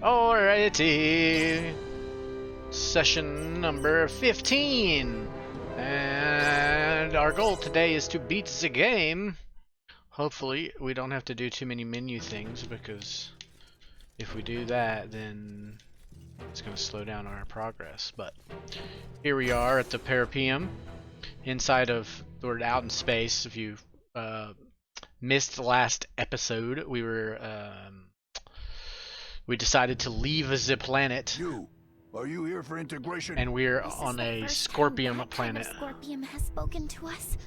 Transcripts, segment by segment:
Alrighty. Session number 15. And our goal today is to beat the game. Hopefully we don't have to do too many menu things, because if we do that then it's going to slow down our progress. But here we are at the Penultimate, inside of, or out in space. If you missed the last episode, we decided to leave the planet. Are you here for integration? And we're on a Scorpium planet. Scorpium has spoken to us.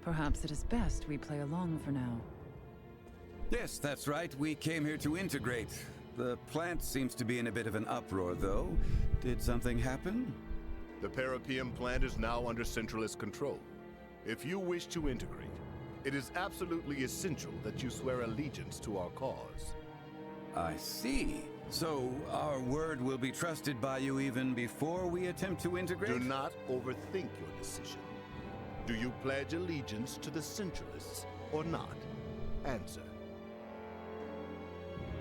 Perhaps it is best we play along for now. Yes, that's right. We came here to integrate. The plant seems to be in a bit of an uproar, though. Did something happen? The Penultimate plant is now under Centralist control. If you wish to integrate, it is absolutely essential that you swear allegiance to our cause. I see. So, our word will be trusted by you even before we attempt to integrate? Do not overthink your decision. Do you pledge allegiance to the Centralists or not? Answer.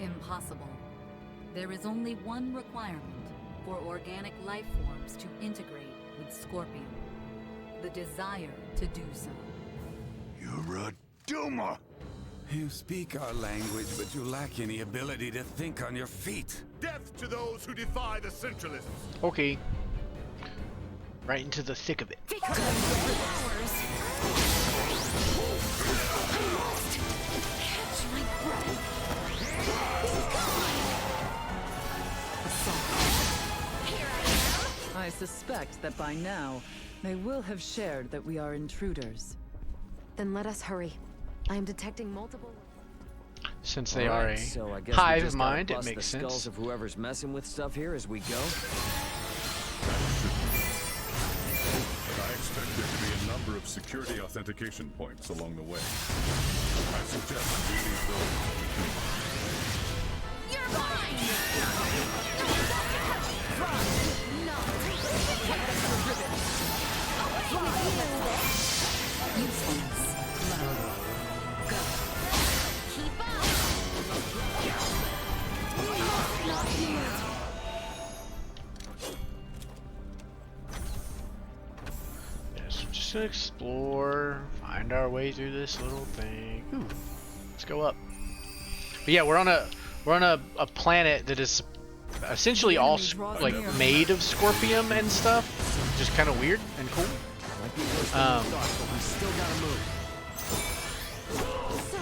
Impossible. There is only one requirement for organic life forms to integrate with Scorpion. The desire to do so. You're a doomer! You speak our language, but you lack any ability to think on your feet. Death to those who defy the Centralists! Okay. Right into the thick of it. I suspect that by now, they will have shared that we are intruders. Then let us hurry. I am detecting multiple... Since they are a so I guess hive mind, it makes the skulls sense. of whoever's messing with stuff here as we go. But I expect there to be a number of security authentication points along the way. I suggest we leave those. You're mine! Usefulness. Low. Go. Keep up! Yes, we're just gonna explore, find our way through this little thing. Ooh, let's go up. But yeah, we're on a planet that is essentially all like made of Scorpium and stuff, which is kind of weird and cool. Might be worse than we thought, but we still gotta move. So,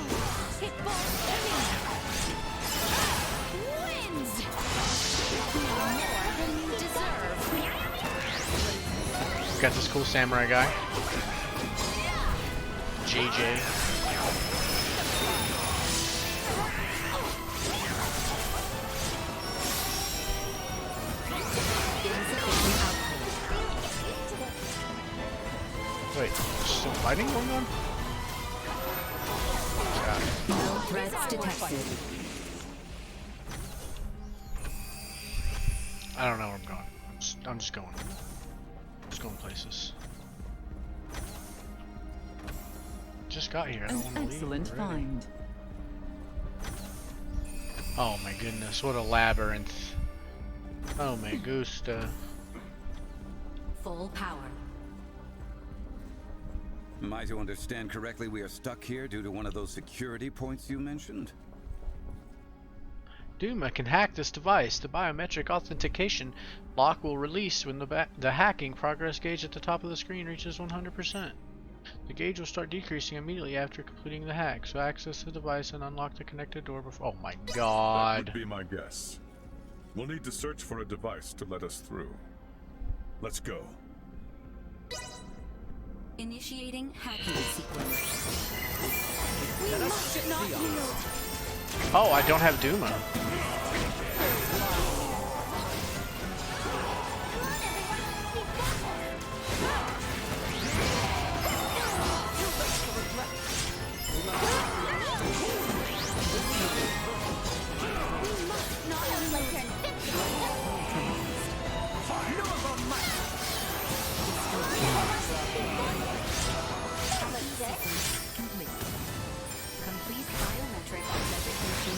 hit ball wins! More than you deserve. Got this cool samurai guy, JJ. Wait, there's still fighting going on? Got it. No threats detected. I don't know where I'm going. I'm just going. Just going places. Just got here. I don't An want to leave. excellent already. find. Oh my goodness, what a labyrinth. Oh my gusta. Full power. Am I to understand correctly we are stuck here due to one of those security points you mentioned? Duma can hack this device. The biometric authentication lock will release when the hacking progress gauge at the top of the screen reaches 100%. The gauge will start decreasing immediately after completing the hack, so access the device and unlock the connected door before... Oh my god. That would be my guess. We'll need to search for a device to let us through. Let's go. Initiating hacking sequence. We must not yield. Oh, I don't have Duma. Complete biometric authentication.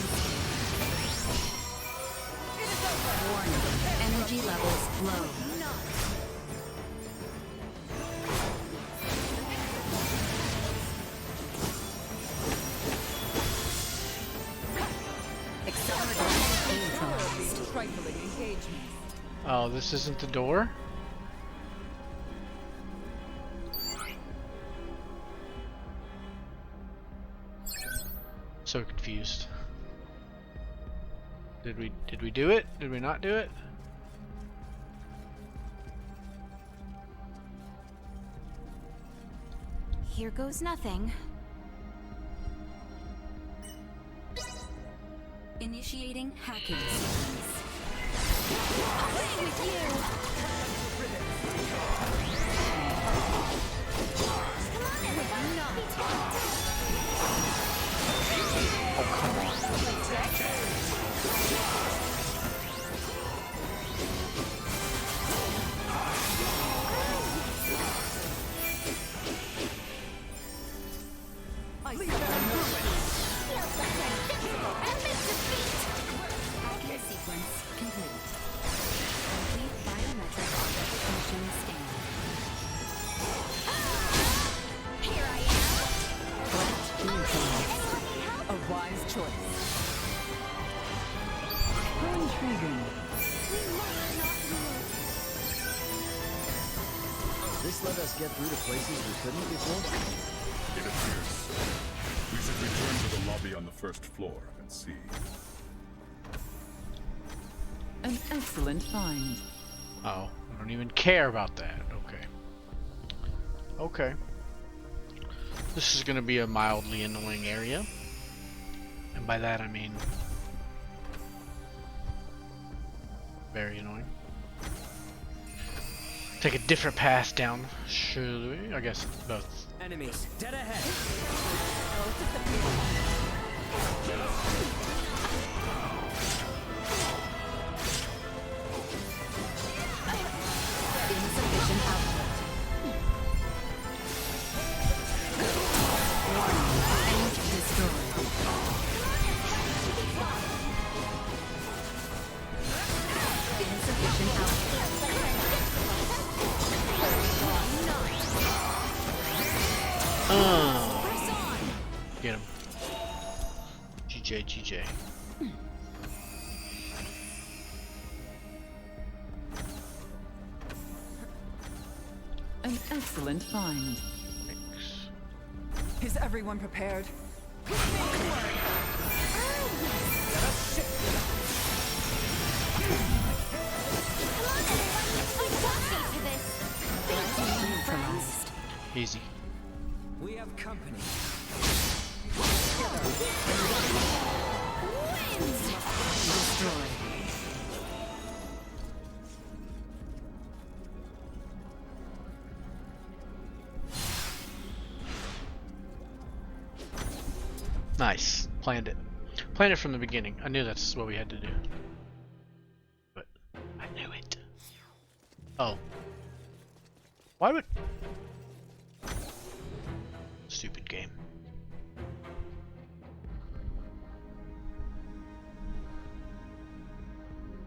Warning. Energy levels low. Oh, this isn't the door? So confused. Did we do it? Did we not do it? Here goes nothing. Initiating hacking sequence. Away with you! Oh, come on. Hacking sequence complete. Complete biometric recognition scan. Here I am! Threat neutralized. A wise choice. How intriguing. We must not move. This let us get through to places we couldn't before? It appears so. We should return to the lobby on the first floor and see. An excellent find. Oh, I don't even care about that. Okay. Okay. This is gonna be a mildly annoying area. And by that I mean very annoying. Take a different path down, should we? I guess both. Enemies, dead ahead. Insufficient output. Warning. Energy destroyed. Insufficient output. Get him. GJ, GJ. An excellent find. Thanks. Is everyone prepared? Neutralized. Easy. We have company. Destroyed. Nice. Planned it. Planned it from the beginning. I knew that's what we had to do. But I knew it. Oh. Why would... Stupid game.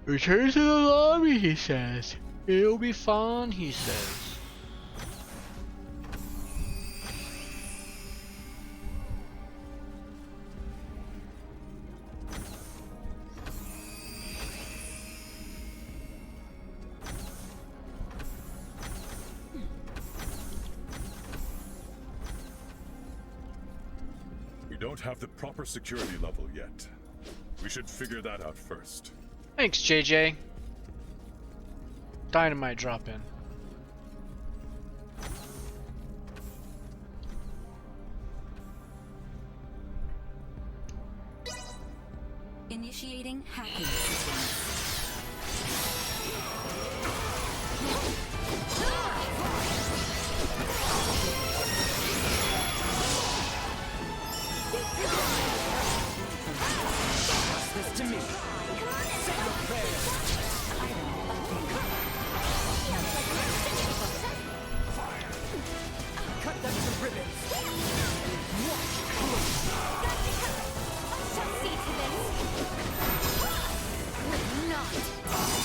Return to the lobby, he says. It'll be fun, he says. We don't have the proper security level yet. We should figure that out first. Thanks, JJ. Dynamite drop in. Initiating hacking sequence. This to me. Cut them to ribbons. Shall see to this. Not.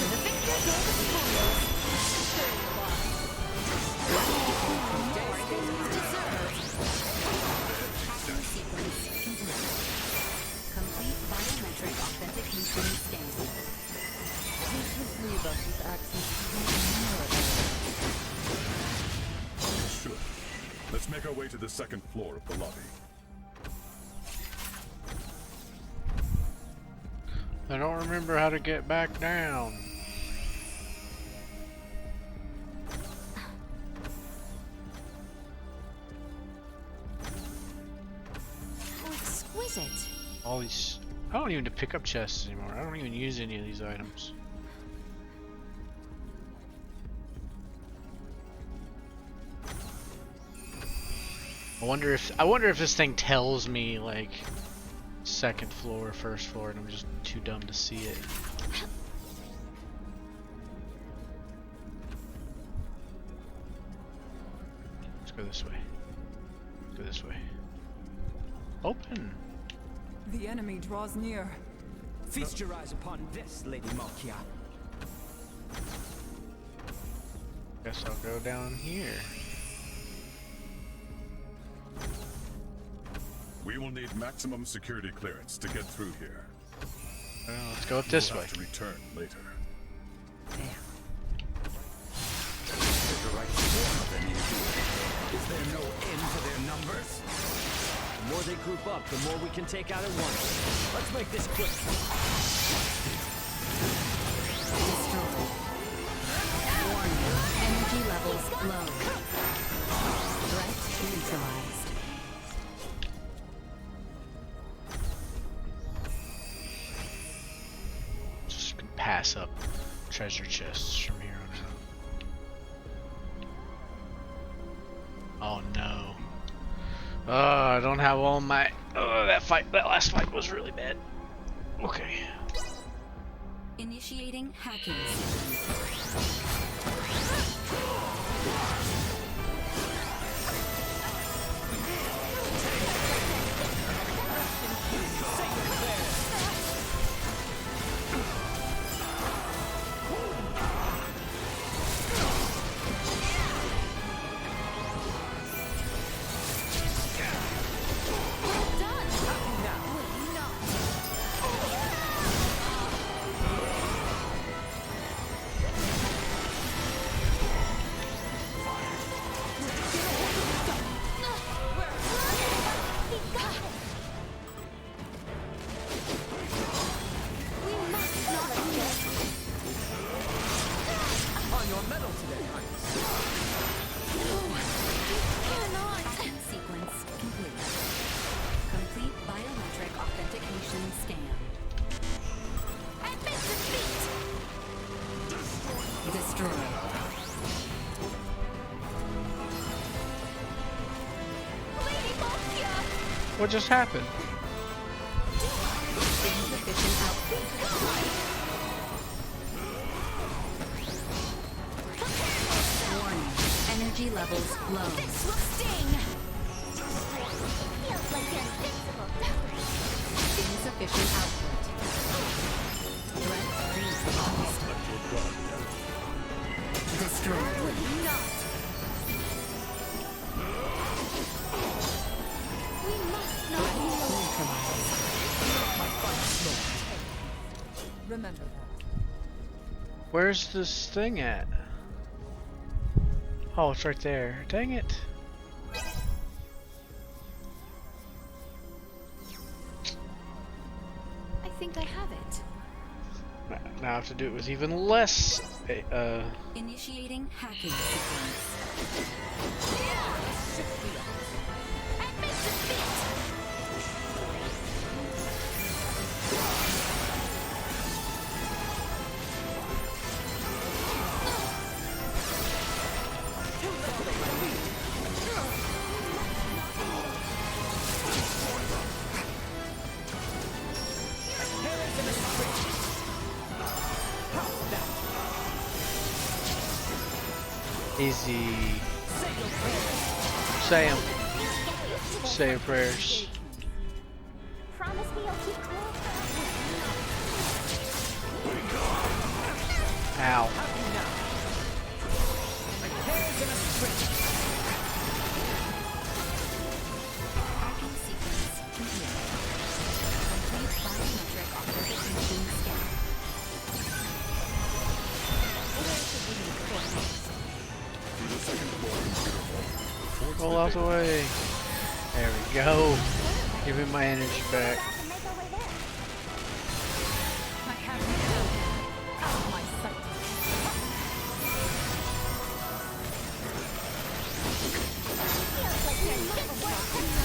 authentication scan. This will leave us with access to more It should. Let's make our way to the second floor of the lobby. I don't remember how to get back down. How exquisite. All these... I don't even pick up chests anymore. I don't even use any of these items. I wonder if this thing tells me like second floor, first floor, and I'm just too dumb to see it. Let's go this way. Go this way. Open. The enemy draws near. Feast your eyes upon this, Lady Malkia. Guess I'll go down here. We will need maximum security clearance to get through here. Well, let's go up this We'll way. have to return later. Is there no end to their numbers? The more they group up, the more we can take out at once. Let's make this quick. Destroyed. Warning. Energy levels low. Threat neutralized. Just can pass up treasure chests from here on out. Oh no. Oh, I don't have all my... Oh, that last fight was really bad. Okay. Initiating hacking sequence. Sequence complete. Complete biometric authentication scan. Destroyed. What just happened? Insufficient output. Warning. Energy levels low. This will sting! Feels like you're invincible. Insufficient output. Threat neutralized. Destroyed. Threat neutralized. Remember that. Where's this thing at? Oh, it's right there. Dang it. I think I have it. Now I have to do it with even less. Initiating hacking sequence. Easy. Say 'em. Say your prayers. Promise me you'll keep cool. Ow. Hacking sequence complete. Complete biometric authentication roll out the way. There we go. Give me my energy back. I have you out of my sight.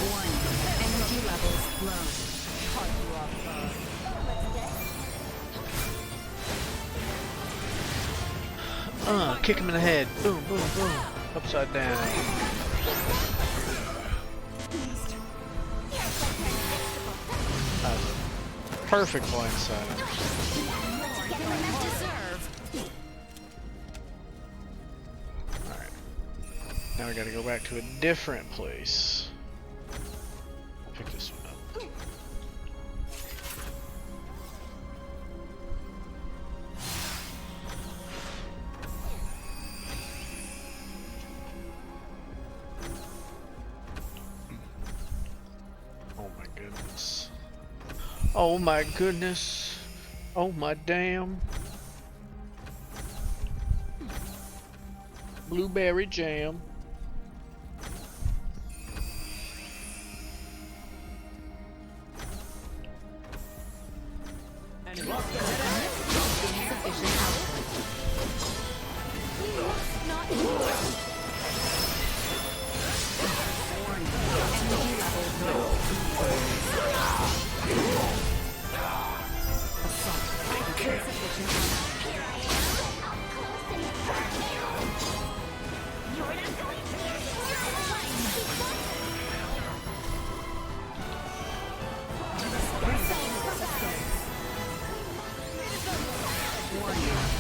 Warning. Energy levels low. Caught you off guard. Kick him in the head. Boom, boom, boom. Upside down. Perfect blindside. Alright. Now we gotta go back to a different place. Pick this one up. Oh my goodness. Oh my goodness. Oh my damn. Blueberry jam.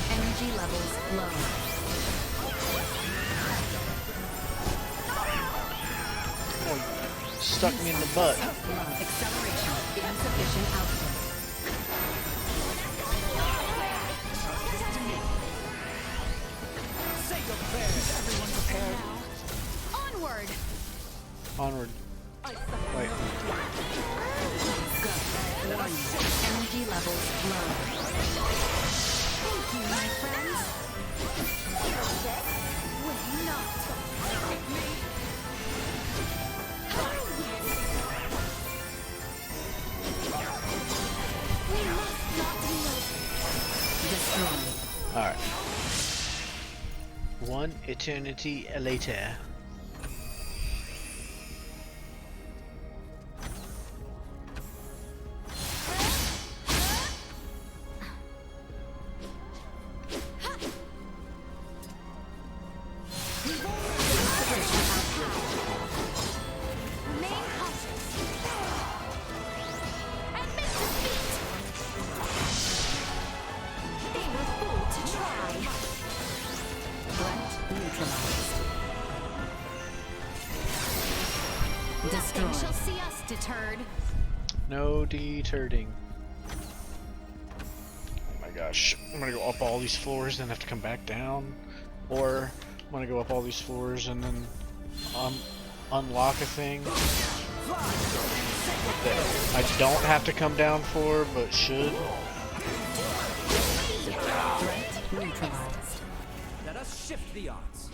Energy levels low. Oh, stuck me in the butt. Acceleration. Insufficient output. Saga prepared. Everyone prepared. Onward! Onward. Wait. Go. Warning. Energy levels low. Thank you, my friends. Will not. We must not yield. Destroy. Alright. One eternity later. Remain cautious. Admit defeat. They were fooled to try. Threat neutralized. Destroy. Nothing shall see us deterred. No deterring. Oh my gosh. I'm gonna go up all these floors, then have to come back down. Or I'm gonna go up all these floors and then unlock a thing that I don't have to come down for, but should. Threat neutralized. Let us shift the odds.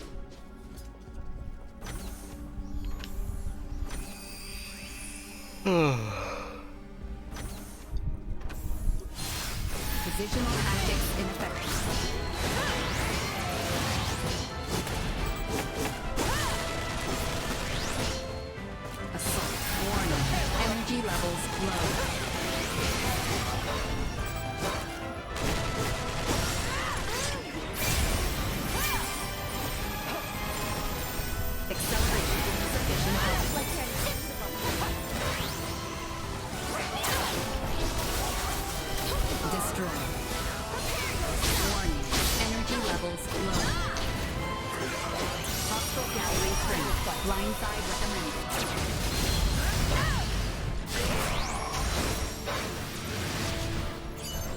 Positional tactics ineffective. Assault. Warning. Energy levels low. Acceleration. Insufficient output. Destroy. Warning. Energy levels low. Hostile gathering strength. Blindside recommended.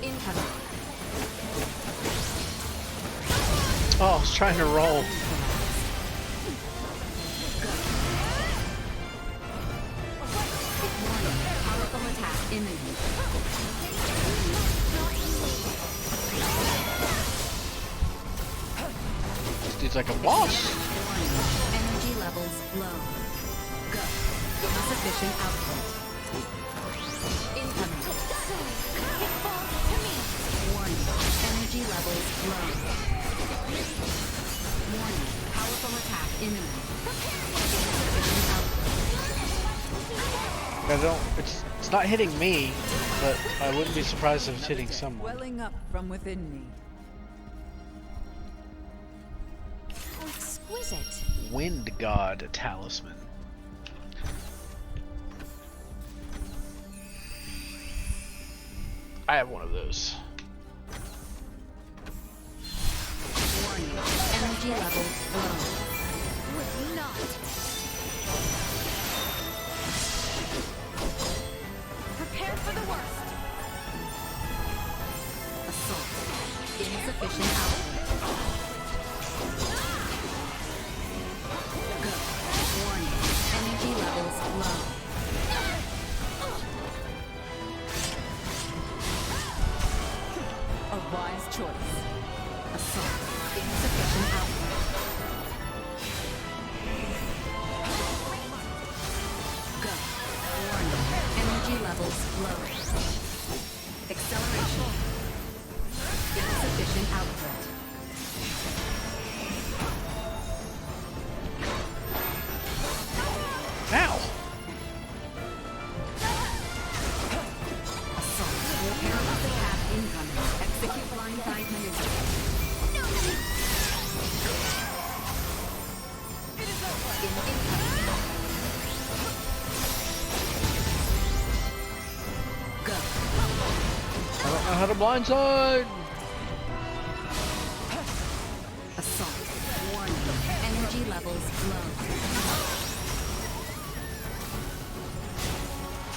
Incoming. Oh, I was trying to roll. Warning. Powerful attack imminent. This dude's like a boss. Warning. Energy levels low. Insufficient output. Incoming. Warning. Energy levels low. Warning. Powerful attack imminent. Insufficient output. I don't. It's not hitting me, but I wouldn't be surprised if it's hitting someone. Welling up from within me. How exquisite. Wind God Talisman. I have one of those. Warning. Energy levels low. Would not. Prepare for the worst. Assault. Insufficient output. Go. Warning. Energy levels low. A wise choice. Assault. Insufficient output. Go. Warning. Energy levels low. Acceleration. Insufficient output. Ow! Assault. Perilous attack incoming. Execute line 5 minutes. Go. I don't know how to blindside. Assault. Warning. Energy levels low.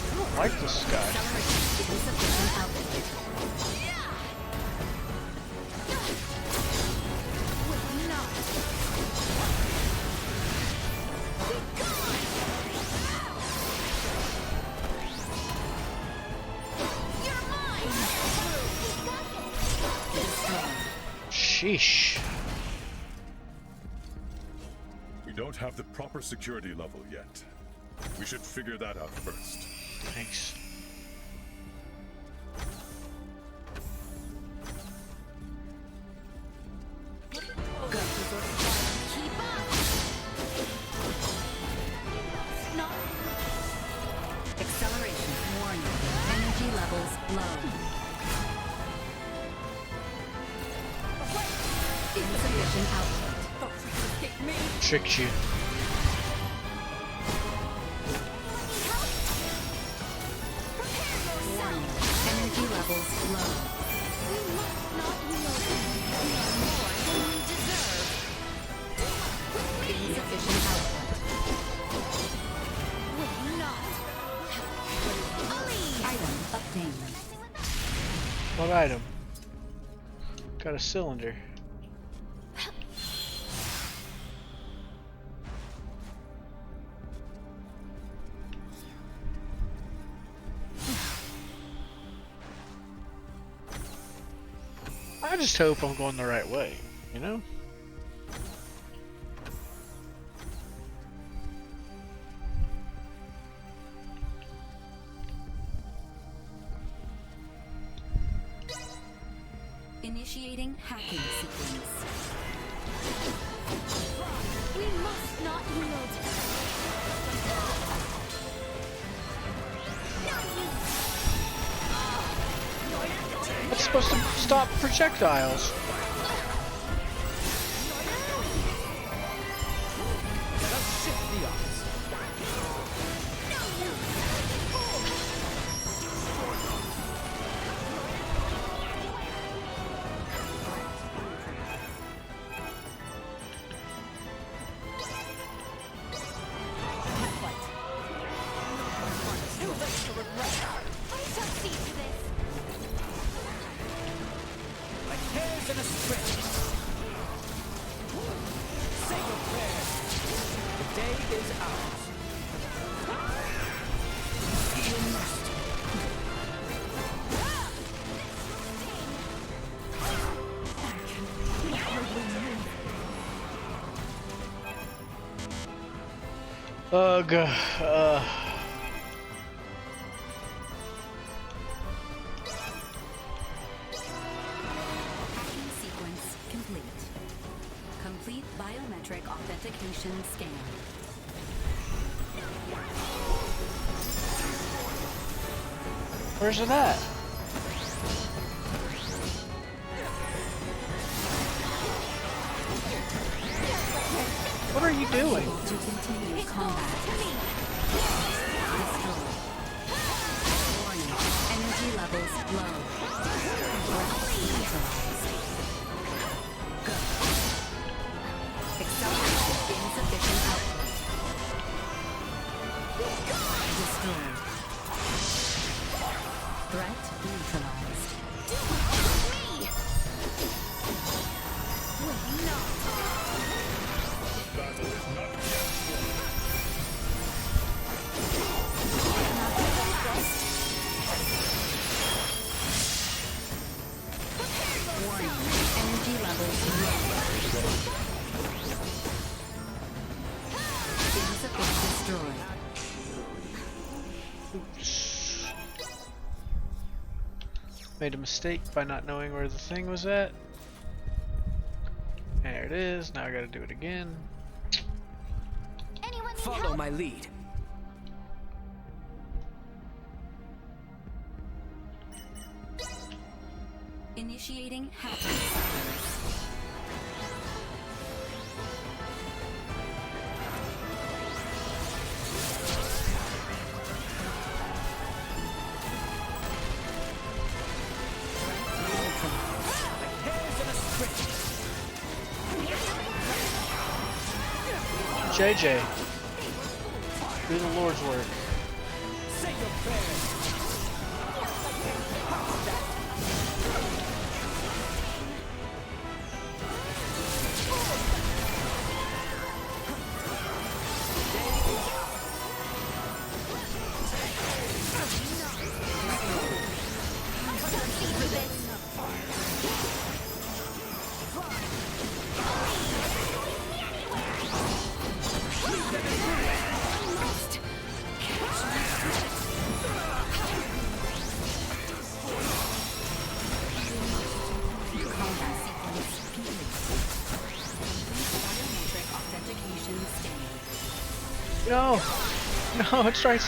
I don't like this guy. Acceleration. Insufficient output. Sheesh. We don't have the proper security level yet. We should figure that out first. Thanks. Go. Keep up. Not. Acceleration. Warning. Energy levels low. Insufficient output. Tricked you. Warning. Energy levels low. We must not yield. We are more than we deserve. Insufficient output. Would not. Item obtained. What item? Got a cylinder. I just hope I'm going the right way, you know? Initiating hacking sequence. We must not yield. It's supposed to stop projectiles. Let us shift the odds. I shall see to this. Like hairs in a string. Say your prayers. The day is ours. You must. Ugh. authentication scan. Where's it at? What are you doing? To continue combat. Warning. Energy levels low. Neutralized. Go. Accelerated insufficient output. Destroyed. Threat neutralized. Warning. Energy levels low. Insufficient destroyed. Made a mistake by not knowing where the thing was at. There it is. Now I gotta do it again. Anyone need Follow help? my lead. Initiating happening sequence. Hairs in a sprint. JJ, do the Lord's work. Say your prayers. Authentication scan. No! No, it's right.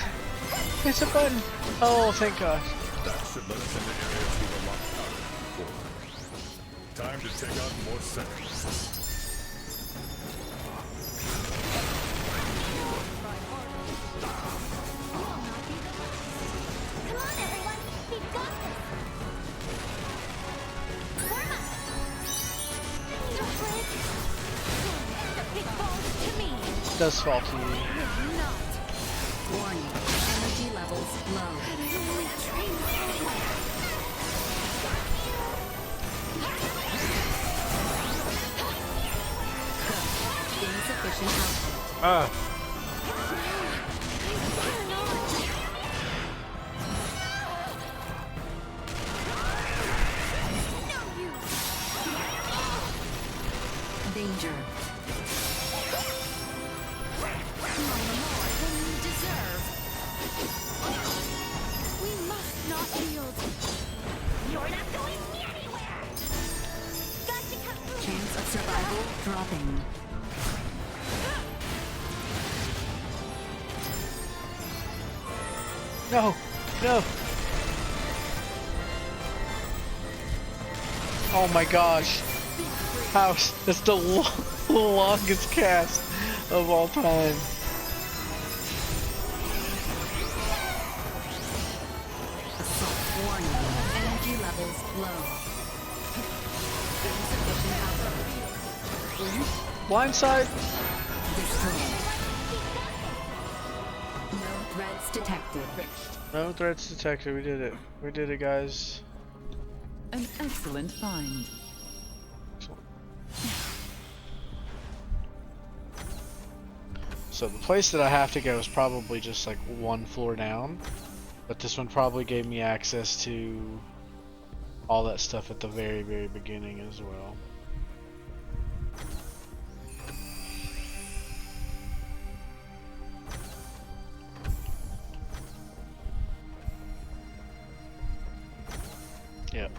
It's a button. Oh, thank God. That should let us into areas we were locked out of before. Time to take out more sentries. Come on, everyone! We've got this! Form up! Don't break! The big balls to me! It does fall to you. Will not! Warning. Energy levels low. Insufficient output. Ah. Danger. More than you deserve! We must not yield! You're not going anywhere! Got to come through! Chance of survival dropping. No! No! Oh my gosh. House. That's the longest cast of all time. Assault. Warning. Energy levels low. Insufficient output. Blindside? Destroyed. No threats detected. No threats detected. We did it. We did it, guys. An excellent find. So the place that I have to go is probably just like one floor down, but this one probably gave me access to all that stuff at the very, very beginning as well. Yep.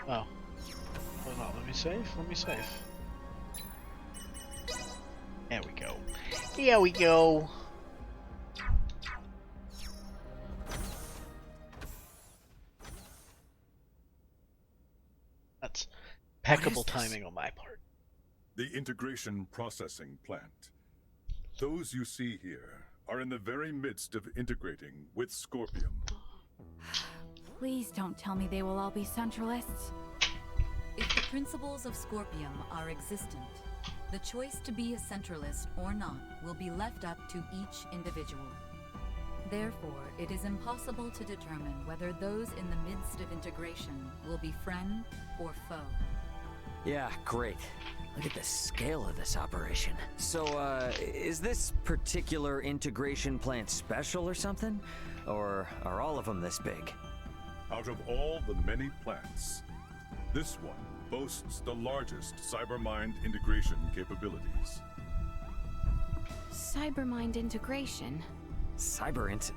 Oh. Hold on, let me save. There we go. There we go. That's impeccable timing on my part. The integration processing plant. Those you see here are in the very midst of integrating with Scorpium. Please don't tell me they will all be Centralists. If the principles of Scorpium are existent, the choice to be a Centralist or not will be left up to each individual. Therefore, it is impossible to determine whether those in the midst of integration will be friend or foe. Yeah, great. Look at the scale of this operation. So, is this particular integration plant special or something? Or are all of them this big? Out of all the many plants, this one boasts the largest cybermind integration capabilities. Cybermind integration. Cyberint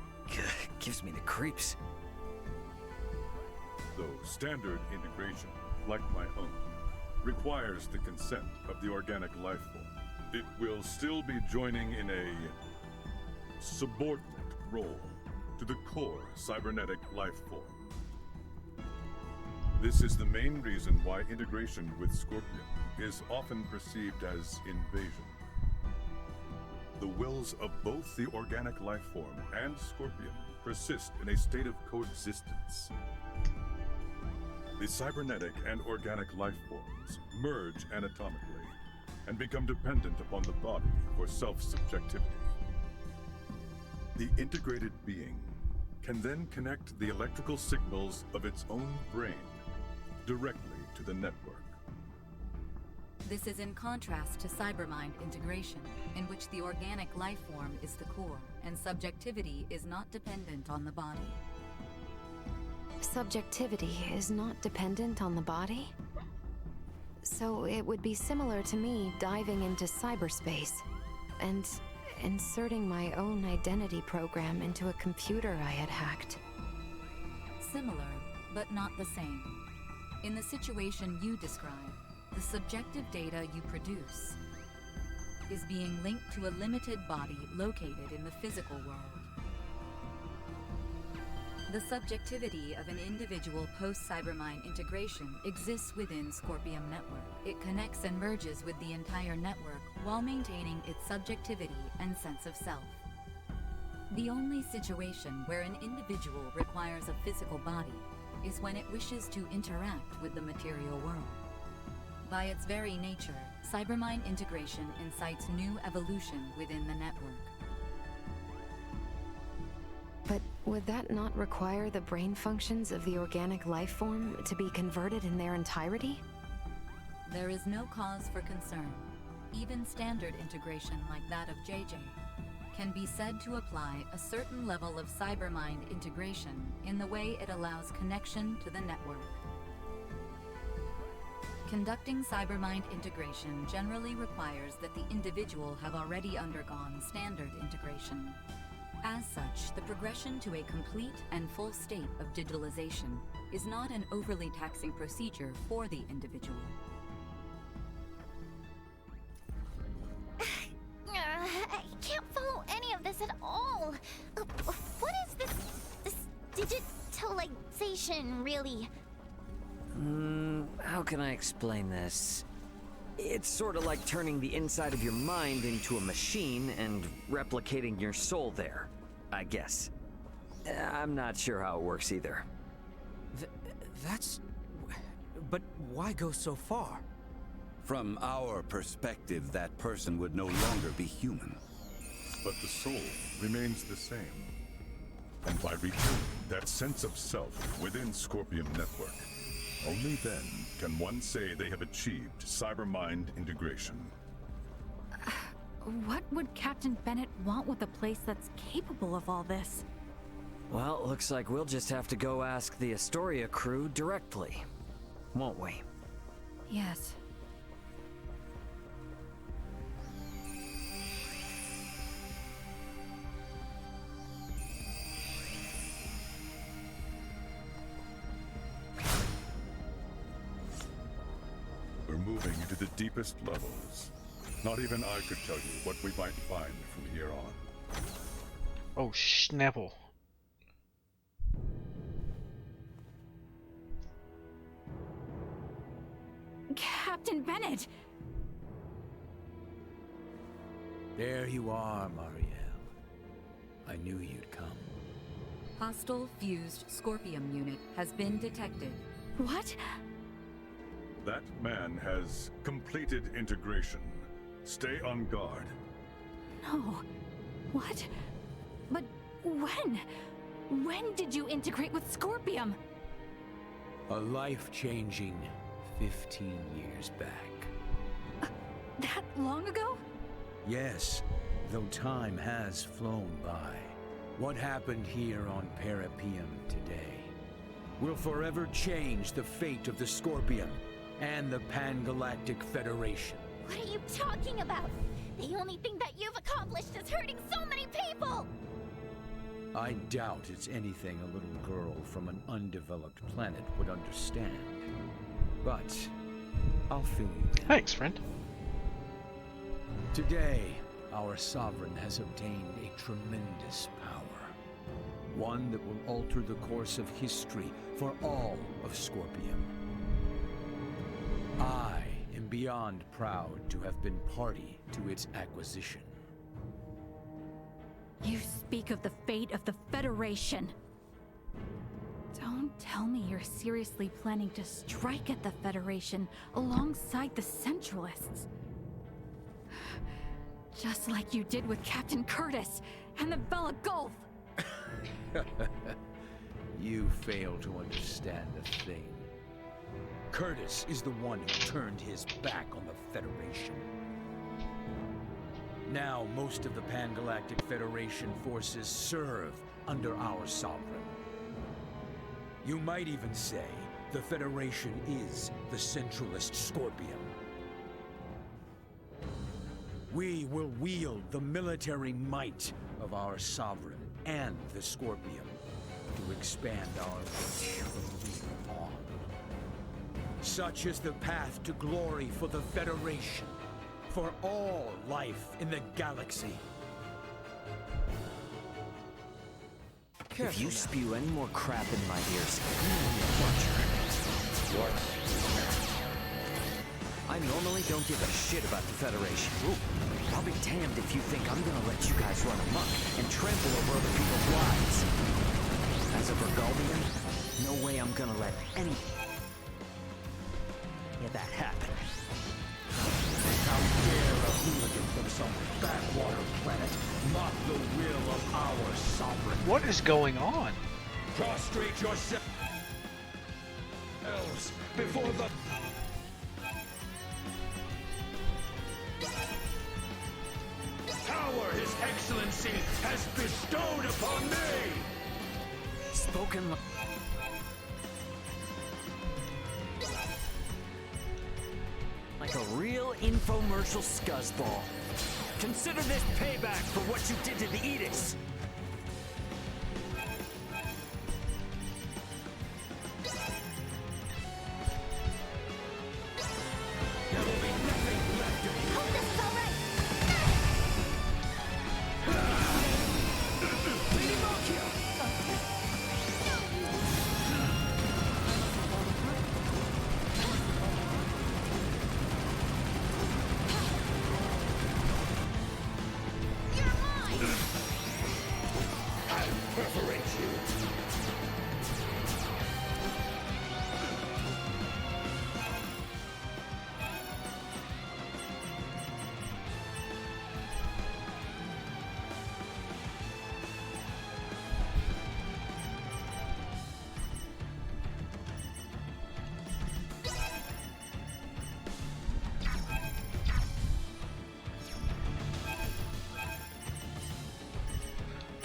gives me the creeps. Though standard integration, like my own, requires the consent of the organic life form, it will still be joining in a subordinate role to the core cybernetic life form. This is the main reason why integration with Scorpion is often perceived as invasion. The wills of both the organic life form and Scorpion persist in a state of coexistence. The cybernetic and organic life forms merge anatomically and become dependent upon the body for self-subjectivity. The integrated being can then connect the electrical signals of its own brain directly to the network. This is in contrast to cybermind integration, in which the organic life form is the core, and subjectivity is not dependent on the body. Subjectivity is not dependent on the body? So it would be similar to me diving into cyberspace and inserting my own identity program into a computer I had hacked. Similar, but not the same. In the situation you describe, the subjective data you produce is being linked to a limited body located in the physical world. The subjectivity of an individual post-cybermind integration exists within Scorpium Network. It connects and merges with the entire network while maintaining its subjectivity and sense of self. The only situation where an individual requires a physical body is when it wishes to interact with the material world. By its very nature, cybermind integration incites new evolution within the network. But would that not require the brain functions of the organic life form to be converted in their entirety? There is no cause for concern. Even standard integration like that of JJ can be said to apply a certain level of cybermind integration in the way it allows connection to the network. Conducting cybermind integration generally requires that the individual have already undergone standard integration. As such, the progression to a complete and full state of digitalization is not an overly taxing procedure for the individual. I can't follow any of this at all. What is this digitalization, really? How can I explain this? It's sort of like turning the inside of your mind into a machine and replicating your soul there, I guess. I'm not sure how it works either. But why go so far? From our perspective, that person would no longer be human. But the soul remains the same. And by returning that sense of self within Scorpium Network, only then can one say they have achieved cybermind integration. What would Captain Bennett want with a place that's capable of all this? Well, looks like we'll just have to go ask the Astoria crew directly, won't we? Yes. moving into the deepest levels. Not even I could tell you what we might find from here on. Oh, Schnapple. Captain Bennett! There you are, Marielle. I knew you'd come. Hostile fused Scorpium unit has been detected. What? That man has completed integration. Stay on guard. No. What? But when? When did you integrate with Scorpium? A life-changing 15 years back. That long ago? Yes, though time has flown by. What happened here on Penultimate today will forever change the fate of the Scorpion and the Pan-Galactic Federation. What are you talking about? The only thing that you've accomplished is hurting so many people! I doubt it's anything a little girl from an undeveloped planet would understand. But I'll fill you in. Thanks, friend. Today, our sovereign has obtained a tremendous power. One that will alter the course of history for all of Scorpium. I am beyond proud to have been party to its acquisition. You speak of the fate of the Federation. Don't tell me you're seriously planning to strike at the Federation alongside the Centralists. Just like you did with Captain Curtis and the Bella Gulf. You fail to understand a thing. Curtis is the one who turned his back on the Federation. Now, most of the Pan-Galactic Federation forces serve under our sovereign. You might even say the Federation is the Centralist Scorpion. We will wield the military might of our sovereign and the Scorpion to expand our reach from here on. Such is the path to glory for the Federation, for all life in the galaxy. If you spew any more crap in my ears, what? I normally don't give a shit about the Federation. Ooh, I'll be damned if you think I'm gonna let you guys run amok and trample over other people's lives. As a Burgaldian, no way I'm gonna let any of that happen. How dare a hooligan from some backwater planet mock the will of our sovereign? What is going on? Prostrate yourselves before the power His Excellency has bestowed upon me! Spoken like a real infomercial scuzzball. Consider this payback for what you did to the Edicts!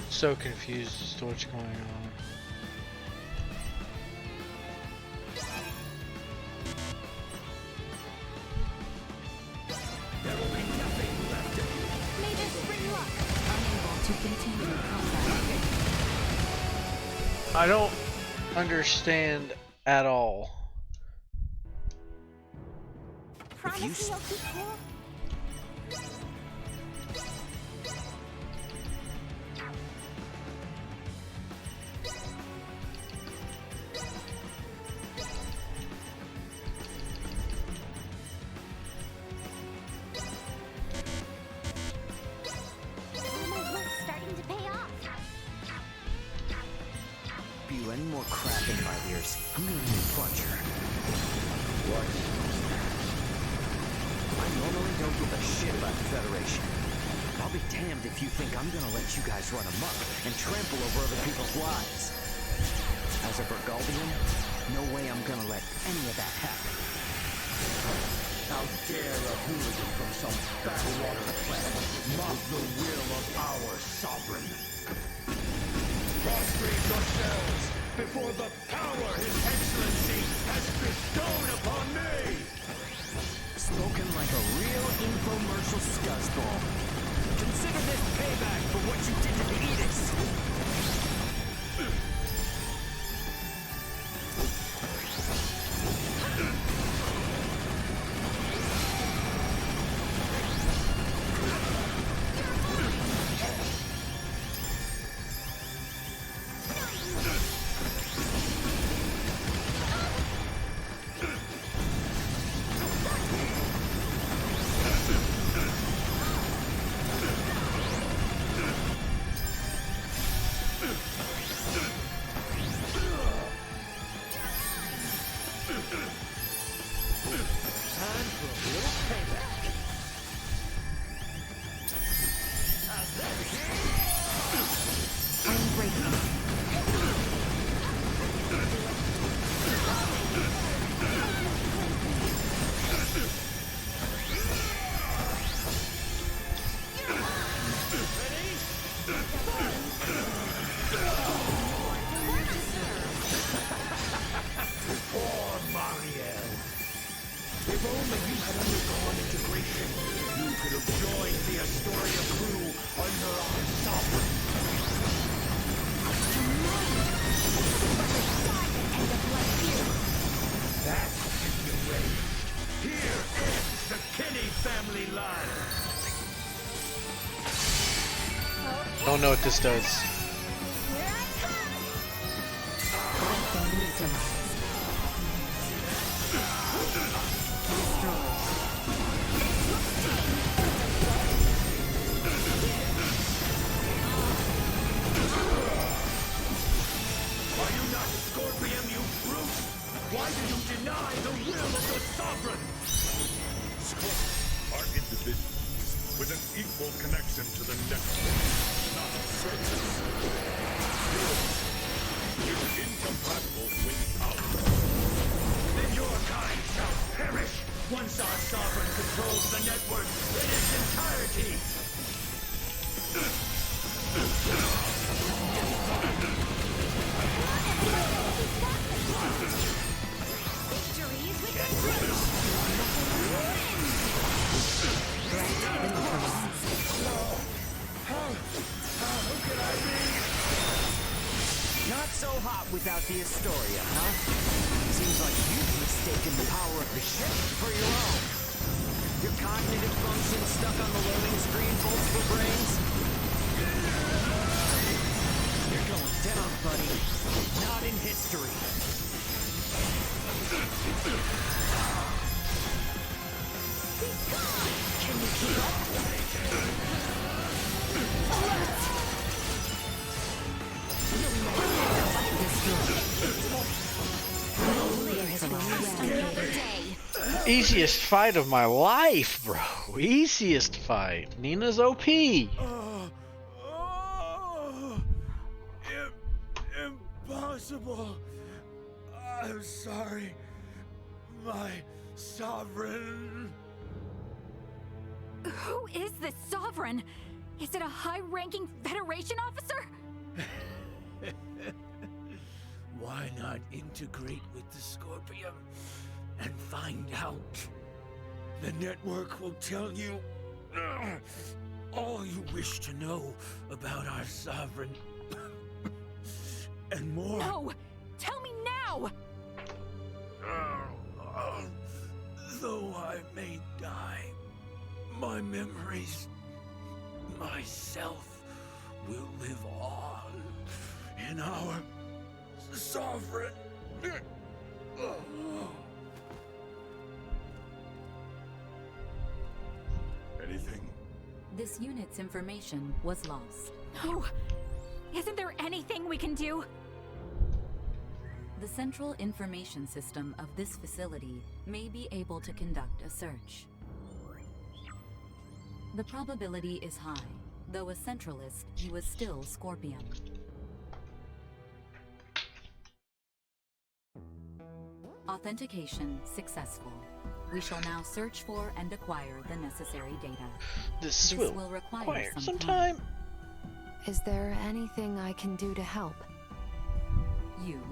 So confused as to what's going on. May this bring luck. Unable to continue combat. I don't understand at all. If you... Promise me you'll keep cool? All my work's starting to pay off. Spew any more crap in my ears, I'm gonna need a plunger. What? I normally don't give a shit about the Federation. I'll be damned if you think I'm gonna let you guys run amok and trample over other people's lives. As a Burgaldian, no way I'm gonna let any of that happen. How dare a hooligan from some backwater planet mock the will of our sovereign? Prostrate yourselves before the power His Excellency has bestowed upon me! Spoken like a real infomercial scuzzball. Consider this payback for what you did to the Edicts. If only you had undergone integration, you could have joined the Astoria crew under our sovereign. That's deranged. Here ends the Kenny family line. Don't know what this does. Are you not Scorpion, you brute? Why do you deny the will of the sovereign? Scorpions are individuals with an equal connection to the network, not service. You're incompatible with power. Then your kind shall perish once our sovereign controls the network in its entirety. Victory is within How could I be? Not so hot without the Astoria, huh? Seems like you've mistaken the power of the ship for your own. Your cognitive function stuck on the loading screen bolts for brains? You're going down, buddy. Not in history. Can you keep up? Easiest fight of my life, bro. Easiest fight. Nina's OP. Impossible. I'm sorry, my sovereign. Who is this sovereign? Is it a high-ranking Federation officer? Why not integrate with the Scorpion and find out? The network will tell you all you wish to know about our sovereign. And more. No! Tell me now! though I may die, my memories, myself, will live on in our sovereign. Anything? This unit's information was lost. No! Isn't there anything we can do? The central information system of this facility may be able to conduct a search. The probability is high. Though a centralist, he was still Scorpion. Authentication successful. We shall now search for and acquire the necessary data. This will require some time. Is there anything I can do to help? You?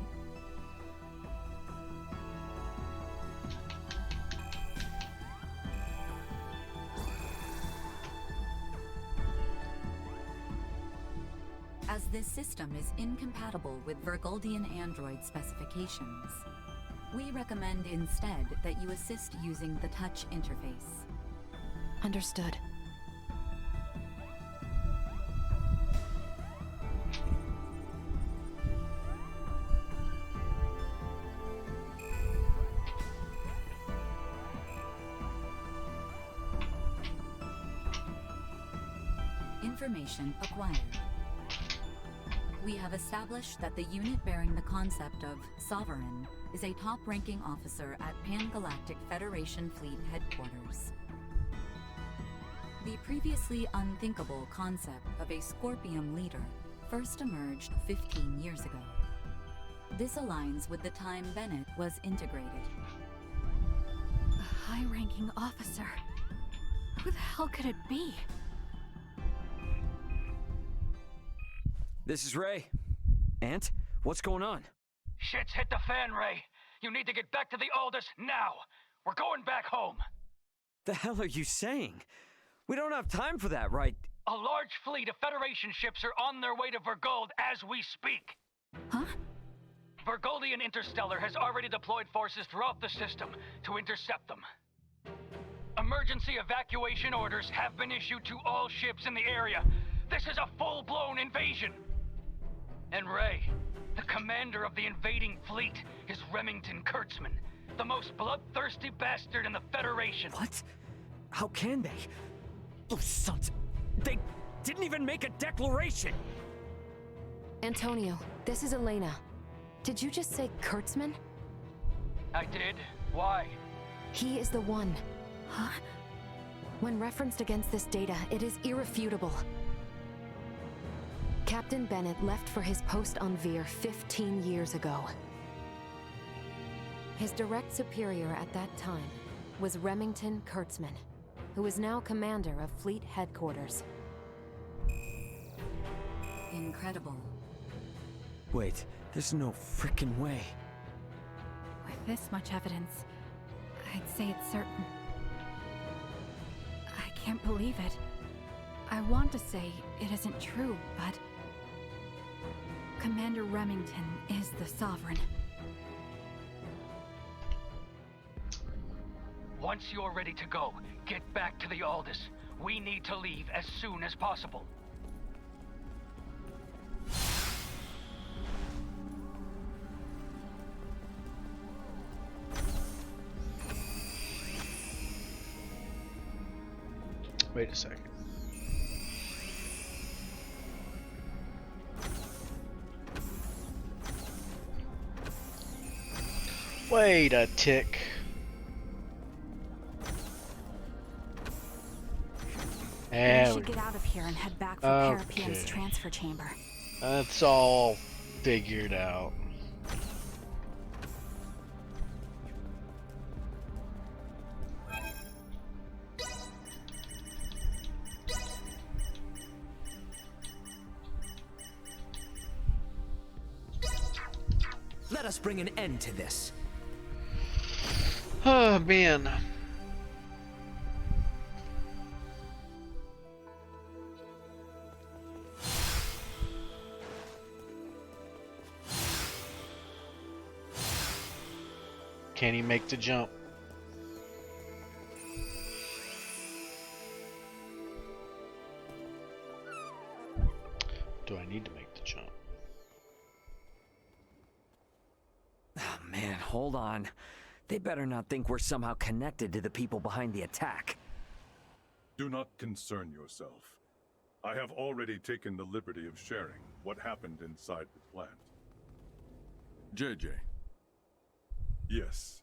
As this system is incompatible with Vergoldian android specifications, we recommend instead that you assist using the touch interface. Understood. Information acquired. We have established that the unit bearing the concept of Sovereign is a top-ranking officer at Pan-Galactic Federation Fleet Headquarters. The previously unthinkable concept of a Scorpium leader first emerged 15 years ago. This aligns with the time Bennett was integrated. A high-ranking officer? Who the hell could it be? This is Ray. Ant, what's going on? Shit's hit the fan, Ray. You need to get back to the Aldous now. We're going back home. The hell are you saying? We don't have time for that, right? A large fleet of Federation ships are on their way to Vergold as we speak. Huh? Vergoldian Interstellar has already deployed forces throughout the system to intercept them. Emergency evacuation orders have been issued to all ships in the area. This is a full-blown invasion. And Ray, the commander of the invading fleet, is Remington Kurtzman, the most bloodthirsty bastard in the Federation. What? How can they? Those sons... They didn't even make a declaration! Antonio, this is Elena. Did you just say Kurtzman? I did. Why? He is the one. Huh? When referenced against this data, it is irrefutable. Captain Bennett left for his post on Veer 15 years ago. His direct superior at that time was Remington Kurtzman, who is now commander of Fleet Headquarters. Incredible. Wait, there's no frickin' way. With this much evidence, I'd say it's certain. I can't believe it. I want to say it isn't true, but... Commander Remington is the Sovereign. Once you're ready to go, get back to the Aldous. We need to leave as soon as possible. Wait a second. Wait a tick. We should get out of here and head back for Parapian's Okay. transfer chamber. That's all figured out. Let us bring an end to this. Oh man. Can he make the jump? Do I need to make the jump? Oh man, hold on. They better not think we're somehow connected to the people behind the attack. Do not concern yourself. I have already taken the liberty of sharing what happened inside the plant. JJ. Yes.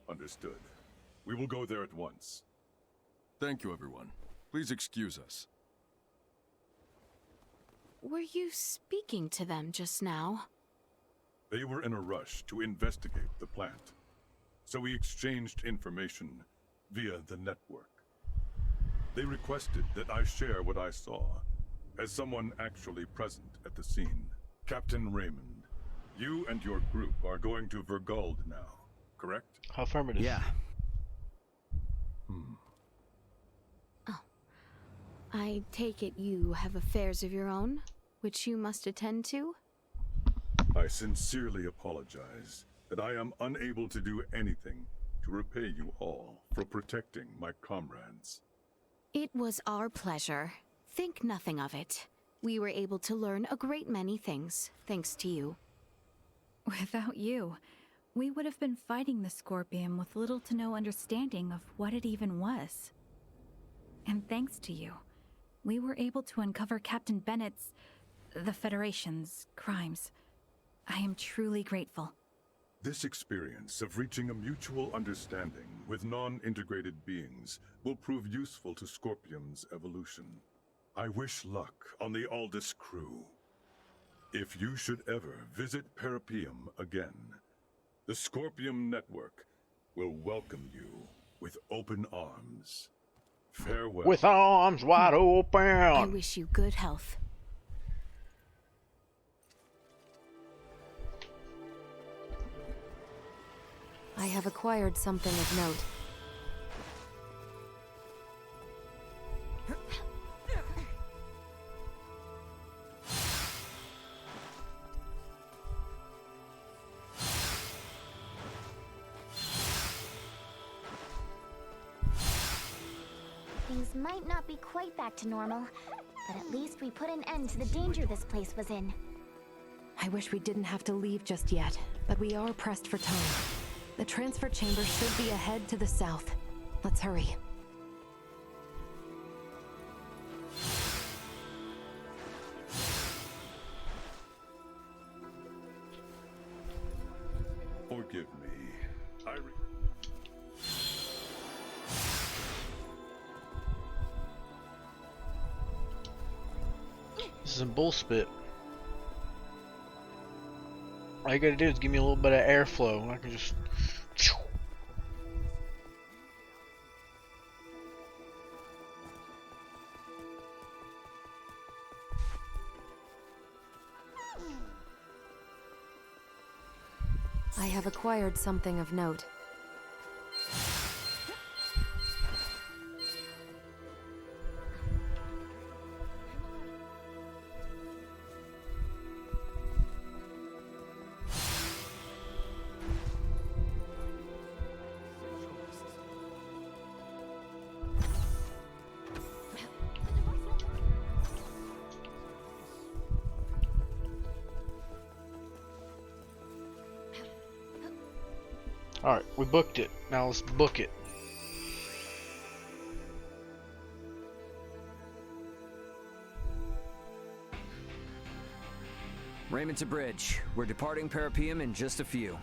Understood. We will go there at once. Thank you, everyone. Please excuse us. Were you speaking to them just now? They were in a rush to investigate the plant, so we exchanged information via the network. They requested that I share what I saw, as someone actually present at the scene. Captain Raymond, you and your group are going to Vergald now, correct? Affirmative. Yeah. Oh. I take it you have affairs of your own, which you must attend to? I sincerely apologize that I am unable to do anything to repay you all for protecting my comrades. It was our pleasure. Think nothing of it. We were able to learn a great many things, thanks to you. Without you, we would have been fighting the Scorpion with little to no understanding of what it even was. And thanks to you, we were able to uncover Captain Bennett's, the Federation's, crimes. I am truly grateful. This experience of reaching a mutual understanding with non-integrated beings will prove useful to Scorpium's evolution. I wish luck on the Aldous crew. If you should ever visit Parapium again, the Scorpium Network will welcome you with open arms. Farewell. With arms wide open! I wish you good health. I have acquired something of note. Things might not be quite back to normal, but at least we put an end to the danger this place was in. I wish we didn't have to leave just yet, but we are pressed for time. The transfer chamber should be ahead to the south. Let's hurry. Forgive me. This is some bullspit. All you gotta do is give me a little bit of airflow. I can just... I have acquired something of note. Alright, we booked it. Now let's book it. Raymond to bridge. We're departing Parapium in just a few.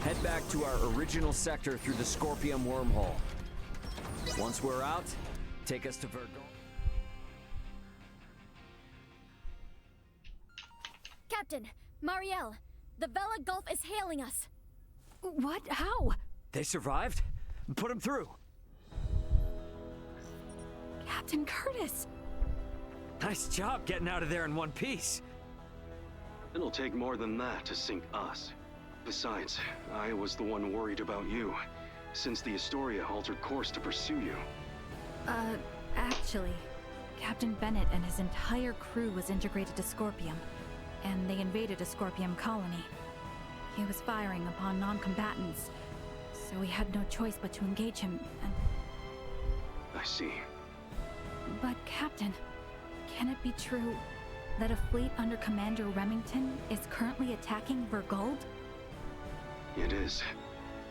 Head back to our original sector through the Scorpium wormhole. Once we're out, take us to Vergald. Captain, Marielle, the Vela Gulf is hailing us. What? How? They survived? Put them through. Captain Curtis! Nice job getting out of there in one piece. It'll take more than that to sink us. Besides, I was the one worried about you, since the Astoria altered course to pursue you. Actually, Captain Bennett and his entire crew was integrated to Scorpium, and they invaded a Scorpium colony. He was firing upon non-combatants, so we had no choice but to engage him, and... I see. But Captain, can it be true that a fleet under Commander Remington is currently attacking Vergold? It is.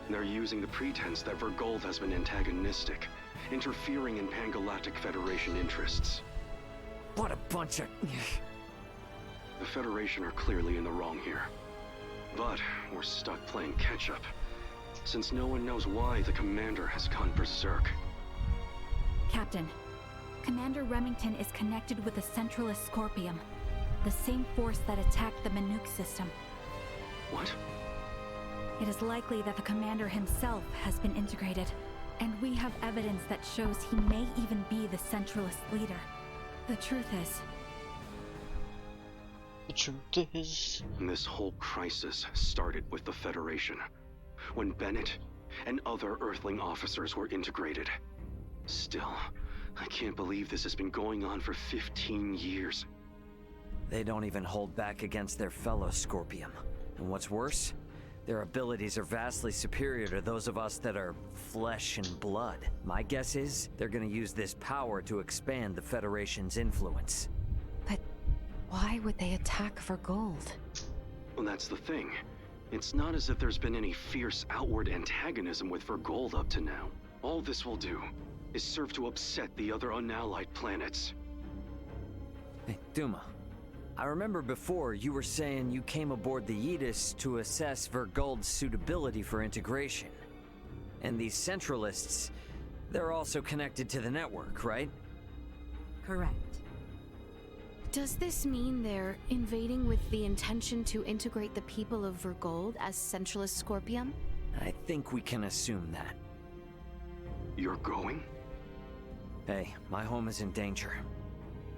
They're using the pretense that Vergold has been antagonistic, interfering in Pan-Galactic Federation interests. What a bunch of... The Federation are clearly in the wrong here. But we're stuck playing catch-up, since no one knows why the Commander has gone berserk. Captain, Commander Remington is connected with the Centralist Scorpium, the same force that attacked the Manuk system. What? It is likely that the Commander himself has been integrated, and we have evidence that shows he may even be the Centralist leader. The truth is... This whole crisis started with the Federation, when Bennett and other Earthling officers were integrated. Still, I can't believe this has been going on for 15 years. They don't even hold back against their fellow Scorpium. And what's worse, their abilities are vastly superior to those of us that are flesh and blood. My guess is they're gonna use this power to expand the Federation's influence. But why would they attack Vergold? Well, that's the thing. It's not as if there's been any fierce outward antagonism with Vergold up to now. All this will do is serve to upset the other unallied planets. Hey, Duma. I remember before you were saying you came aboard the Aegis to assess Vergold's suitability for integration. And these Centralists, they're also connected to the network, right? Correct. Does this mean they're invading with the intention to integrate the people of Vergold as Centralist Scorpium? I think we can assume that. You're going? Hey, my home is in danger.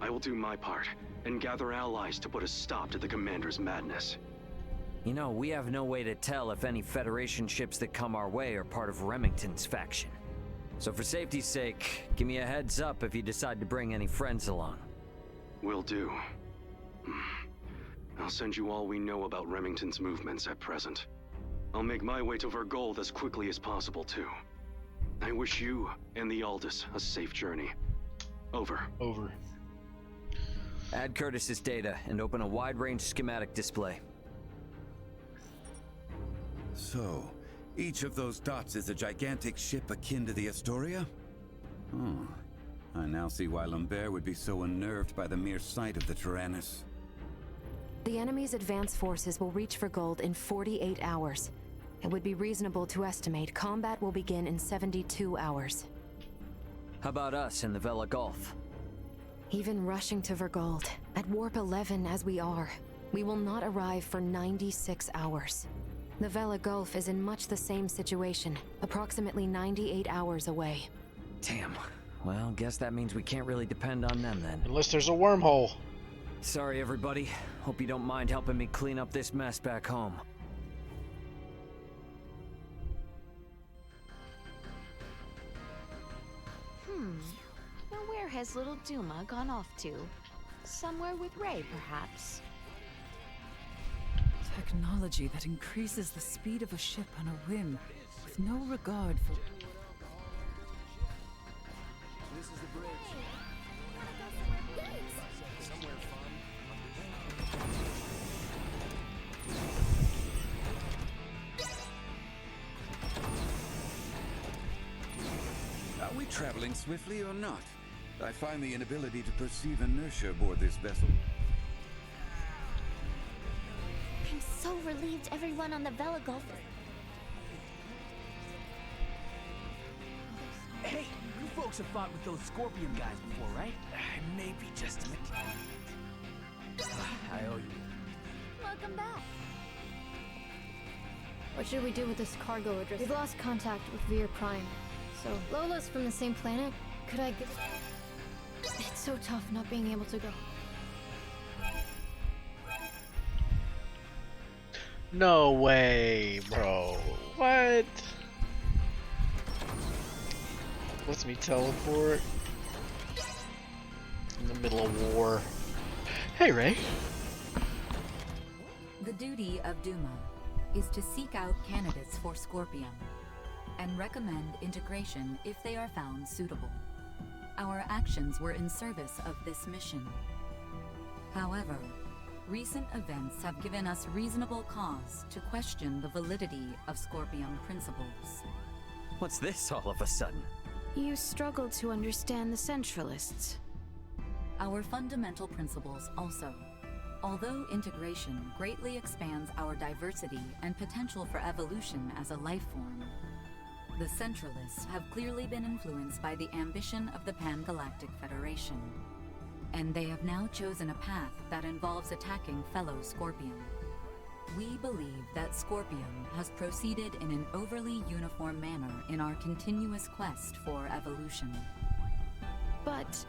I will do my part, and gather allies to put a stop to the Commander's madness. You know, we have no way to tell if any Federation ships that come our way are part of Remington's faction. So for safety's sake, give me a heads up if you decide to bring any friends along. Will do. I'll send you all we know about Remington's movements at present. I'll make my way to Vergold as quickly as possible, too. I wish you and the Aldous a safe journey. Over. Over. Add Curtis's data and open a wide-range schematic display. So, each of those dots is a gigantic ship akin to the Astoria? Oh, I now see why Lambert would be so unnerved by the mere sight of the Tyrannus. The enemy's advance forces will reach Vergold in 48 hours. It would be reasonable to estimate combat will begin in 72 hours. How about us in the Vela Gulf? Even rushing to Vergold, at Warp 11 as we are, we will not arrive for 96 hours. The Vela Gulf is in much the same situation, approximately 98 hours away. Damn. Well, guess that means we can't really depend on them then. Unless there's a wormhole. Sorry, everybody. Hope you don't mind helping me clean up this mess back home. Now where has little Duma gone off to? Somewhere with Ray, perhaps? Technology that increases the speed of a ship on a whim, with no regard for... This is the bridge. Somewhere Are we traveling swiftly or not? I find the inability to perceive inertia aboard this vessel. I'm so relieved everyone on the Vela Gulf is... Hey, you folks have fought with those Scorpion guys before, right? Maybe just a minute. I owe you. Welcome back. What should we do with this cargo address? We've lost contact with Veer Prime. So, Lola's from the same planet. Could I get... It's so tough not being able to go. No way, bro. What? Lets me teleport in the middle of war. Hey, Ray. The duty of Duma is to seek out candidates for Scorpion and recommend integration if they are found suitable. our actions were in service of this mission. However, recent events have given us reasonable cause to question the validity of Scorpion principles. What's this all of a sudden? You struggle to understand the Centralists. Our fundamental principles also. Although integration greatly expands our diversity and potential for evolution as a life form, the Centralists have clearly been influenced by the ambition of the Pan-Galactic Federation, and they have now chosen a path that involves attacking fellow Scorpion. We believe that Scorpion has proceeded in an overly uniform manner in our continuous quest for evolution. But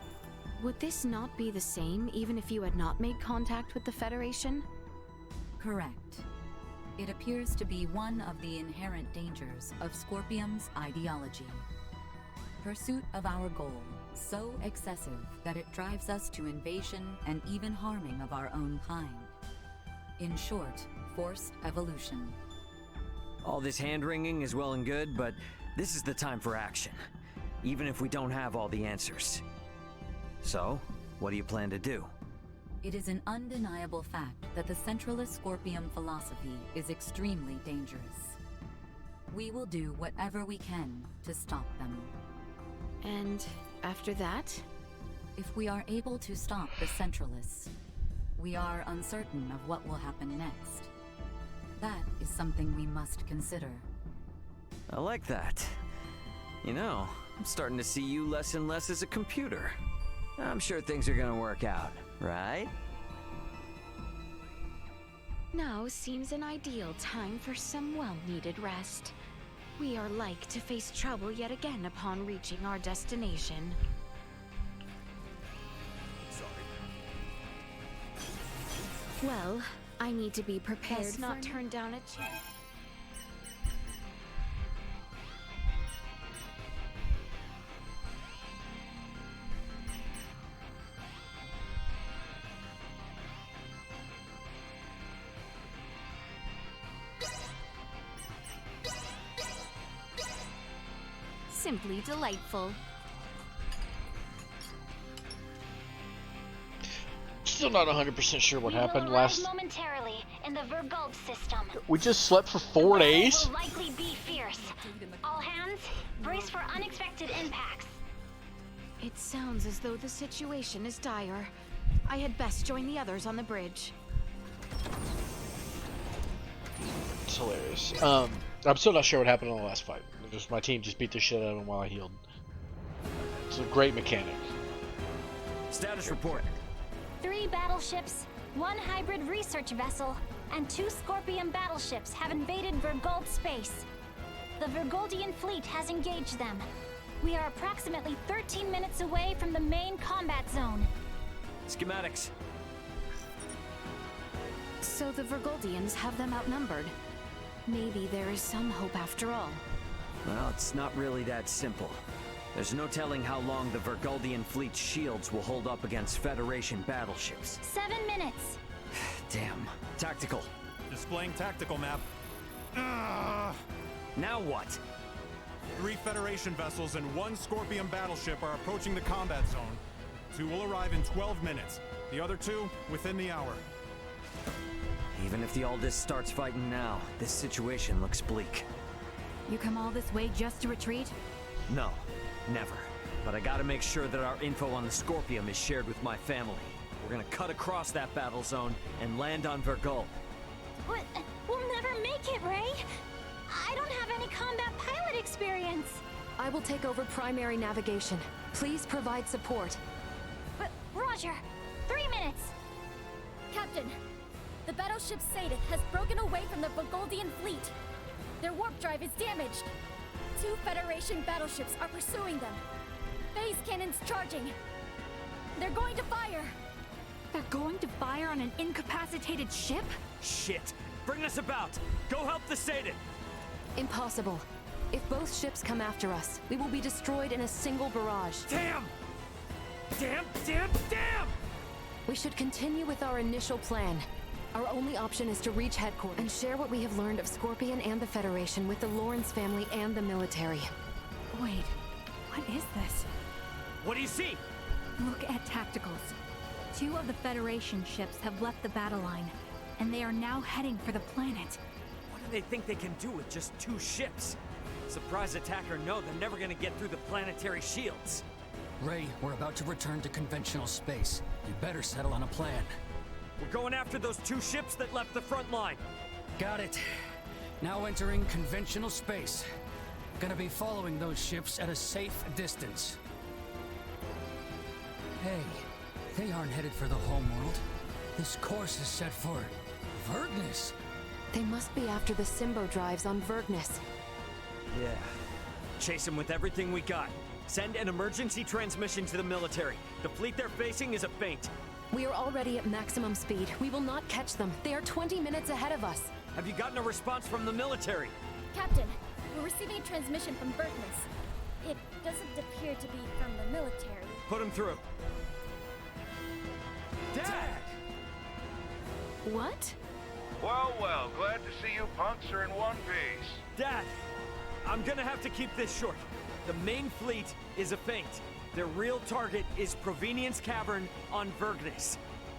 would this not be the same even if you had not made contact with the Federation? Correct. It appears to be one of the inherent dangers of Scorpium's ideology. Pursuit of our goal, so excessive that it drives us to invasion and even harming of our own kind. In short, forced evolution. All this hand-wringing is well and good, but this is the time for action. Even if we don't have all the answers. So, what do you plan to do? It is an undeniable fact that the Centralist Scorpion philosophy is extremely dangerous. We will do whatever we can to stop them. And after that? If we are able to stop the Centralists, we are uncertain of what will happen next. That is something we must consider. I like that. You know, I'm starting to see you less and less as a computer. I'm sure things are gonna work out, right? Now seems an ideal time for some well-needed rest. We are like to face trouble yet again upon reaching our destination. Well, I need to be prepared. Let's not turn down a chair. Simply delightful. Still not 100% sure what happened last. Momentarily in the Verguld system. We just slept for 4 days. Will likely be fierce. All hands, brace for unexpected impacts. It sounds as though the situation is dire. I had best join the others on the bridge. It's hilarious. I'm still not sure what happened in the last fight. Just my team just beat the shit out of him while I healed. It's a great mechanic. Status report. 3 battleships, 1 hybrid research vessel, and 2 Scorpion battleships have invaded Verguld space. The Vergoldian fleet has engaged them. We are approximately 13 minutes away from the main combat zone. Schematics. So the Vergoldians have them outnumbered. Maybe there is some hope after all. Well, it's not really that simple. There's no telling how long the Vergoldian fleet's shields will hold up against Federation battleships. 7 minutes. Damn. Tactical. Displaying tactical map. Now what? 3 Federation vessels and 1 Scorpion battleship are approaching the combat zone. 2 will arrive in 12 minutes. The other 2 within the hour. Even if the Aldis starts fighting now, this situation looks bleak. You come all this way just to retreat? No, never. But I gotta make sure that our info on the Scorpion is shared with my family. We're gonna cut across that battle zone and land on Verguld. What? We'll never make it, Ray. I don't have any combat pilot experience. I will take over primary navigation. Please provide support. But Roger, 3 minutes. Captain, the battleship Sadith has broken away from the Vergoldian fleet. Their warp drive is damaged. 2 Federation battleships are pursuing them. Phase cannons charging. They're going to fire. They're going to fire on an incapacitated ship? Shit! Bring us about! Go help the Sadith! Impossible. If both ships come after us, we will be destroyed in a single barrage. Damn! Damn, damn, damn! We should continue with our initial plan. Our only option is to reach headquarters and share what we have learned of Scorpion and the Federation with the Lawrence family and the military. Wait, what is this? What do you see? Look at tacticals. 2 of the Federation ships have left the battle line, and they are now heading for the planet. What do they think they can do with just 2 ships? Surprise attack or no, they're never gonna get through the planetary shields. Ray, we're about to return to conventional space. You better settle on a plan. We're going after those 2 ships that left the front line. Got it. Now entering conventional space. Gonna be following those ships at a safe distance. Hey, they aren't headed for the homeworld. This course is set for Vergnus. They must be after the Symbo drives on Vergnus. Yeah. Chase them with everything we got. Send an emergency transmission to the military. The fleet they're facing is a feint. We are already at maximum speed. We will not catch them. They are 20 minutes ahead of us. Have you gotten a response from the military? Captain, we're receiving a transmission from Vergnus. It doesn't appear to be from the military. Put them through. Dad! What? Well, well, glad to see you punks are in one piece. Dad, I'm gonna have to keep this short. The main fleet is a feint. Their real target is Provenience Cavern on Vergnus.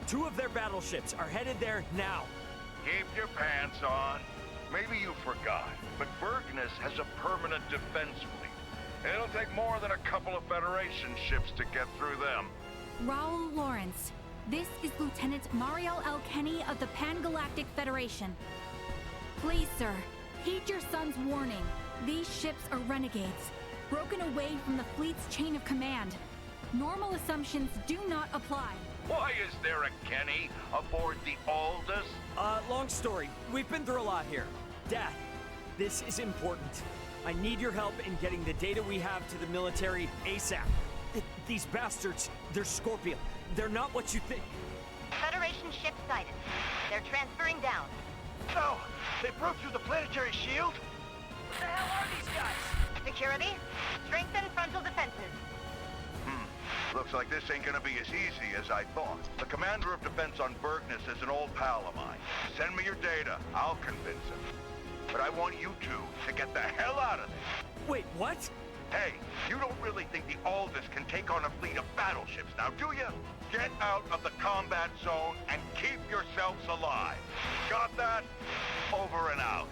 2 of their battleships are headed there now. Keep your pants on. Maybe you forgot, but Vergnus has a permanent defense fleet. It'll take more than a couple of Federation ships to get through them. Raul Lawrence, this is Lieutenant Mariel L. Kenny of the Pan-Galactic Federation. Please, sir, heed your son's warning. These ships are renegades, broken away from the fleet's chain of command. Normal assumptions do not apply. Why is there a Kenny aboard the Aldous? Long story. We've been through a lot here. Dad, this is important. I need your help in getting the data we have to the military ASAP. These bastards, they're Scorpion. They're not what you think. Federation ship sighted. They're transferring down. So, they broke through the planetary shield? What the hell are these guys? Security, strengthen frontal defenses. Looks like this ain't gonna be as easy as I thought. The commander of defense on Vergnus is an old pal of mine. Send me your data. I'll convince him. But I want you 2 to get the hell out of there. Wait, what? Hey, you don't really think the Aldous can take on a fleet of battleships now, do you? Get out of the combat zone and keep yourselves alive. Got that? Over and out.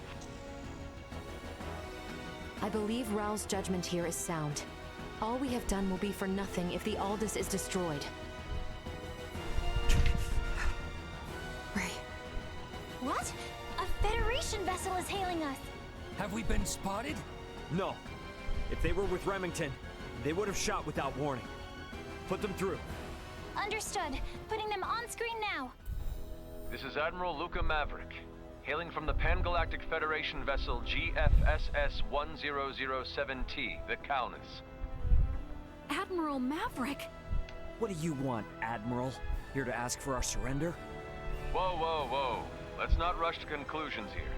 I believe Raul's judgment here is sound. All we have done will be for nothing if the Aldous is destroyed. Ray. What? A Federation vessel is hailing us! Have we been spotted? No. If they were with Remington, they would have shot without warning. Put them through. Understood. Putting them on screen now. This is Admiral Luca Maverick, hailing from the Pan-Galactic Federation vessel GFSS-1007T, the Kaunis. Admiral Maverick! What do you want, Admiral? Here to ask for our surrender? Whoa, whoa, whoa. Let's not rush to conclusions here.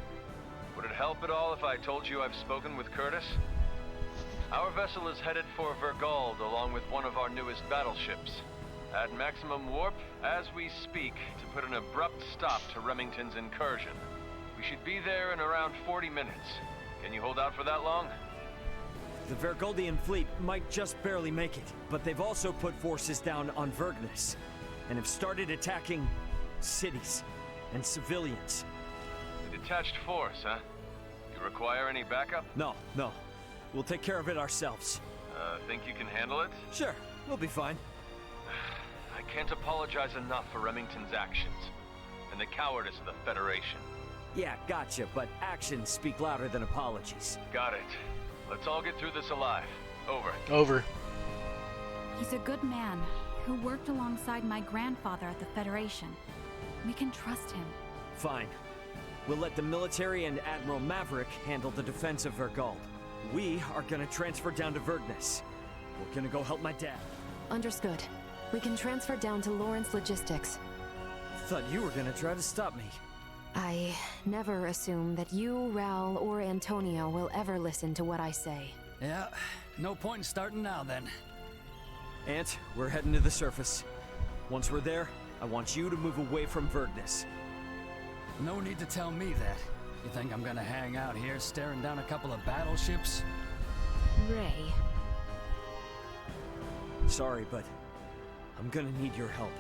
Would it help at all if I told you I've spoken with Curtis? Our vessel is headed for Vergald along with one of our newest battleships. At maximum warp, as we speak, to put an abrupt stop to Remington's incursion. We should be there in around 40 minutes. Can you hold out for that long? The Vergoldian fleet might just barely make it, but they've also put forces down on Vergnus, and have started attacking cities and civilians. A detached force, huh? You require any backup? No. We'll take care of it ourselves. Think you can handle it? Sure, we'll be fine. I can't apologize enough for Remington's actions, and the cowardice of the Federation. Yeah, gotcha, but actions speak louder than apologies. Got it. Let's all get through this alive. Over. Over. He's a good man who worked alongside my grandfather at the Federation. We can trust him. Fine. We'll let the military and Admiral Maverick handle the defense of Vergald. We are gonna transfer down to Vergnus. We're gonna go help my dad. Understood. We can transfer down to Lawrence Logistics. Thought you were gonna try to stop me. I never assume that you, Raul, or Antonio will ever listen to what I say. Yeah, no point in starting now then. Ant, we're heading to the surface. Once we're there, I want you to move away from Vergnus. No need to tell me that. You think I'm gonna hang out here staring down a couple of battleships? Ray. Sorry, but I'm gonna need your help.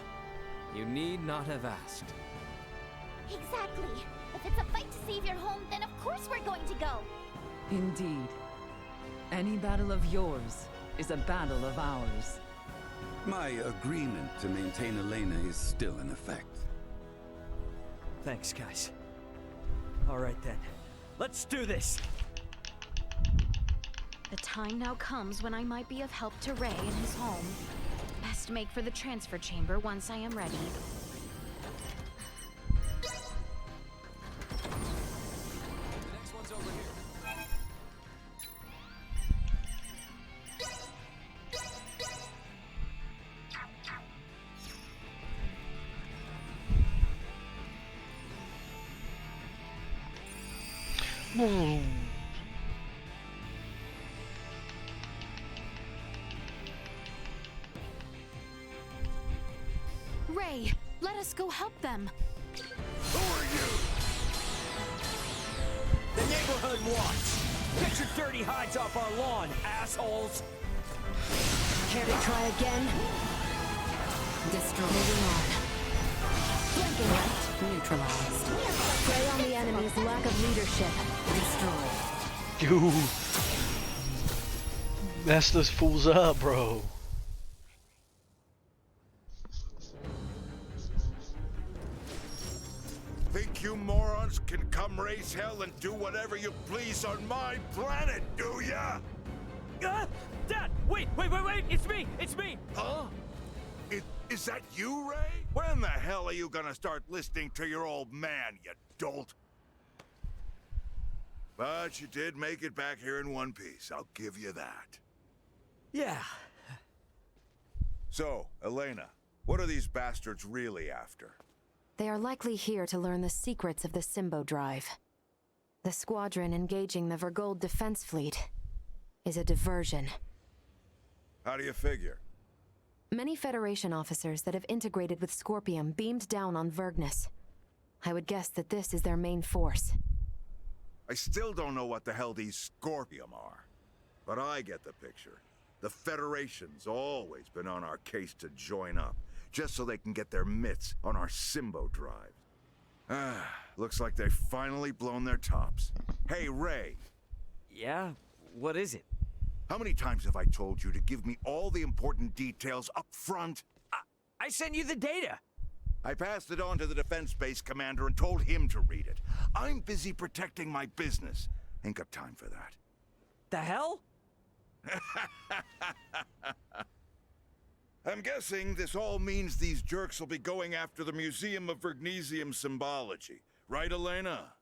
You need not have asked. Exactly. If it's a fight to save your home, then of course we're going to go. Indeed. Any battle of yours is a battle of ours. My agreement to maintain Elena is still in effect. Thanks, guys. All right then. Let's do this! The time now comes when I might be of help to Ray in his home. Best make for the transfer chamber once I am ready. The next one's over here. Ray, let us go help them. Who are you? The neighborhood watch! Get your dirty hides off our lawn, assholes! Care to try again? Destroy. Moving on. Flanking right. Neutralized. Prey on the enemy's lack of leadership. Destroy. Dude. Mess those fools up, bro. Think you morons can come raise hell and do whatever you please on my planet, do ya? Dad! Wait! It's me! Huh? Is that you, Ray? When the hell are you gonna start listening to your old man, you dolt? But you did make it back here in one piece. I'll give you that. Yeah. So, Elena, what are these bastards really after? They are likely here to learn the secrets of the Symbo Drive. The squadron engaging the Vergold defense fleet is a diversion. How do you figure? Many Federation officers that have integrated with Scorpium beamed down on Vergnus. I would guess that this is their main force. I still don't know what the hell these Scorpium are. But I get the picture. The Federation's always been on our case to join up, just so they can get their mitts on our Symbo Drive. Looks like they've finally blown their tops. Hey, Ray. Yeah? What is it? How many times have I told you to give me all the important details up front? I sent you the data! I passed it on to the defense base commander and told him to read it. I'm busy protecting my business. Ain't got time for that. The hell? I'm guessing this all means these jerks will be going after the Museum of Vergnesium Symbology. Right, Elena?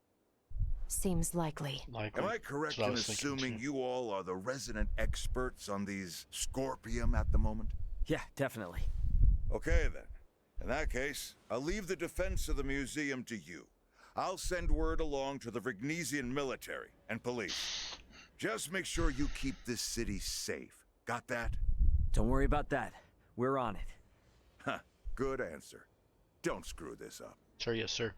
Seems likely. Am I correct in assuming you all are the resident experts on these Scorpium at the moment? Yeah, definitely. Okay, then. In that case, I'll leave the defense of the museum to you. I'll send word along to the Vergnesian military and police. Just make sure you keep this city safe. Got that? Don't worry about that. We're on it. Huh. Good answer. Don't screw this up. Sir, yes, sir.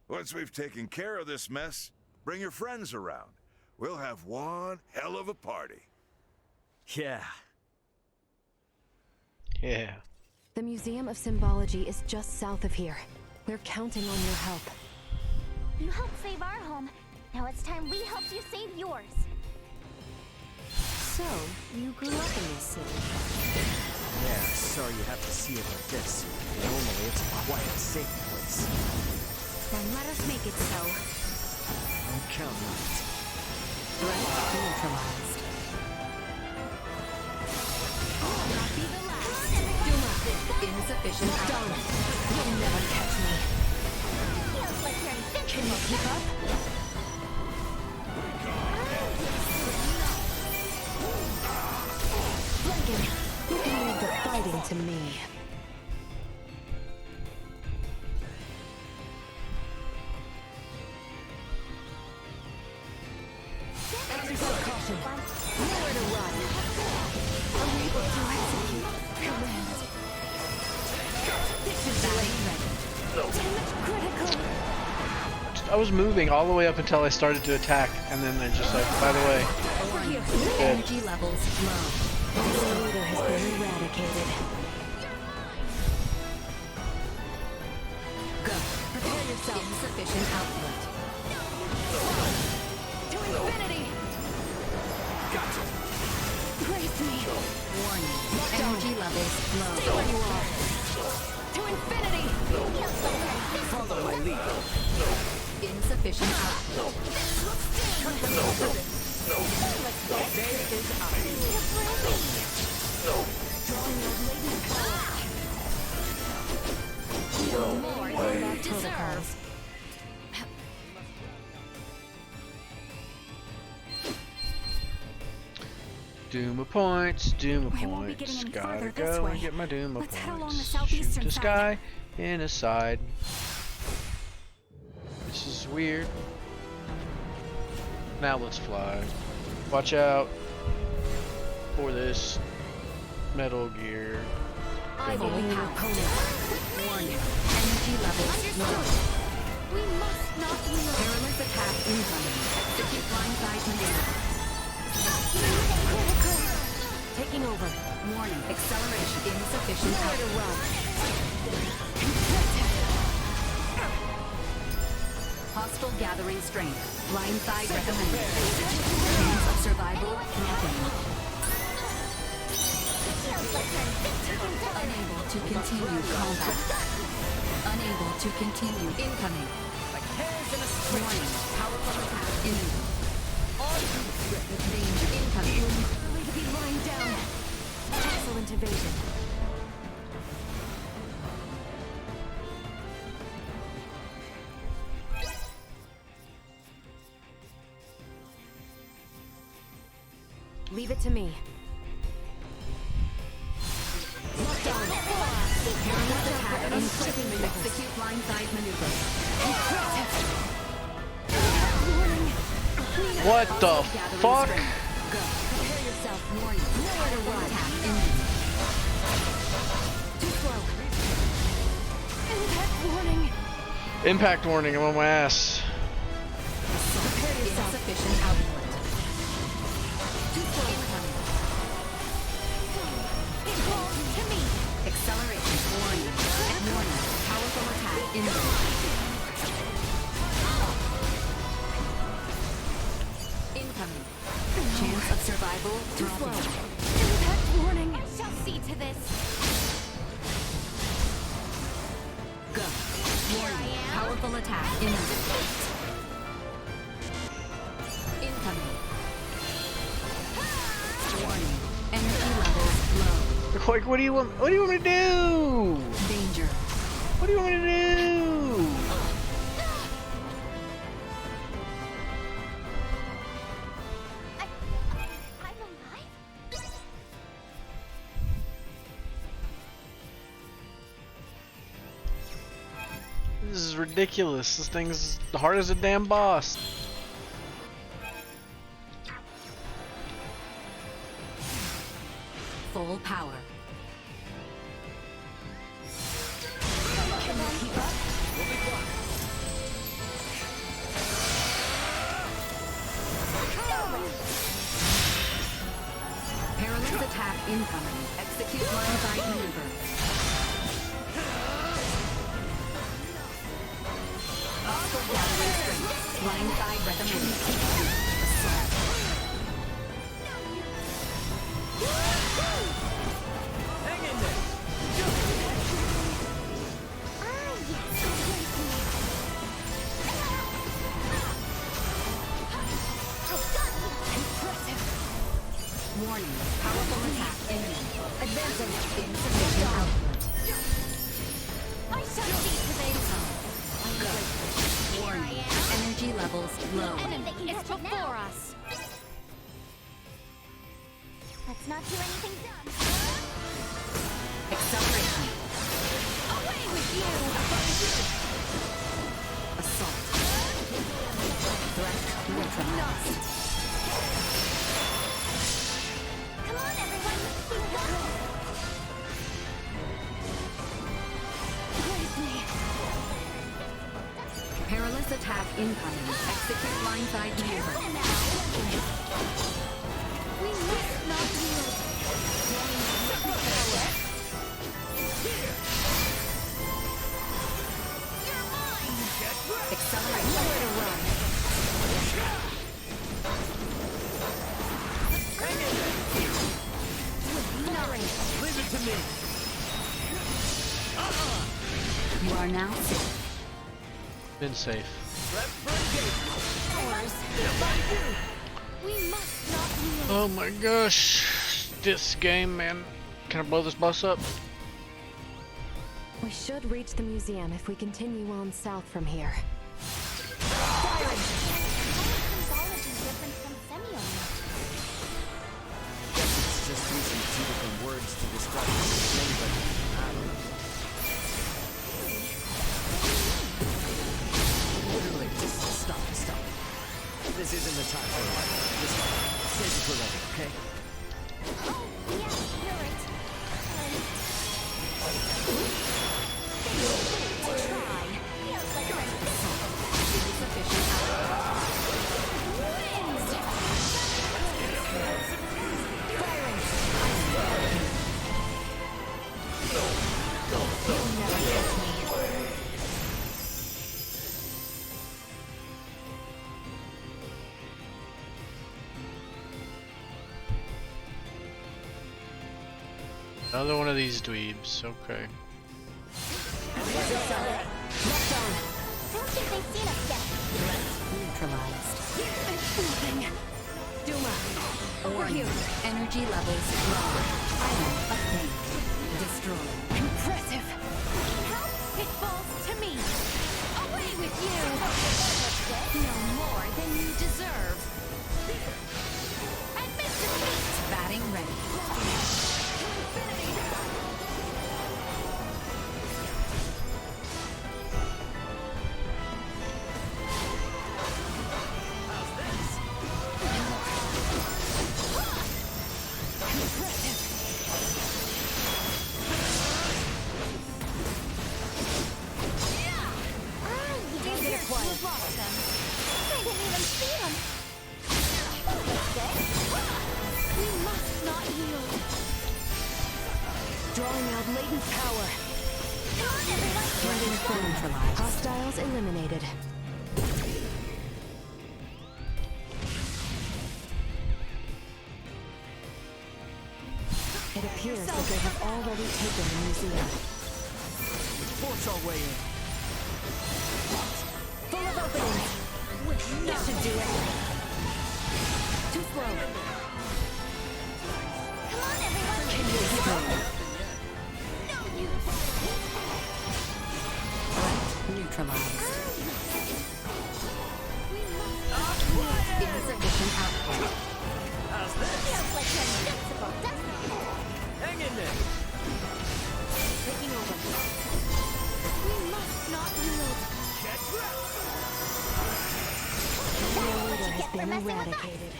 Once we've taken care of this mess, bring your friends around. We'll have one hell of a party. Yeah. Yeah. The Museum of Symbology is just south of here. We're counting on your help. You helped save our home. Now it's time we helped you save yours. So, you grew up in this city? Yeah, sorry you have to see it like this. Normally it's a quiet, safe place. Then let us make it so. I'm counting on it. Threat neutralized. Not be the last. Insufficient power. You'll never catch me. Feels like you're invincible. Can you keep up? Flanking. You can leave the fighting to me. Exercise caution. Nowhere to run. Unable to execute command. This is ready. Damage critical. I was moving all the way up until I started to attack, and then they're just like, by the way, Over here. good. Energy levels low. The leader has been eradicated. Go. Prepare yourself. Insufficient output. To infinity! Gotcha! Brace me! Warning. Energy levels low. Stay where you are! To infinity! Follow my lead. Insufficient output. There is More than that deserves. Duma points, Duma We won't be getting points. any Gotta farther this go way. and get my Duma Let's head along the points. southeastern Shoot this side. guy in his side. This is weird. Now let's fly. Watch out for this Metal Gear. I will be opponent. Warning. Energy levels low. We must not yield. Perilous attack incoming. Execute blindside maneuver. Taking over. Warning. Acceleration insufficient output. Hostile gathering strength. Blindside recommended. Chance of survival nothing. Unable to continue combat. Unable to continue incoming. Warning. Powerful attack imminent. Danger incoming. Early to be lying down. Excellent evasion. Leave it to me. Perilous attack incoming. Execute blindside maneuver. What the fuck? Go. Prepare yourself. Warning. Nowhere to run. Attack imminent. Too slow. Impact warning. Impact warning, I'm on my ass. Insufficient output. Too slow. Incoming. It falls to me. Acceleration. Warning. Warning. Powerful attack imminent. Incoming. Chance of survival dropping. Impact warning. I shall see to this. Go. Warning. Powerful attack imminent. Incoming. Warning. Energy levels low. Like, what do you want? What do you want me to do? Danger. What do you want me to do? I'm alive? This is ridiculous. This thing's hard as a damn boss. Full power. Can you keep up? We'll be fine. Perilous attack incoming. Execute blindside maneuver. Hostile gathering strength. Blindside recommended. Assault. Hang in there. Warning. Powerful attack imminent. Advancing. Insufficient output. I shall see to this. Go. Warning. Energy levels low. Enemy It's is before before us. Let's not do anything dumb. Acceleration. Away with you. Assault. Threat neutralized. Come on, everyone. We won. Brace me. Perilous attack incoming. Execute blindside maneuver. We must not yield. You are now safe. Been safe. We must not yield. Oh my gosh. This game, man. Can I blow this bus up? We should reach the museum if we continue on south from here. It's just using two different words to describe the same thing, but I don't know. Literally, just stop. This isn't the time for it. Just save it for later, okay? Oh, yeah, you're right. Try. Feels like I'm insufficient power. Wins! You'll never catch me. Another one of these dweebs, okay. Don't think they've seen us yet. Neutralized. Nothing. Duma, Over here. Energy levels low. Item obtained. Destroyed. Impressive. Help, it falls to me. Away with you. No more than you deserve. Admit defeat. Batting ready. You've lost them. I didn't even see them. We must not yield. Drawing out latent power. Come on, everyone. Neutralized. Hostiles eliminated. It appears that they have already taken the museum. Force our way in. Full of openings. That should do it. Too slow. Come on, everyone. Can you explain? No use. Neutralized. Insufficient output. How's this? Feels like you're invincible, doesn't it? Hang in there. Taking over. We must not yield. The leader has been eradicated.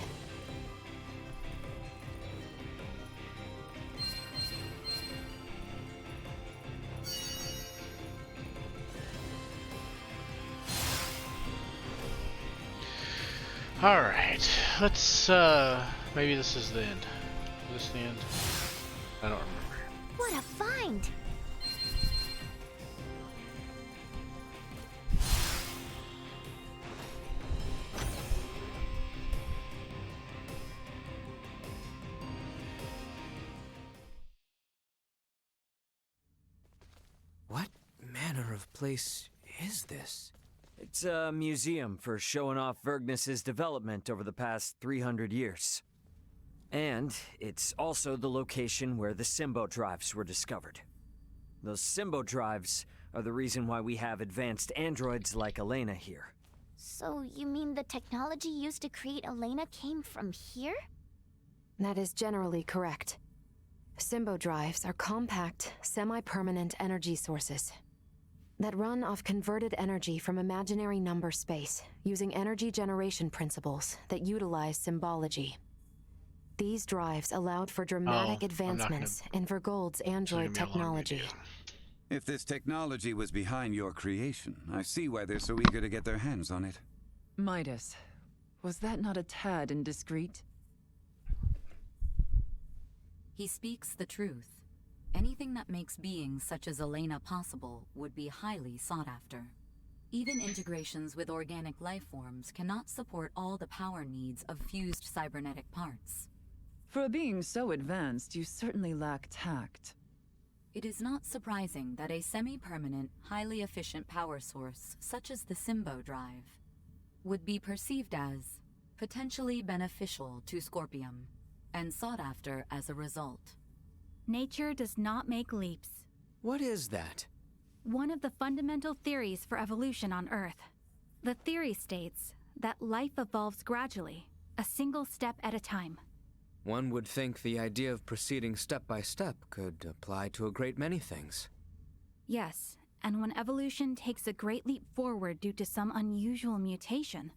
Alright, let's, maybe this is the end. Is this the end? I don't remember. What a find. What manner of place is this? It's a museum for showing off Vergnus's development over the past 300 years. And it's also the location where the Symbo drives were discovered. Those Symbo drives are the reason why we have advanced androids like Elena here. So you mean the technology used to create Elena came from here? That is generally correct. Symbo drives are compact, semi-permanent energy sources that run off converted energy from imaginary number space, using energy generation principles that utilize symbology. These drives allowed for dramatic advancements in Vergold's android technology. If this technology was behind your creation, I see why they're so eager to get their hands on it. Midas, was that not a tad indiscreet? He speaks the truth. Anything that makes beings such as Elena possible would be highly sought after. Even integrations with organic life forms cannot support all the power needs of fused cybernetic parts. For a being so advanced, you certainly lack tact. It is not surprising that a semi-permanent, highly efficient power source, such as the Symbo drive, would be perceived as potentially beneficial to Scorpium, and sought after as a result. Nature does not make leaps. What is that? One of the fundamental theories for evolution on Earth. The theory states that life evolves gradually, a single step at a time. One would think the idea of proceeding step by step could apply to a great many things. Yes, and when evolution takes a great leap forward due to some unusual mutation,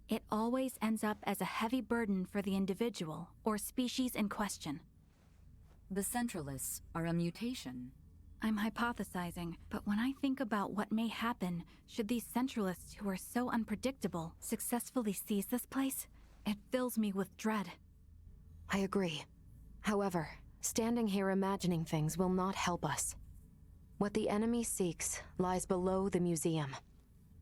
it always ends up as a heavy burden for the individual or species in question. The Centralists are a mutation. I'm hypothesizing, but when I think about what may happen should these Centralists who are so unpredictable successfully seize this place, it fills me with dread. I agree. However, standing here imagining things will not help us. What the enemy seeks lies below the museum.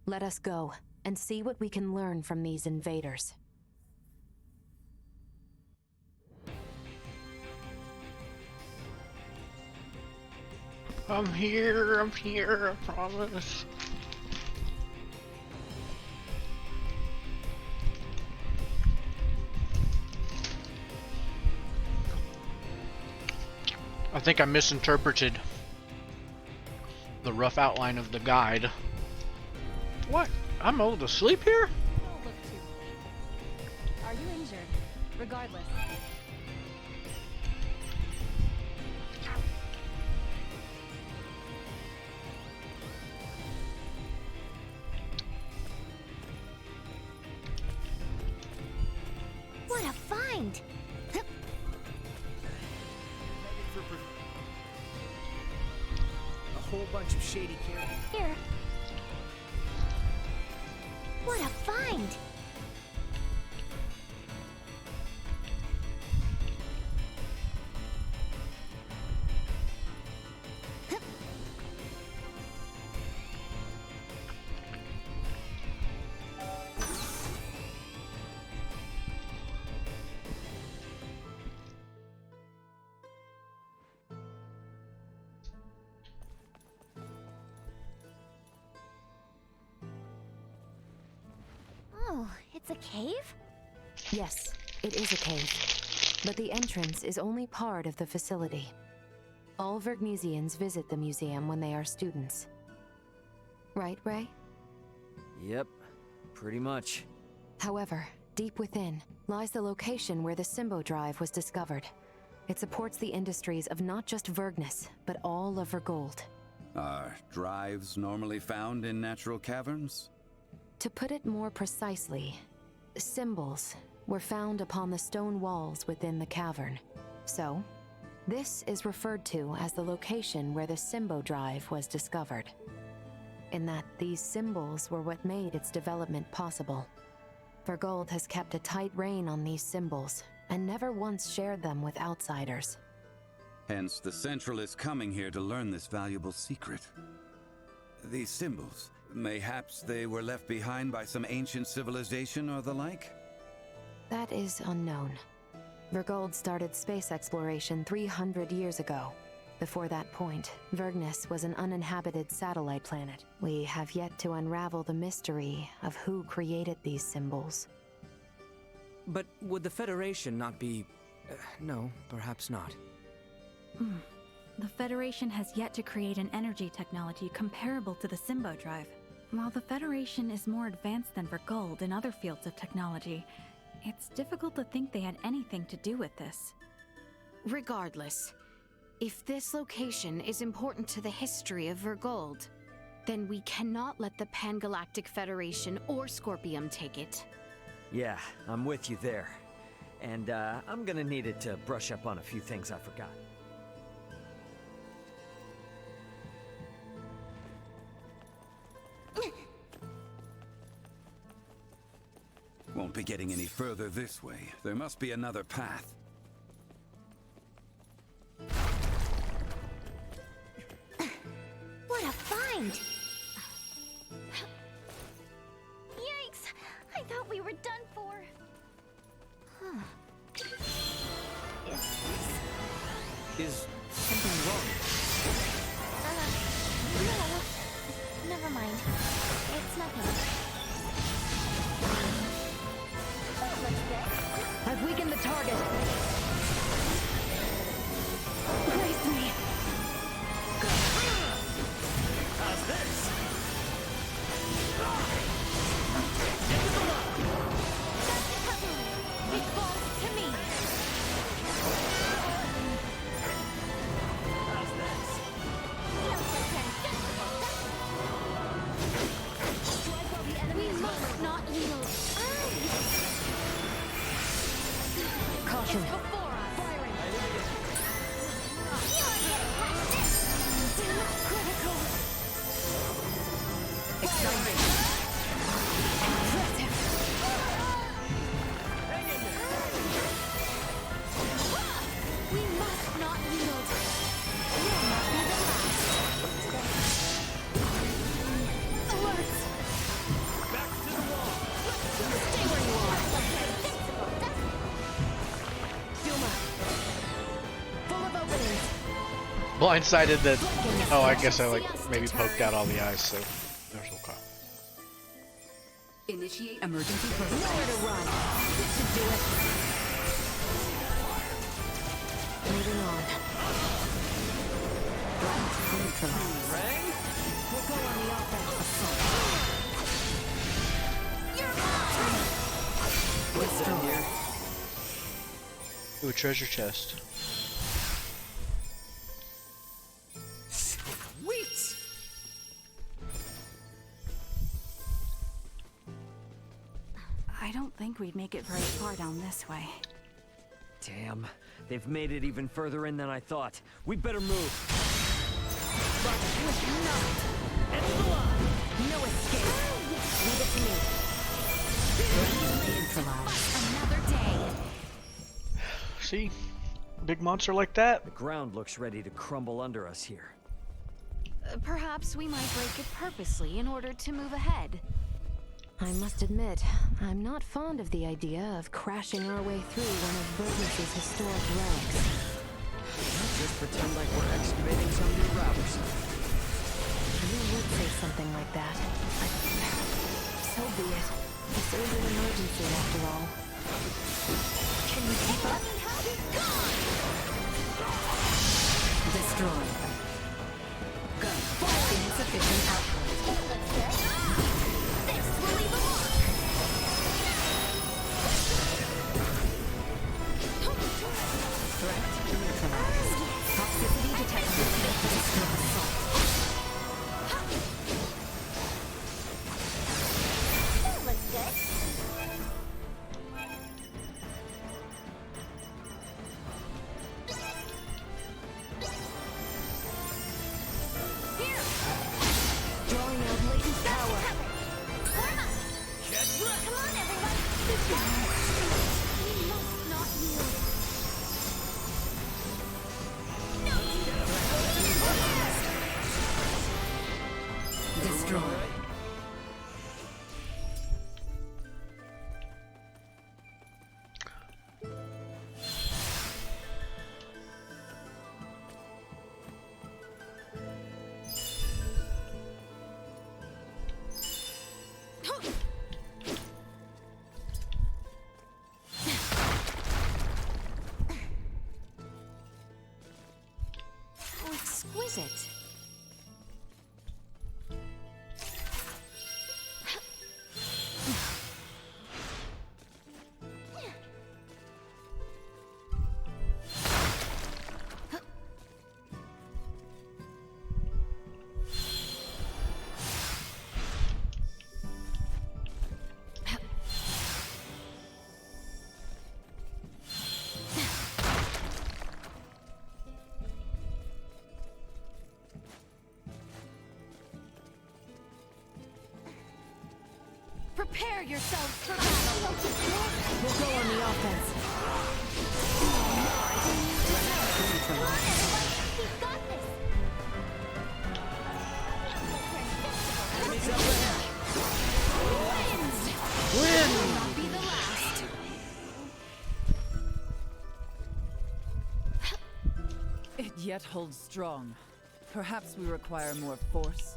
Let us go and see what we can learn from these invaders. I'm here, I promise. I think I misinterpreted the rough outline of the guide. What? I'm able to sleep here? Don't look too bleak. Are you injured? Regardless. What a find! A whole bunch of shady characters. Here. What a find! Oh, it's a cave? Yes, it is a cave. But the entrance is only part of the facility. All Vergnesians visit the museum when they are students. Right, Ray? Yep, pretty much. However, deep within lies the location where the Symbo drive was discovered. It supports the industries of not just Vergnes, but all of Vergold. Are drives normally found in natural caverns? To put it more precisely, symbols were found upon the stone walls within the cavern. So, this is referred to as the location where the Symbo drive was discovered. In that these symbols were what made its development possible. Vergold has kept a tight rein on these symbols, and never once shared them with outsiders. Hence the Centralists coming here to learn this valuable secret. These symbols, mayhaps they were left behind by some ancient civilization or the like? That is unknown. Vergold started space exploration 300 years ago. Before that point, Vergnes was an uninhabited satellite planet. We have yet to unravel the mystery of who created these symbols. But would the Federation not be... no, perhaps not. The Federation has yet to create an energy technology comparable to the Symbo drive. While the Federation is more advanced than Vergold in other fields of technology, it's difficult to think they had anything to do with this. Regardless, if this location is important to the history of Vergold, then we cannot let the Pan-Galactic Federation or Scorpium take it. Yeah, I'm with you there. And I'm gonna need it to brush up on a few things I forgot. Won't be getting any further this way. There must be another path. What a find! Yikes! I thought we were done for. Huh. Is something wrong? blindsided that. Oh, I guess I like maybe poked out all the eyes, so there's okay. Initiate emergency protocol. Nowhere to run. This should do it. Moving on. Neutralized. We'll go on the offense. What's in here? Ooh, a treasure chest. Sweet! I don't think we'd make it very far down this way. Damn, they've made it even further in than I thought. We better move. But with not. It's the line. No escape. Leave it to me. Another day. See? Big monster like that? The ground looks ready to crumble under us here. Perhaps we might break it purposely in order to move ahead. I must admit, I'm not fond of the idea of crashing our way through one of Bergus's historic relics. Let's just pretend like we're excavating some new routes. You would say something like that. So be it. This is an emergency after all. Can you keep up? Destroy. Go. Insufficient output. This will leave a mark. Threat neutralized. Toxicity detected. Destroy. That looks good. Drawing out latent power. Warm up. Come on, everyone. We must not yield. Destroy. How exquisite. Prepare yourselves for battle. We'll go on the offense. We've got this. Enemies up ahead. Will not be the last. It yet holds strong. Perhaps we require more force.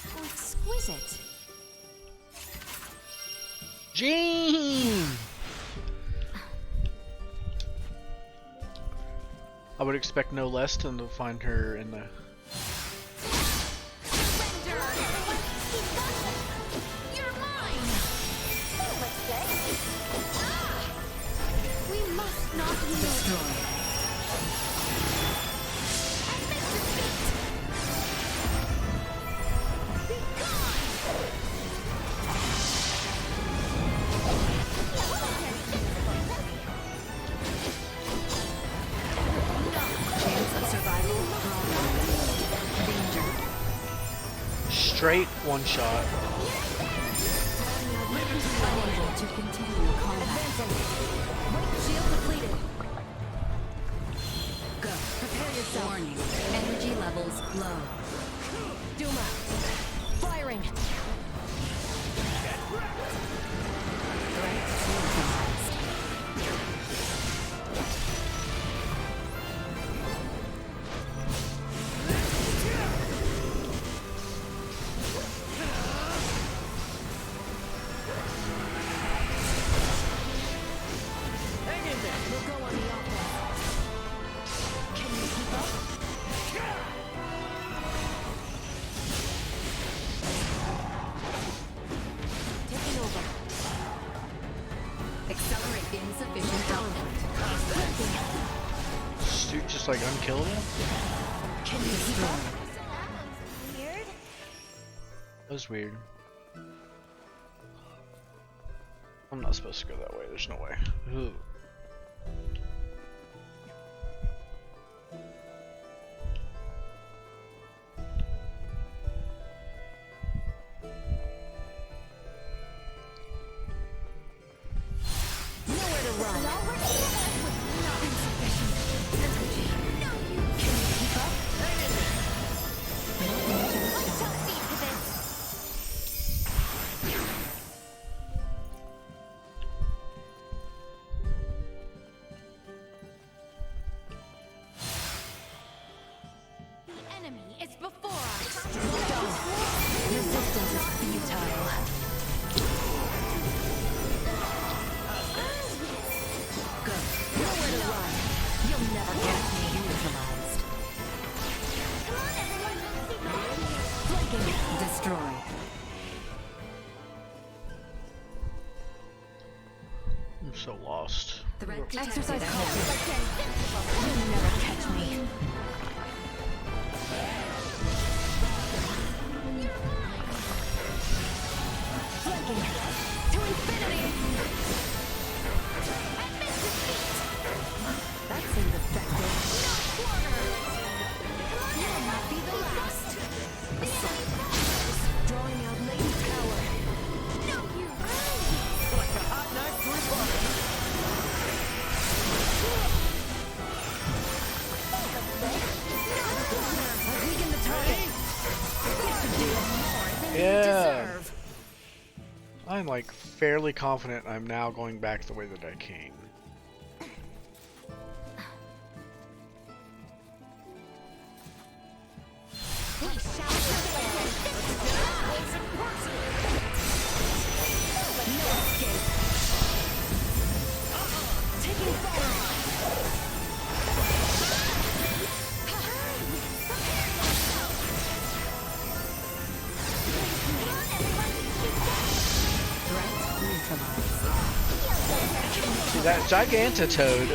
How exquisite. Jean! I would expect no less than to find her in the... You're mine. That looks good. We must not yield. Destroy. Chance of survival. Danger. Straight one shot. Unable to continue combat. Shield depleted. Go. Prepare yourself. Warning. Energy Low. Duma. Firing. Hang in there. We'll go on the offense. Can you keep up? Taking over. Accelerate insufficient output. This dude just like unkillable? Can you keep up? Weird. That was weird. I'm not supposed to go that way, there's no way. Ooh. Nowhere to run. The enemy is before us. Resistance is futile. Good. Nowhere to run. You'll never catch me neutralized. Flanking. Destroyed. I'm so lost. Exercise caution. You'll never catch me. Flanking. To infinity. And miss defeat. That seems effective. You'll not be the last. Drawing out Lady Power. No, you. Like a hot knife through butter. I've weakened the target. This should do more than you Yeah. deserve. I'm like fairly confident I'm now going back the way that I came. We shall prevail. No escape. Taking fire. Threat neutralized. See, that Gigantatoad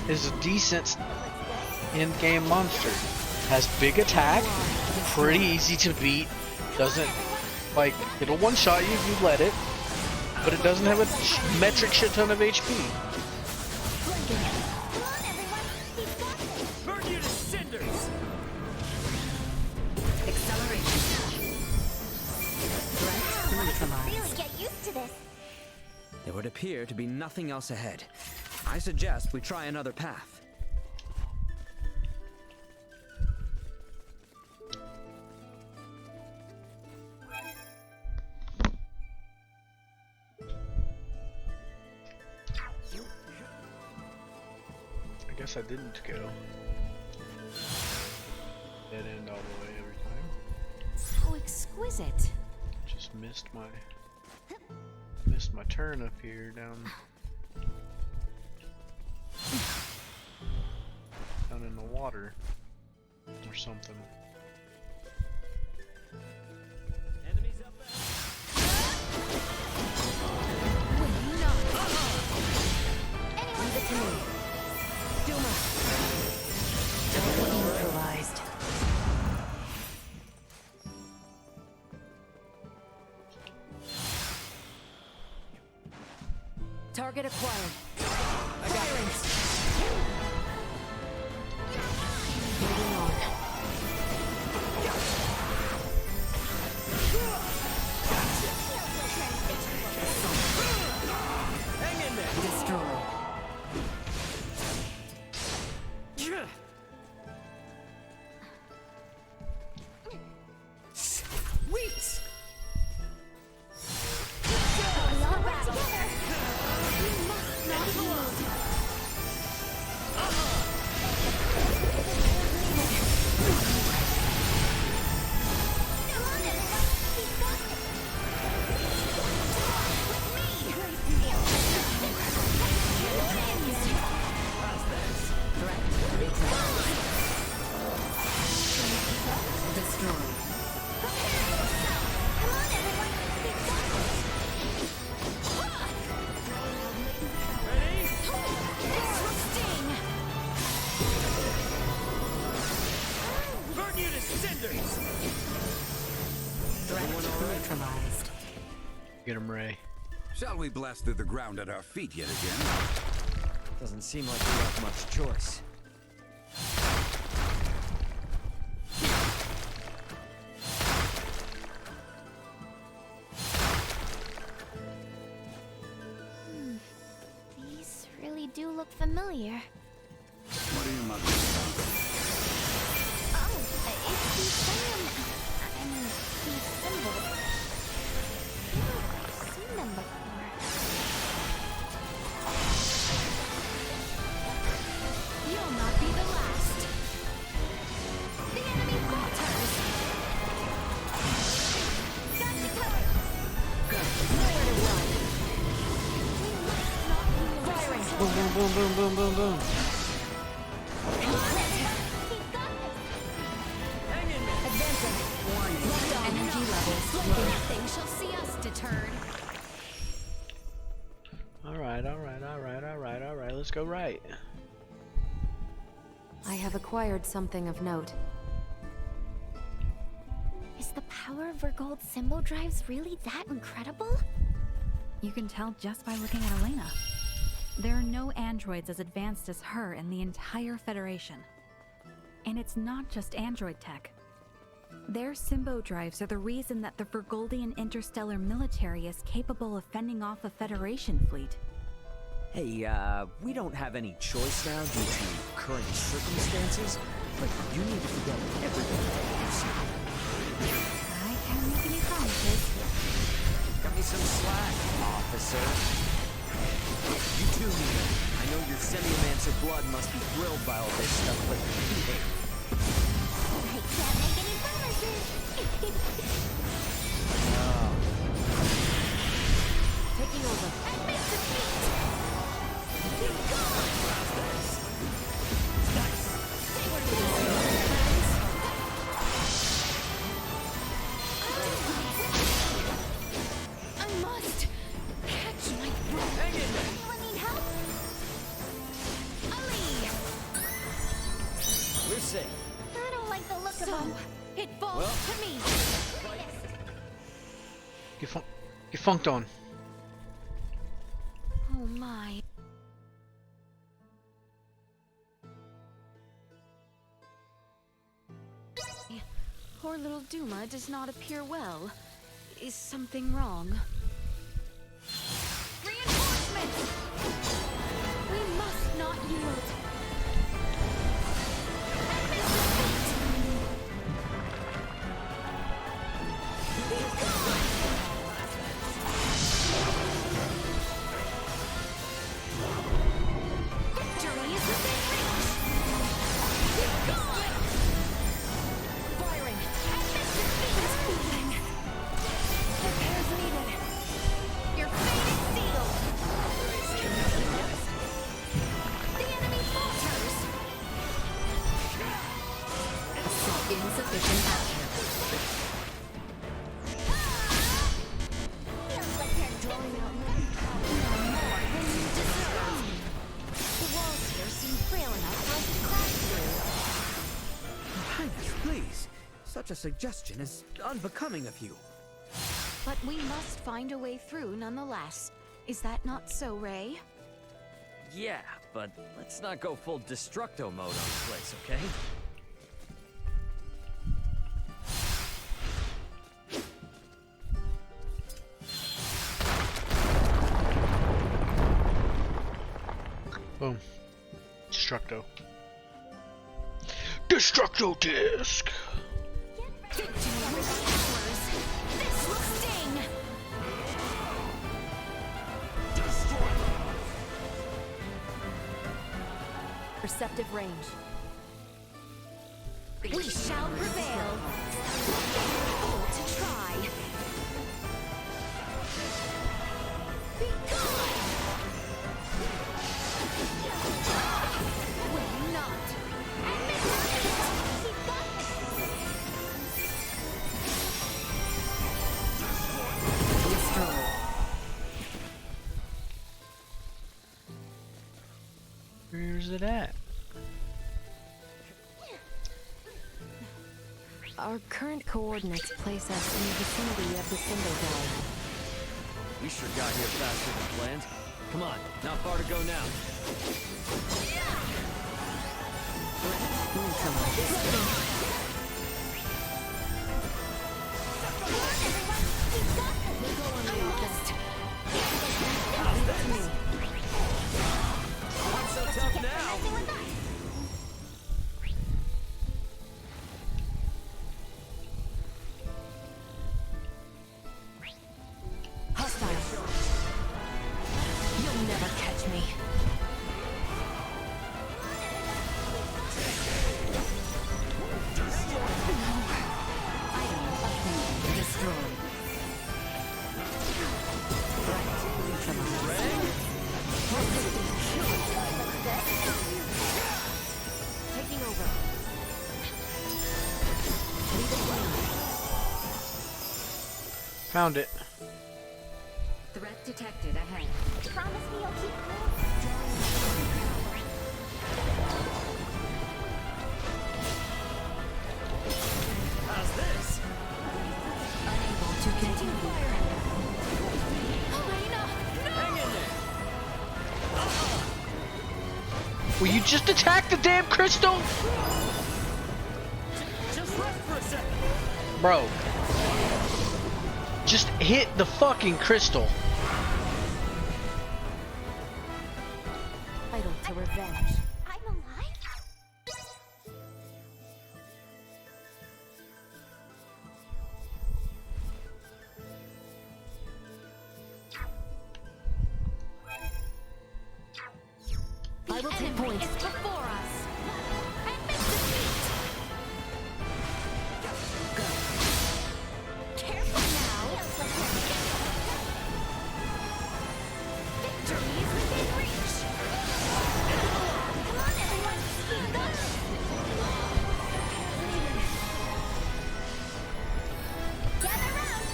is a decent in-game monster. Has big attack, pretty easy to beat, doesn't, like, it'll one-shot you if you let it, but it doesn't have a metric shit ton of HP. Burn you to cinders. Acceleration. Threat neutralized. Really get used to this. There would appear to be nothing else ahead. I suggest we try another path. I guess I didn't go dead end all the way every time. So exquisite. Just missed my turn up here down in the water or something. Enemies up there. Leave it to me. Duma. Double neutralized. Target acquired. Firing. Moving on. Hang in there. Destroy. neutralized. Get him, Ray. Shall we blast through the ground at our feet yet again? Doesn't seem like we have much choice. These really do look familiar. What are you muttering about? Oh, it's the same. I mean, these symbols. I feel like I've seen them before. You'll not be the last. The enemy falters. Got you covered. Nowhere to run. Firing. Boom, boom, boom, boom, boom, boom, boom. Energy levels. Nothing shall see us deterred. Alright, alright, alright, alright, alright. Let's go right. I have acquired something of note. Is the power of Vergold's symbol drives really that incredible? You can tell just by looking at Elena. There are no androids as advanced as her in the entire Federation. And it's not just android tech. Their Symbo drives are the reason that the Vergoldian interstellar military is capable of fending off a Federation fleet. Hey, we don't have any choice now due to current circumstances, but you need to forget everything that you've seen. I can't make any promises. Cut me some slack, officer. You too, Nina. I know your semi-mancer blood must be thrilled by all this stuff, but behave. I can't make any promises. Taking over. Admit defeat. Be gone. Say what it is, I must catch my breath. Anyone need help? Ali! We're safe. I don't like the look of So, them. it falls Well. to me. Get funked on. Oh my. Poor little Duma does not appear well. Is something wrong? Reinforcements! We must not yield. Victory is within reach! Be gone! Firing! Admit defeat! Repairs needed. Your fate is sealed! The enemy falters! Insufficient action. Feels like they're drawing out more than you deserve. The walls here seem frail enough for us to crash through. Your Highness, please. Such a suggestion is unbecoming of you. But we must find a way through nonetheless. Is that not so, Ray? Yeah, but let's not go full Destructo mode on the place, okay? Boom. Destructo. Destructo disc! Victory was ours! This will sting! Perceptive range. We shall prevail! Fool to try! Be gone! Will you not? Admit defeat! Keep Where's it at? Our current coordinates place us in the vicinity of the Symbol Drive. We sure got here faster than planned. Come on, not far to go now. Not so tough now. Hostile. You'll never catch me. Destroyed. Taking over. Found it. Threat detected ahead. Promise me you'll keep How's this? Unable to continue. Hang in there. Will you just attack the damn crystal? Just rest for a second. Bro. Just hit the fucking crystal. Idle to revenge. I'm alive? I will take point. It's before us. Careful now. Victory is within reach. Come on, everyone. Speed up. Gather round.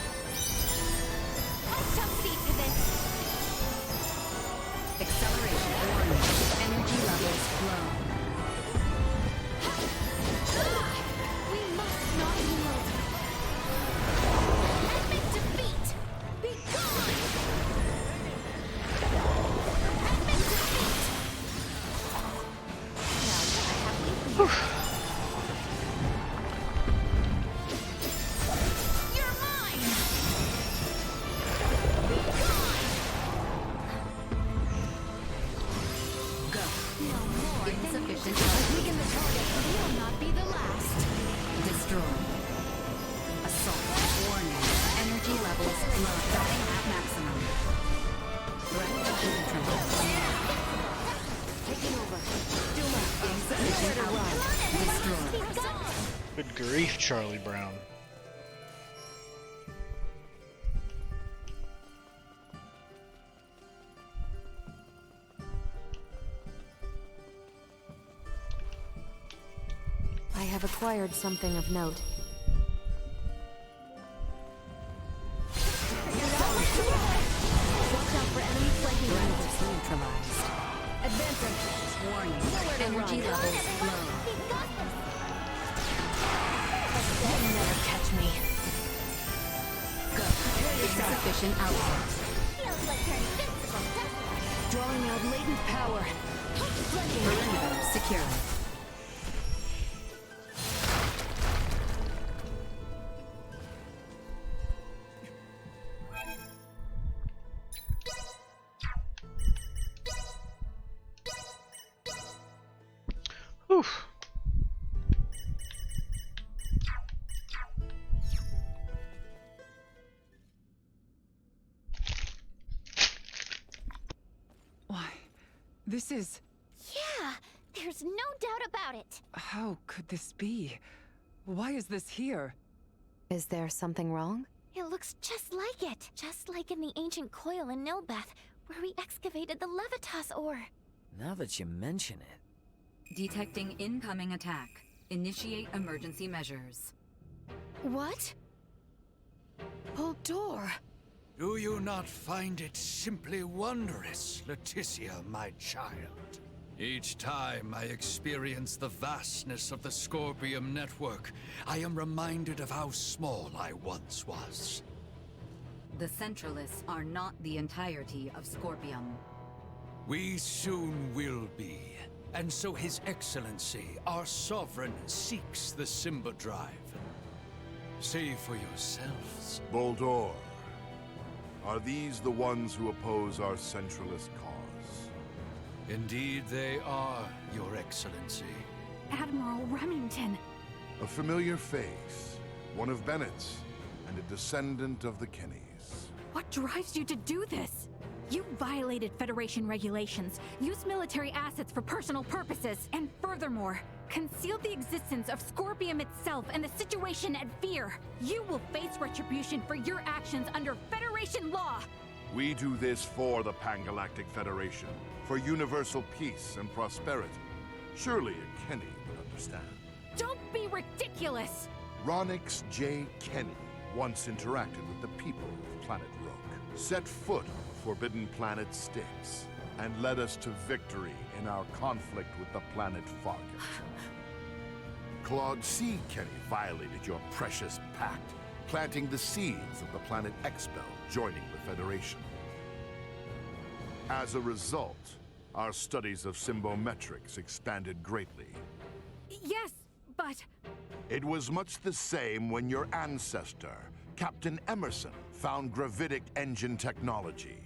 Let's jump seat to this. Acceleration warning. Energy levels low. We must not yield. Epic defeat. Be gone. Epic defeat. Now that I have you here. You're mine. Be gone. Go. No more. Insufficient. Weaken the target. We'll not be the last. Destroy. Assault. Warning. Energy levels low. Dying at maximum. Threat neutralized. Taking over. Insufficient output. Destroy. Good grief, Charlie Brown. I have acquired something of note. Watch out for enemy flanking universe neutralized. Advancing. Warning. Energy levels low. You'll never catch me. Go. Insufficient output. Feels like you're invincible, doesn't it? Drawing out latent power. Perimeter secure. Whew. Why, this is... Yeah, there's no doubt about it. How could this be? Why is this here? Is there something wrong? It looks just like it. Just like in the ancient coil in Nilbeth, where we excavated the Levitas ore. Now that you mention it. Detecting incoming attack. Initiate emergency measures. What? Hold door. Do you not find it simply wondrous, Leticia, my child? Each time I experience the vastness of the Scorpium network, I am reminded of how small I once was. The Centralists are not the entirety of Scorpium. We soon will be. And so His Excellency, our Sovereign, seeks the Simba Drive. See for yourselves. Boldor, are these the ones who oppose our centralist cause? Indeed they are, Your Excellency. Admiral Remington! A familiar face, one of Bennett's, and a descendant of the Kennys. What drives you to do this? You violated Federation regulations, used military assets for personal purposes, and furthermore, concealed the existence of Scorpium itself and the situation at Fear. You will face retribution for your actions under Federation law! We do this for the Pan-Galactic Federation, for universal peace and prosperity. Surely a Kenny would understand. Don't be ridiculous! Ronix J. Kenny once interacted with the people of Planet Rook, set foot on the Forbidden Planet Styx, and led us to victory in our conflict with the planet Fargate. Claude C. Kenny violated your precious pact, planting the seeds of the planet Expel joining the Federation. As a result, our studies of symbometrics expanded greatly. Yes, but... It was much the same when your ancestor, Captain Emerson, found gravitic engine technology.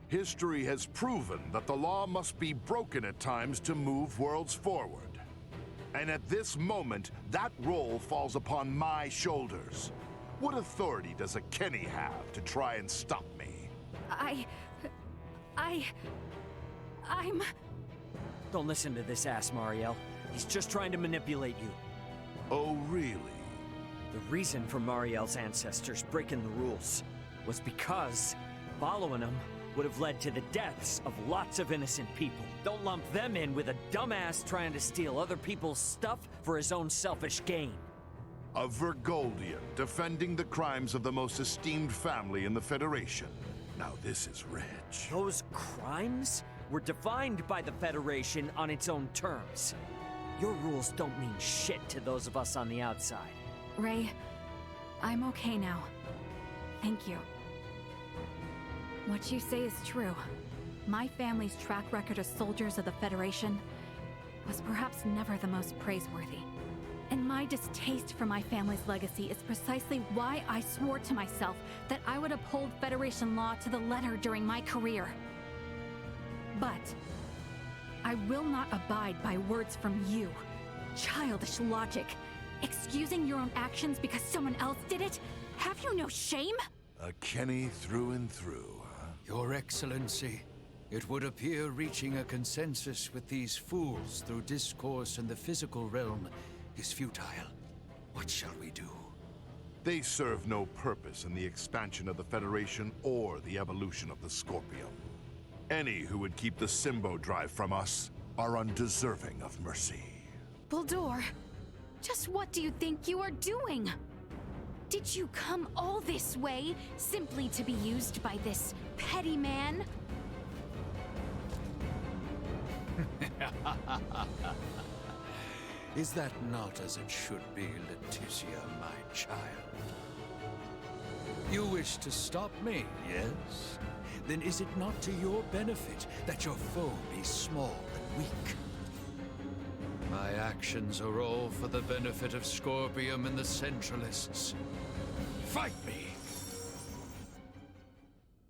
History has proven that the law must be broken at times to move worlds forward. And at this moment, that role falls upon my shoulders. What authority does a Kenny have to try and stop me? I'm... Don't listen to this ass, Mariel. He's just trying to manipulate you. Oh, really? The reason for Mariel's ancestors breaking the rules was because following them would have led to the deaths of lots of innocent people. Don't lump them in with a dumbass trying to steal other people's stuff for his own selfish gain. A Vergoldian defending the crimes of the most esteemed family in the Federation. Now this is rich. Those crimes were defined by the Federation on its own terms. Your rules don't mean shit to those of us on the outside. Ray, I'm okay now. Thank you. What you say is true. My family's track record as soldiers of the Federation was perhaps never the most praiseworthy. And my distaste for my family's legacy is precisely why I swore to myself that I would uphold Federation law to the letter during my career. But I will not abide by words from you. Childish logic. Excusing your own actions because someone else did it? Have you no shame? A Kenny through and through. Your Excellency, it would appear reaching a consensus with these fools through discourse in the physical realm is futile. What shall we do? They serve no purpose in the expansion of the Federation or the evolution of the Scorpium. Any who would keep the Symbo Drive from us are undeserving of mercy. Boldor, just what do you think you are doing? Did you come all this way simply to be used by this petty man? Is that not as it should be, Leticia, my child? You wish to stop me, yes? Then is it not to your benefit that your foe be small and weak? My actions are all for the benefit of Scorpium and the Centralists. Fight me!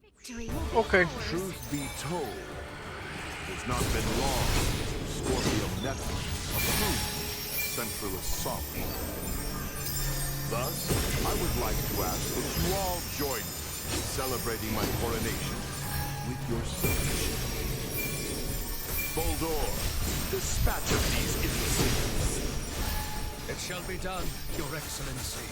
Victory. Okay. Truth be told, it has not been long since the Scorpium Network approved Centralist sovereignty. Thus, I would like to ask that you all join me in celebrating my coronation with your submission. Boldor, dispatch of these imbeciles. It shall be done, Your Excellency.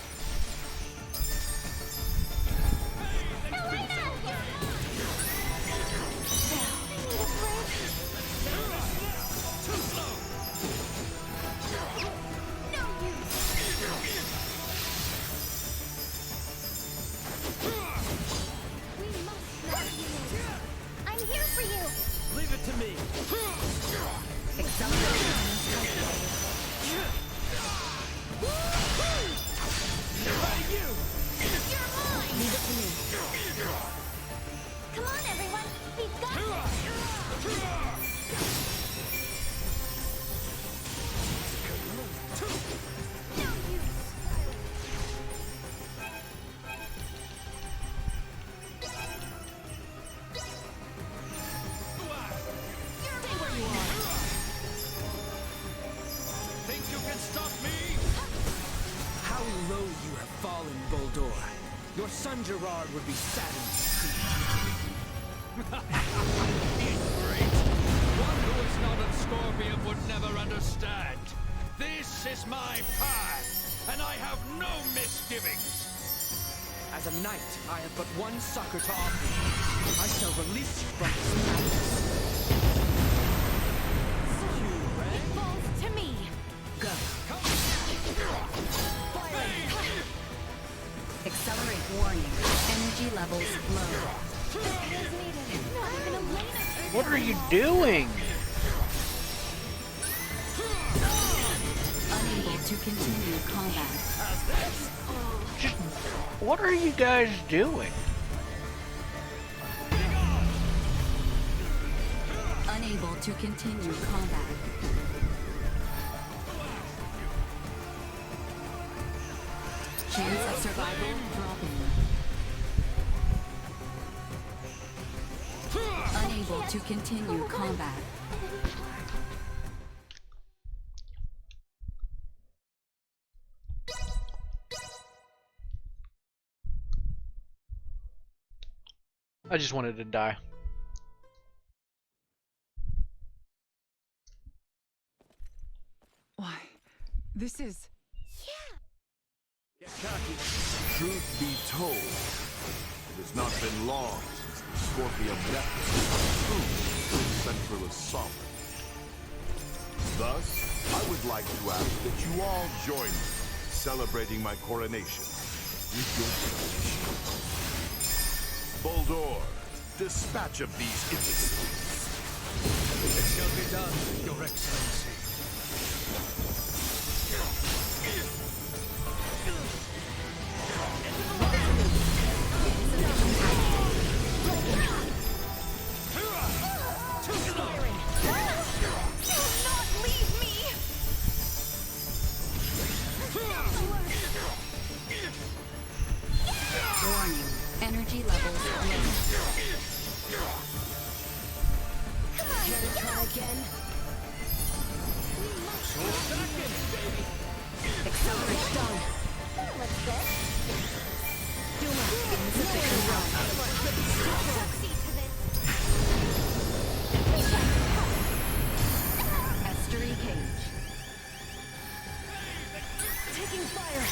I'm here for you! Leave it to me. son Gerard would be saddened to see. It's great. One who is not of Scorpion would never understand. This is my path, and I have no misgivings. As a knight, I have but one succor to offer you. I shall release you from this madness. It falls to me. Go. Accelerate warning. Energy levels low. What are you doing? Unable to continue combat. Just, what are you guys doing? Unable to continue combat. Chance of survival dropping. Unable to continue combat. I just wanted to die. Why, this is... Truth be told, it has not been long since the Scorpion Network proved its central assault. Thus, I would like to ask that you all join me celebrating my coronation with your tradition. Boldor, dispatch of these imbeciles. It shall be done, Your Excellency. Warning. Energy levels low. Again. Accelerate done. Insufficient Estuary cage. Taking fire.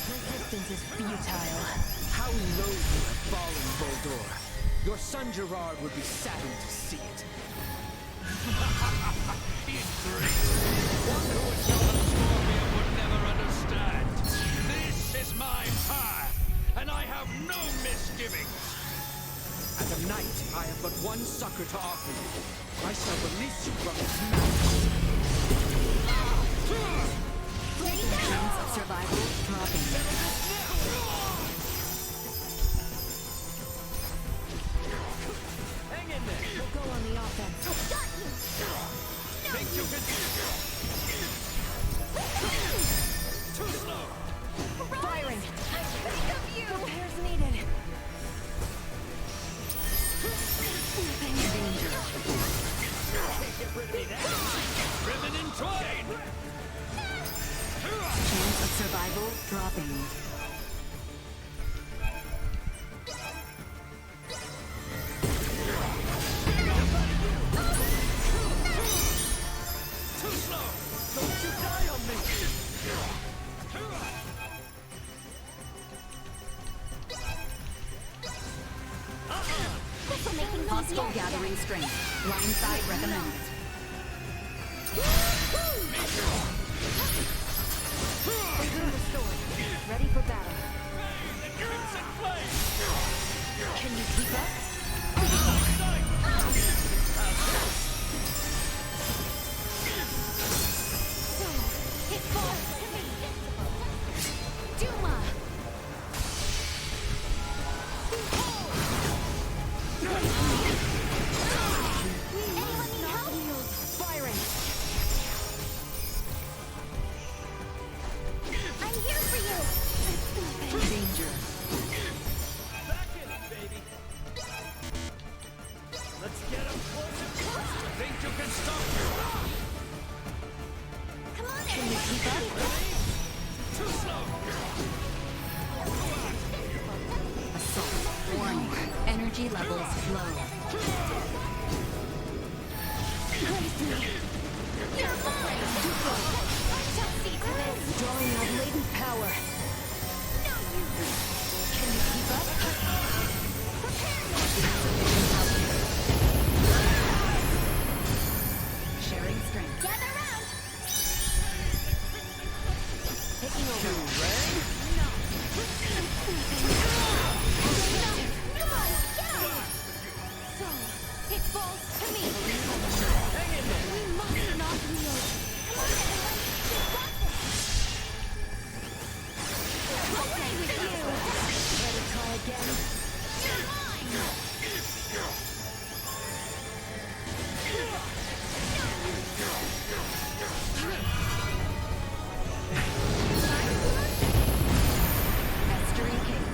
Resistance is futile. How low you have fallen, Boldor. Your son Gerard would be saddened to see it. He's great. One who is not a Scorpion would never understand. This is my path, and I have no misgivings. As a knight, I have but one succor to offer you. I shall release you from this madness. Chance of survival dropping. Hang in there. We'll go on the offense. Think you can... Too slow. Firing. Think of you. Repairs needed. Danger. Get rid of me now. Ribbon in twain. Chance of survival dropping. Too slow. Don't you die on me. Hostile gathering strength. Blindside recommended. Restored. Ready for battle. Can you keep up? So, it falls to me. Duma. Anyone need help? Firing. I'm here for you! Danger. Back in it, baby. levels flow. Drawing out latent power. Can you keep up? Sharing strength. Gather round! Taking over. So, it falls to me. We must not yield. Come on, everyone. We've got this. Away with you! Ready to try again? You're mine! Mastery cage.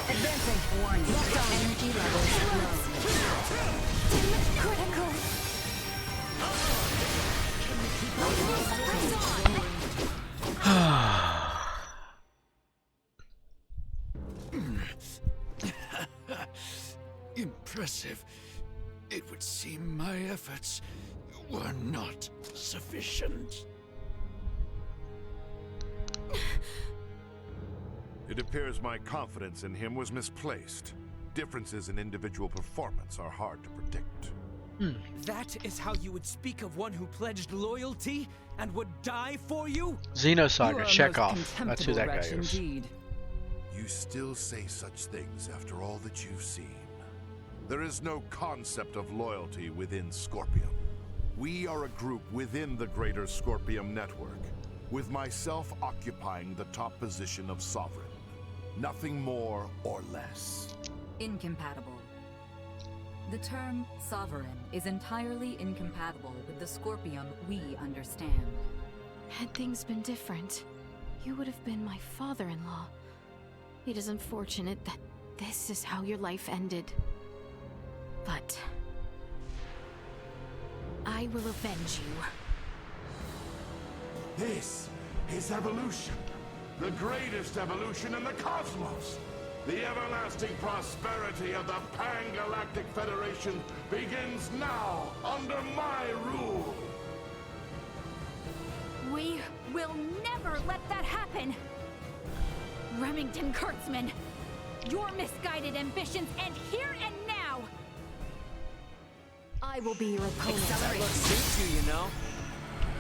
Advancing. Warning. Energy levels low. Critical! Impressive. It would seem my efforts were not sufficient. It appears my confidence in him was misplaced. Differences in individual performance are hard to predict. That is how you would speak of one who pledged loyalty and would die for you? Xenosaga, Chekhov. That's who that guy is. Indeed. You still say such things after all that you've seen. There is no concept of loyalty within Scorpium. We are a group within the greater Scorpium network, with myself occupying the top position of Sovereign. Nothing more or less. Incompatible. The term sovereign is entirely incompatible with the Scorpium we understand. Had things been different, you would have been my father-in-law. It is unfortunate that this is how your life ended. But I will avenge you. This is evolution. The greatest evolution in the cosmos. The everlasting prosperity of the Pan-Galactic Federation begins now under my rule. We will never let that happen! Remington Kurtzman, your misguided ambitions end here and now! I will be your opponent. That look suits you, you know.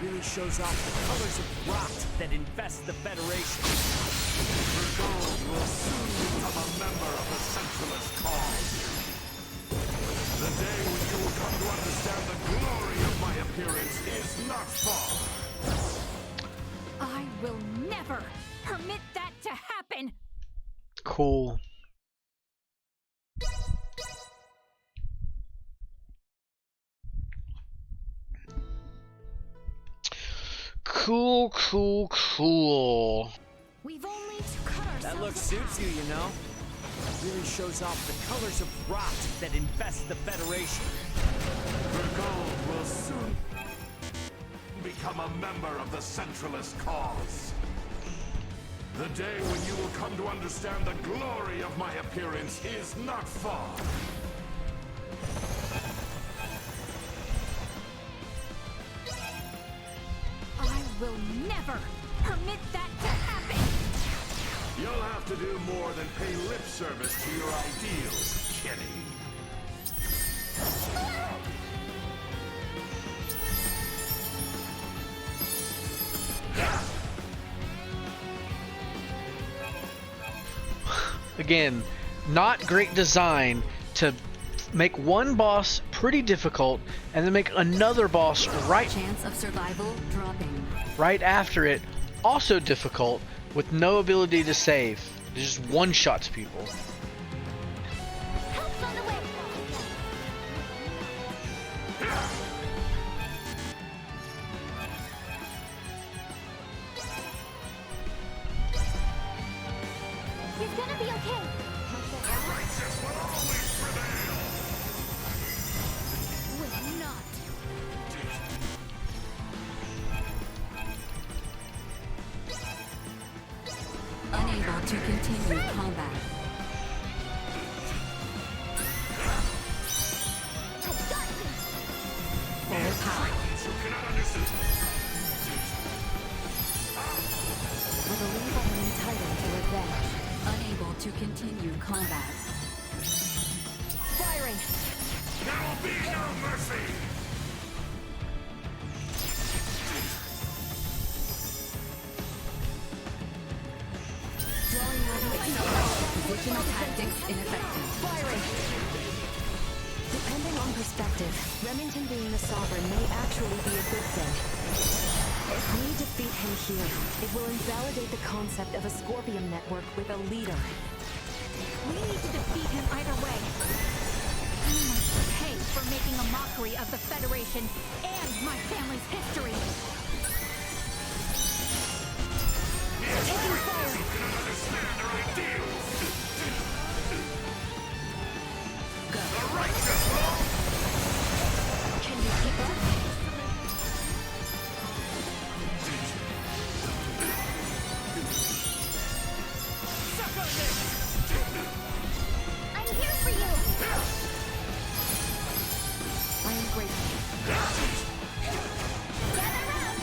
Really shows off the colors of rot that infest the Federation. Vergold will soon become a member of the Centralist cause. The day when you will come to understand the glory of my appearance is not far. I will never permit that to happen! Cool. Cool, cool, cool. We've only to cut ourselves. That look suits you, you know. Really shows off the colors of rot that infest the Federation. Vergold will soon become a member of the Centralist cause. The day when you will come to understand the glory of my appearance is not far. I will never permit that to happen! You'll have to do more than pay lip service to your ideals, Kenny. Again, not great design to make one boss pretty difficult and then make another boss Chance of survival dropping. right after it also difficult with no ability to save. It just one-shots people. Help's on the way! He's gonna be okay. The righteous will always prevail. With not. Unable to continue combat. Full power. I believe I am entitled to revenge. Unable to continue combat. Firing! There will be no mercy! Positional tactics ineffective. Firing! Depending on perspective, Remington being the Sovereign may actually be a good thing. If we defeat him here, it will invalidate the concept of a Scorpium network with a leader. We need to defeat him either way. He must pay for making a mockery of the Federation and my family's history. Taking fire! Can you keep up? I'm here for you! I am grateful. Gather round!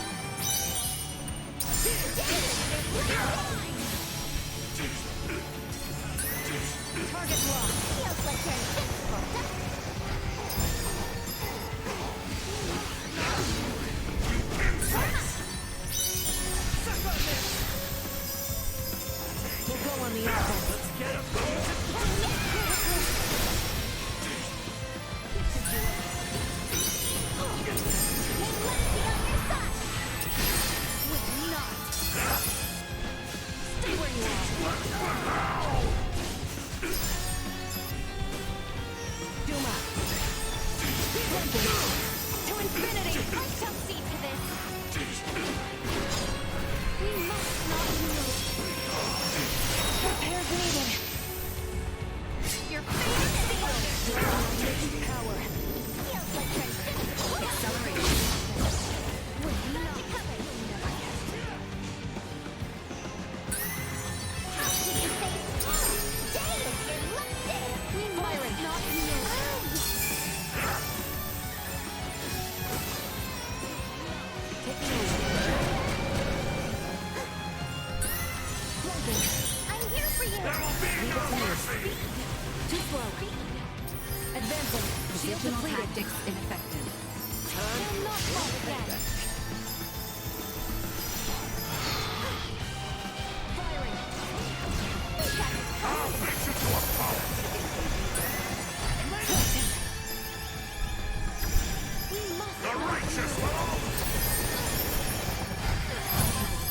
Target locked. Feels like you're invincible. We'll go on the offense. Let's get him. Stay where you are. Duma! To infinity! I shall see to this. We must not yield. Repairs needed. Your fate is sealed. Power. Feels like you're invincible. Acceleration. How can you say today is your lucky day? We must not yield. Taking over. I'm here for you! There will be no mercy! Too slow. Advancing. Shield Positional depleted. tactics ineffective. Will not fall again! Firing. I'll fix you to a pulp! We must The righteous will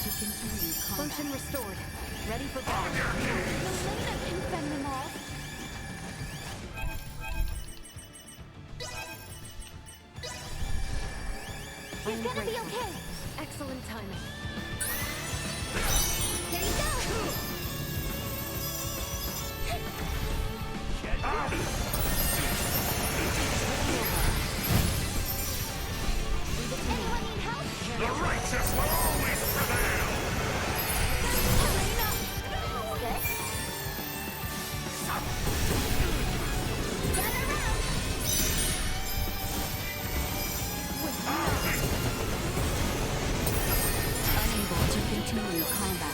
To continue combat. Function restored. Ready for battle. Elena can fend them all. He's gonna be okay. Excellent timing. Here you go! Anyone need help? The righteous will always prevail! Elena! Six. Gather round! Unable to continue combat.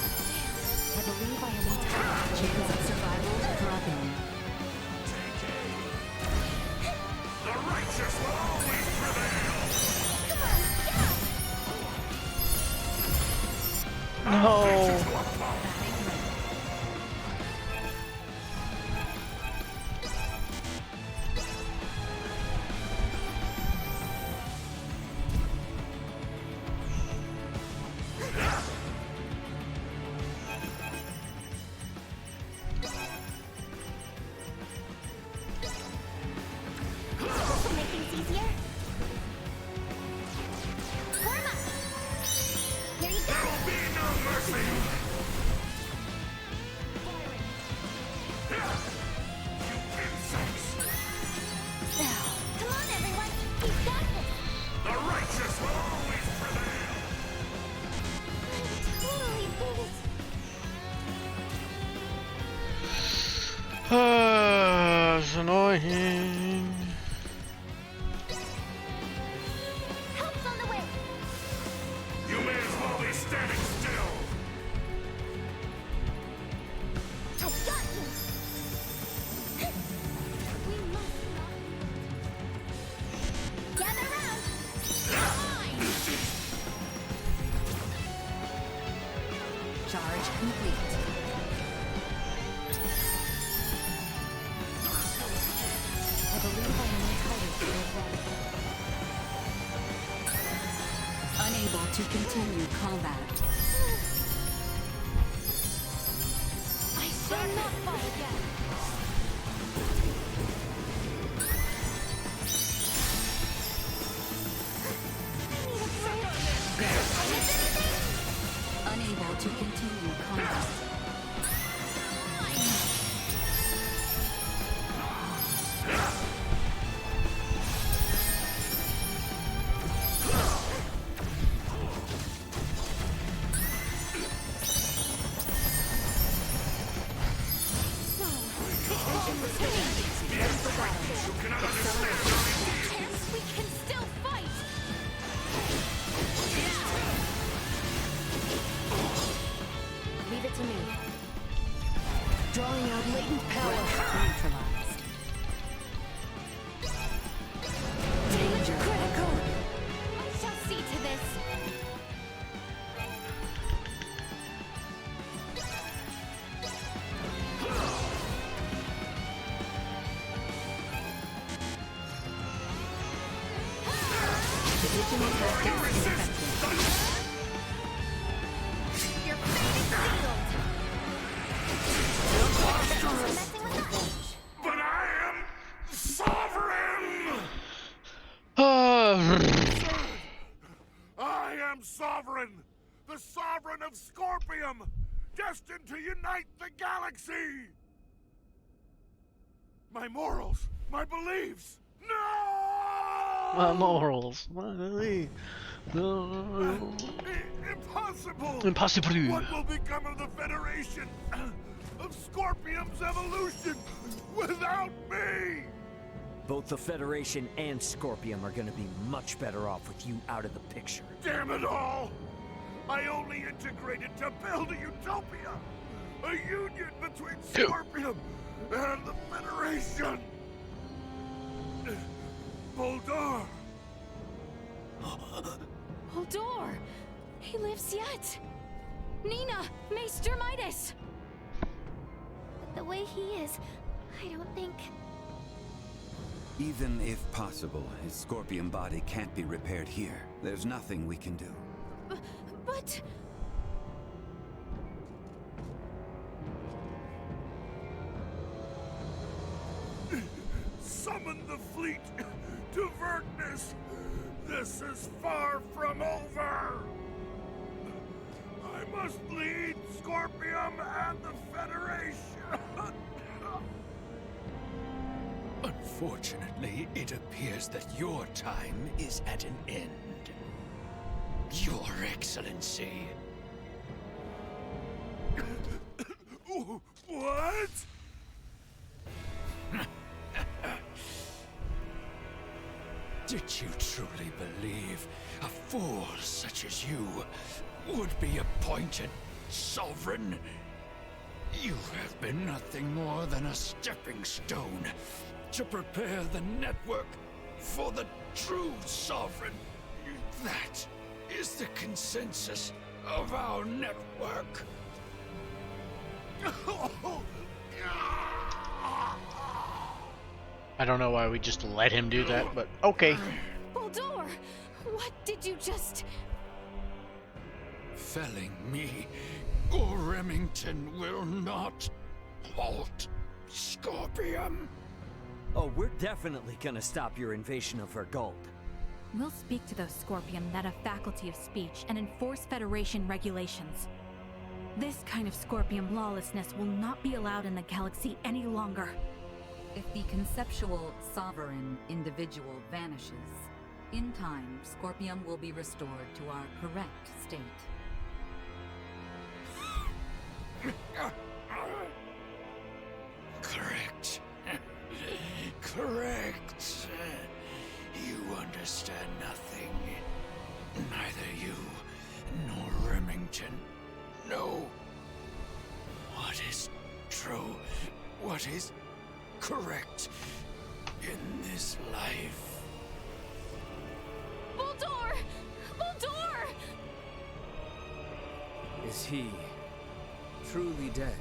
It's annoying. Help's on the way. You may as well be standing still. I've got you. We must not. Gather round. Fine. Charge complete. I believe I am entitled to your blood. Unable to continue combat. I shall not fall again. Unable to continue combat. We can still fight. Leave it to me. Drawing out latent power. Neutralized. Danger critical. I shall see to this. Positioning tactics ineffective. Your fate is sealed. Messing with us. But I am sovereign! I am sovereign! The sovereign of Scorpium! Destined to unite the galaxy! My morals, my beliefs! No! My morals. My belief. No. Impossible! Impossible. What will become of the Federation? Of Scorpium's evolution without me? Both the Federation and Scorpium are gonna be much better off with you out of the picture. Damn it all! I only integrated to build a utopia! A union between Scorpium and the Federation! Boldor! Holdor! He lives yet! Nina! Maester Midas! But the way he is, I don't think. Even if possible, his Scorpion body can't be repaired here. There's nothing we can do. But... Summon the fleet to Verkness! This is far from over! I must lead Scorpium and the Federation! Unfortunately, it appears that your time is at an end. Your Excellency. What? Did you truly believe a fool such as you would be appointed sovereign? You have been nothing more than a stepping stone to prepare the network for the true sovereign. That is the consensus of our network. I don't know why we just let him do that, but okay. Holdor! What did you just... Felling me or Remington will not halt Scorpium. Oh, we're definitely gonna stop your invasion of Vergold. We'll speak to those Scorpium that have faculty of speech and enforce Federation regulations. This kind of Scorpium lawlessness will not be allowed in the galaxy any longer. If the conceptual sovereign individual vanishes, in time, Scorpium will be restored to our correct state. Correct. neither you nor Remington know what is true, what is correct in this life. Bulldor! Bulldor! Is he truly dead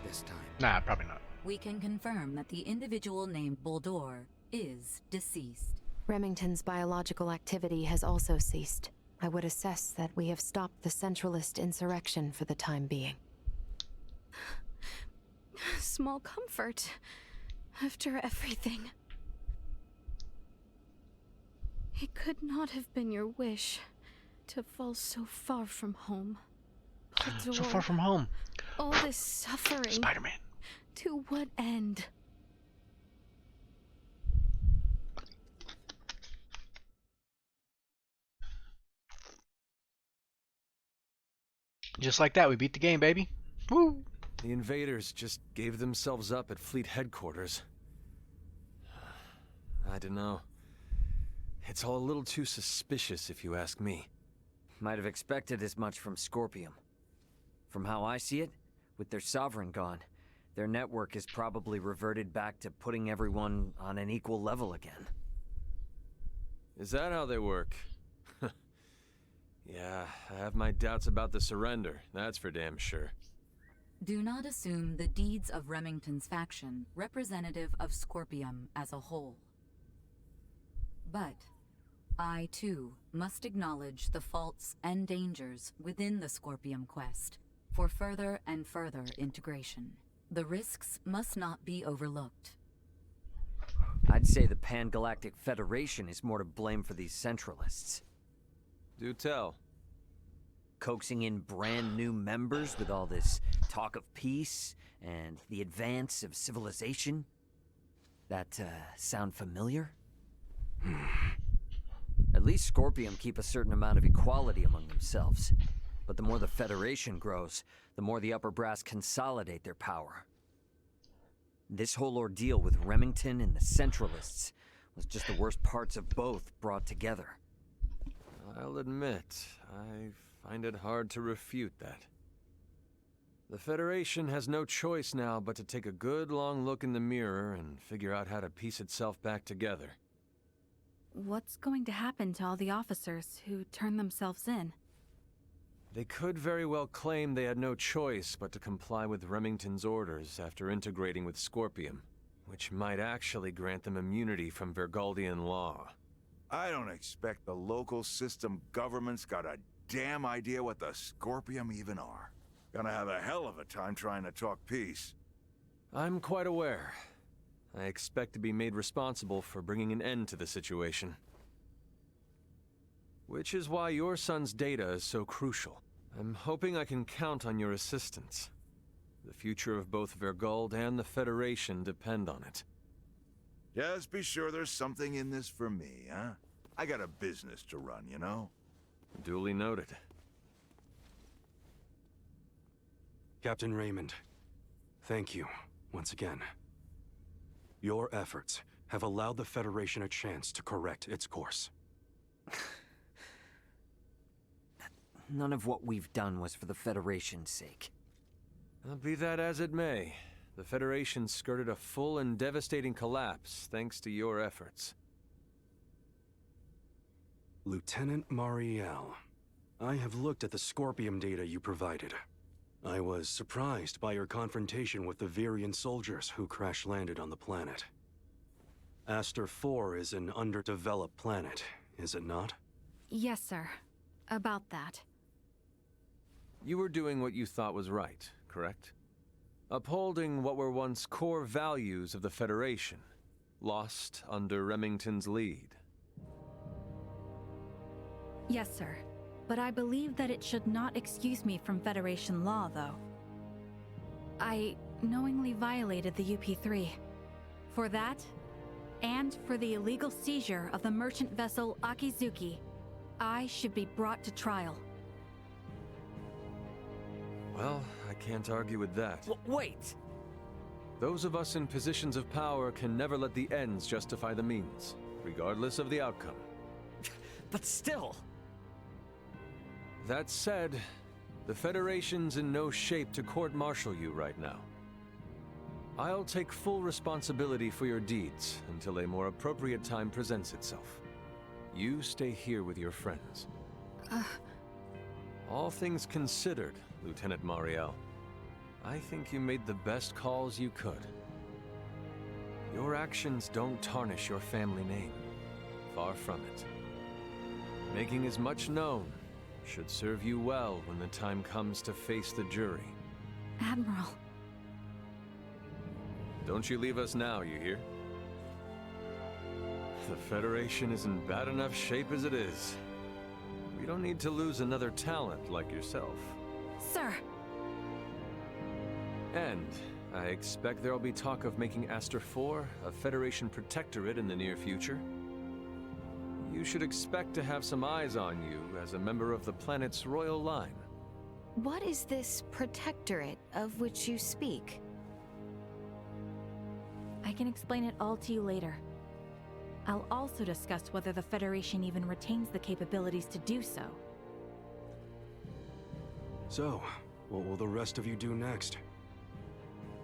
this time? Nah, probably not. We can confirm that the individual named Bulldor is deceased. Remington's biological activity has also ceased. I would assess that we have stopped the Centralist insurrection for the time being. Small comfort after everything. It could not have been your wish to fall so far from home. So far from home. All this suffering. Spider-Man. To what end? Just like that, we beat the game, baby. Woo! The invaders just gave themselves up at Fleet headquarters. I don't know. It's all a little too suspicious, if you ask me. Might have expected as much from Scorpium. From how I see it, with their sovereign gone, their network is probably reverted back to putting everyone on an equal level again. Is that how they work? Yeah, I have my doubts about the surrender, that's for damn sure. Do not assume the deeds of Remington's faction representative of Scorpium as a whole. But I, too, must acknowledge the faults and dangers within the Scorpium quest for further and further integration. The risks must not be overlooked. I'd say the Pan-Galactic Federation is more to blame for these Centralists. Do tell. Coaxing in brand new members with all this talk of peace and the advance of civilization? That, sound familiar? At least Scorpium keep a certain amount of equality among themselves. But the more the Federation grows, the more the upper brass consolidate their power. This whole ordeal with Remington and the Centralists was just the worst parts of both brought together. I'll admit, I find it hard to refute that. The Federation has no choice now but to take a good long look in the mirror and figure out how to piece itself back together. What's going to happen to all the officers who turn themselves in? They could very well claim they had no choice but to comply with Remington's orders after integrating with Scorpium, which might actually grant them immunity from Vergaldian law. I don't expect the local system government's got a damn idea what the Scorpium even are. Gonna have a hell of a time trying to talk peace. I'm quite aware. I expect to be made responsible for bringing an end to the situation. Which is why your son's data is so crucial. I'm hoping I can count on your assistance. The future of both Vergald and the Federation depend on it. Just be sure there's something in this for me, huh? I got a business to run, you know? Duly noted. Captain Raymond, thank you once again. Your efforts have allowed the Federation a chance to correct its course. None of what we've done was for the Federation's sake. Be that as it may, the Federation skirted a full and devastating collapse thanks to your efforts. Lieutenant Mariel, I have looked at the Scorpium data you provided. I was surprised by your confrontation with the Virian soldiers who crash-landed on the planet. Aster 4 is an underdeveloped planet, is it not? Yes, sir. About that. You were doing what you thought was right, correct? Upholding what were once core values of the Federation, lost under Remington's lead. Yes, sir. But I believe that it should not excuse me from Federation law, though. I knowingly violated the UP-3. For that, and for the illegal seizure of the merchant vessel Akizuki, I should be brought to trial. Well, I can't argue with that. Wait! Those of us in positions of power can never let the ends justify the means, regardless of the outcome. But still... That said, the Federation's in no shape to court-martial you right now. I'll take full responsibility for your deeds until a more appropriate time presents itself. You stay here with your friends. All things considered, Lieutenant Mariel, I think you made the best calls you could. Your actions don't tarnish your family name. Far from it. Making as much known should serve you well when the time comes to face the jury. Admiral. Don't you leave us now, you hear? The Federation is in bad enough shape as it is. We don't need to lose another talent like yourself. Sir. And I expect there'll be talk of making Aster 4 a Federation protectorate in the near future. You should expect to have some eyes on you as a member of the planet's royal line. What is this protectorate of which you speak? I can explain it all to you later. I'll also discuss whether the Federation even retains the capabilities to do so. So, what will the rest of you do next?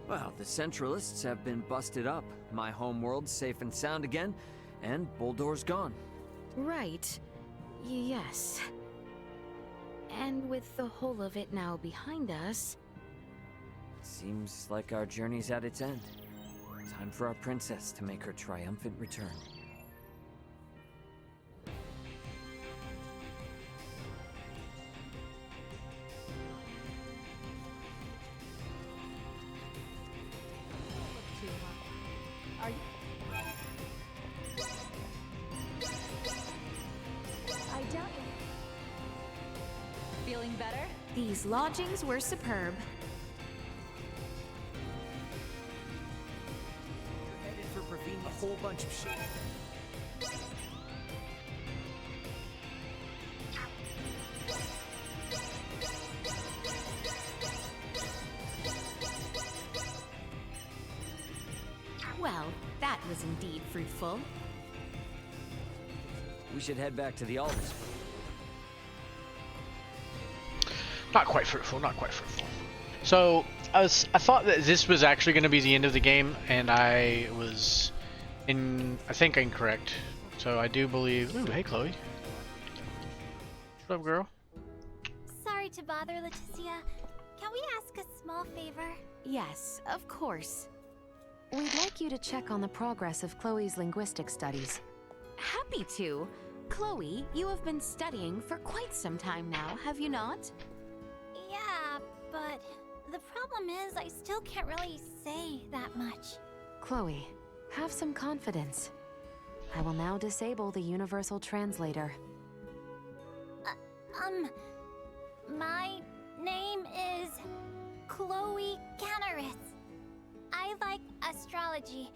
Well, the Centralists have been busted up. My homeworld's safe and sound again, and Buldor's gone. Right. Yes. And with the whole of it now behind us... Seems like our journey's at its end. Time for our princess to make her triumphant return. Are you... I doubt it. Feeling better? These lodgings were superb. You're headed for Praveen a whole bunch of shit. Well, that was indeed fruitful. We should head back to the Aldous. Not quite fruitful, not quite fruitful. So, I thought that this was actually going to be the end of the game, and I think incorrect. So I do believe... Ooh, hey Chloe. What's up, girl? Sorry to bother, Leticia. Can we ask a small favor? Yes, of course. We'd like you to check on the progress of Chloe's linguistic studies. Happy to. Chloe, you have been studying for quite some time now, have you not? Yeah, but the problem is I still can't really say that much. Chloe, have some confidence. I will now disable the universal translator. My name is Chloe Canaris. I like astrology.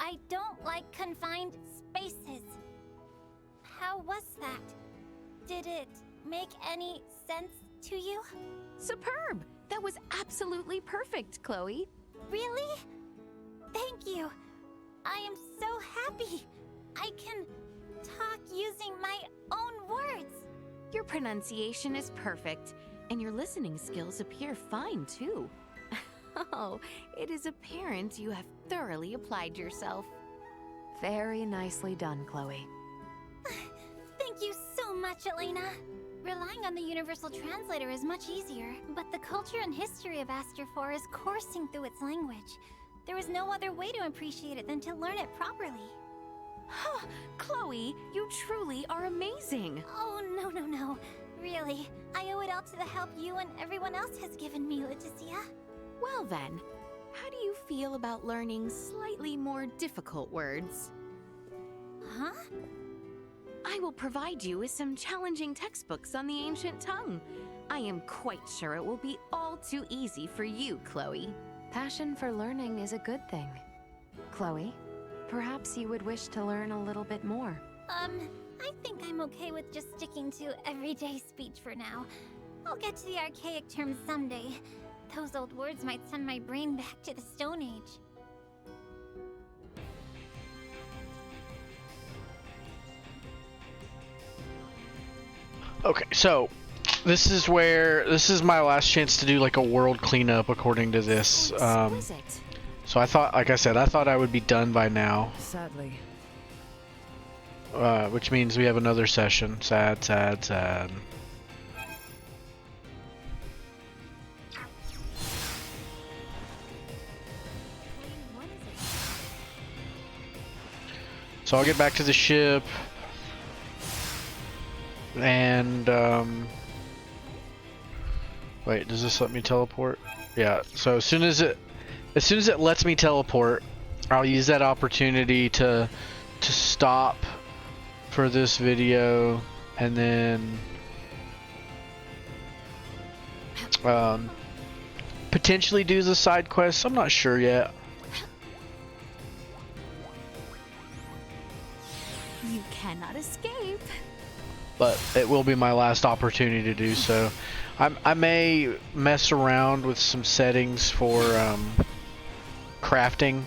I don't like confined spaces. How was that? Did it make any sense to you? Superb! That was absolutely perfect, Chloe. Really? Thank you. I am so happy. I can talk using my own words. Your pronunciation is perfect, and your listening skills appear fine, too. Oh, it is apparent you have thoroughly applied yourself. Very nicely done, Chloe. Thank you so much, Elena. Relying on the Universal Translator is much easier, but the culture and history of Aster 4 is coursing through its language. There is no other way to appreciate it than to learn it properly. Chloe, you truly are amazing. Oh, no. Really, I owe it all to the help you and everyone else has given me, Leticia. Well then, how do you feel about learning slightly more difficult words? Huh? I will provide you with some challenging textbooks on the ancient tongue. I am quite sure it will be all too easy for you, Chloe. Passion for learning is a good thing. Chloe, perhaps you would wish to learn a little bit more. I think I'm okay with just sticking to everyday speech for now. I'll get to the archaic terms someday. Those old words might send my brain back to the Stone Age. Okay, so This is my last chance to do like a world cleanup according to this. So I thought, like I said, I thought I would be done by now. Sadly. Which means we have another session. Sad, sad, sad. So I'll get back to the ship. And, wait, does this let me teleport? Yeah, so as soon as it lets me teleport, I'll use that opportunity to stop for this video, and then potentially do the side quests. I'm not sure yet. You cannot escape. But it will be my last opportunity to do so. I may mess around with some settings for crafting.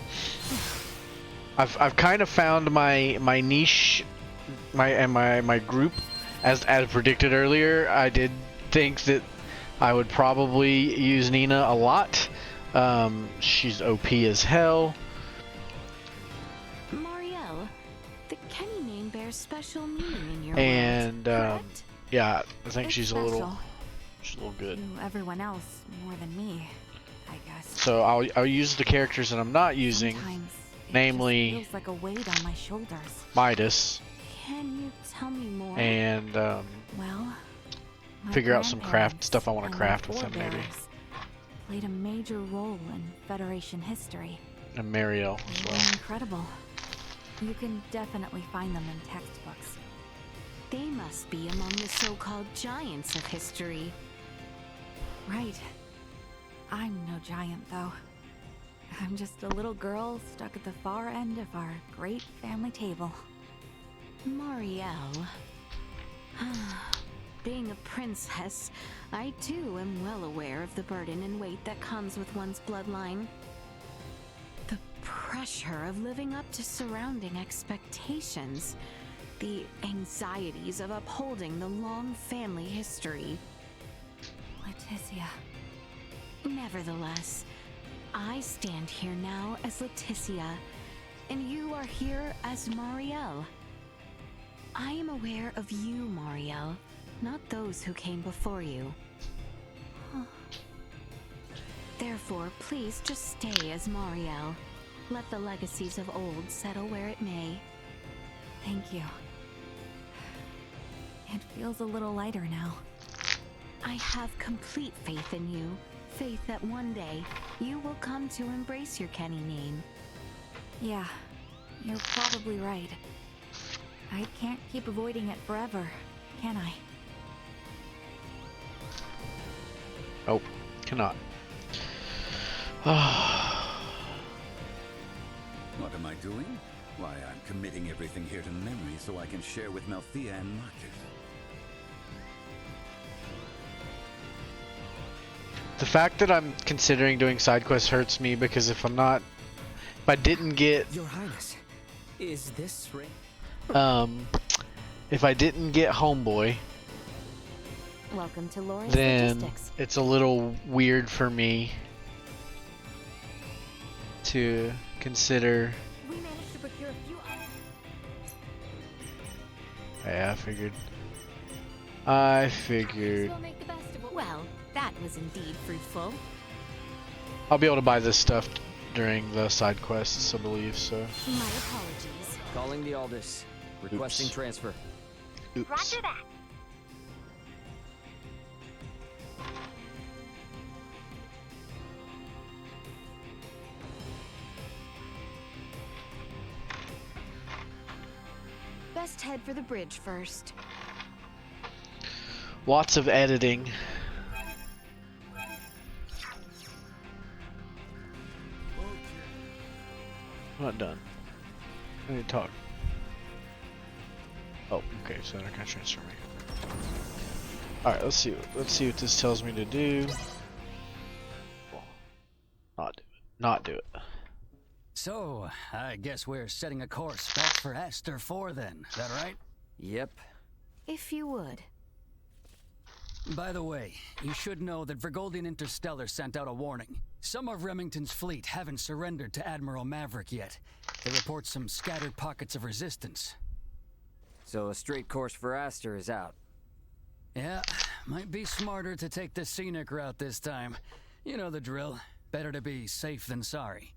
I've kind of found my niche, my group, as predicted earlier. I did think that I would probably use Nina a lot. She's OP as hell. Marielle, the Kenny name bears special meaning in your And world, yeah, I think It's she's a little good. To everyone else more than me, I guess. So I'll use the characters that I'm not using, Sometimes namely feels like a weight on my shoulders. Midas, Can you tell me more? and Well, my figure out some craft grandparents stuff I want to and craft my with them maybe. forebears played a major role in Federation history. And Marielle as They well. were incredible. You can definitely find them in textbooks. They must be among the so-called giants of history. Right. I'm no giant, though. I'm just a little girl stuck at the far end of our great family table. Marielle. Being a princess, I too am well aware of the burden and weight that comes with one's bloodline. The pressure of living up to surrounding expectations. The anxieties of upholding the long family history. Leticia. Nevertheless, I stand here now as Leticia, and you are here as Marielle. I am aware of you, Marielle, not those who came before you. Therefore, please just stay as Marielle. Let the legacies of old settle where it may. Thank you. It feels a little lighter now. I have complete faith in you. Faith that one day, you will come to embrace your Kenny name. Yeah, you're probably right. I can't keep avoiding it forever, can I? Oh, cannot. What am I doing? Why, I'm committing everything here to memory so I can share with Melthea and Marcus. The fact that I'm considering doing side quests hurts me because if I didn't get Your Highness, is this ring? If I didn't get Homeboy, Welcome to Laura's then Logistics. it's a little weird for me to consider. We managed to procure a few. Yeah, I figured. We'll make the best of what. Well, that was indeed fruitful. I'll be able to buy this stuff during the side quests, I believe, so. My apologies. Calling the Aldous. Requesting Oops. transfer. Oops. Roger that. Best head for the bridge first. Lots of editing. I'm not done. I need to talk. Oh, okay, so they're gonna transfer me. Alright, let's see what this tells me to do. Not do it. So, I guess we're setting a course back for Aster 4 then, is that right? Yep. If you would. By the way, you should know that Vergoldian Interstellar sent out a warning. Some of Remington's fleet haven't surrendered to Admiral Maverick yet. They report some scattered pockets of resistance. So a straight course for Aster is out. Yeah, might be smarter to take the scenic route this time. You know the drill. Better to be safe than sorry.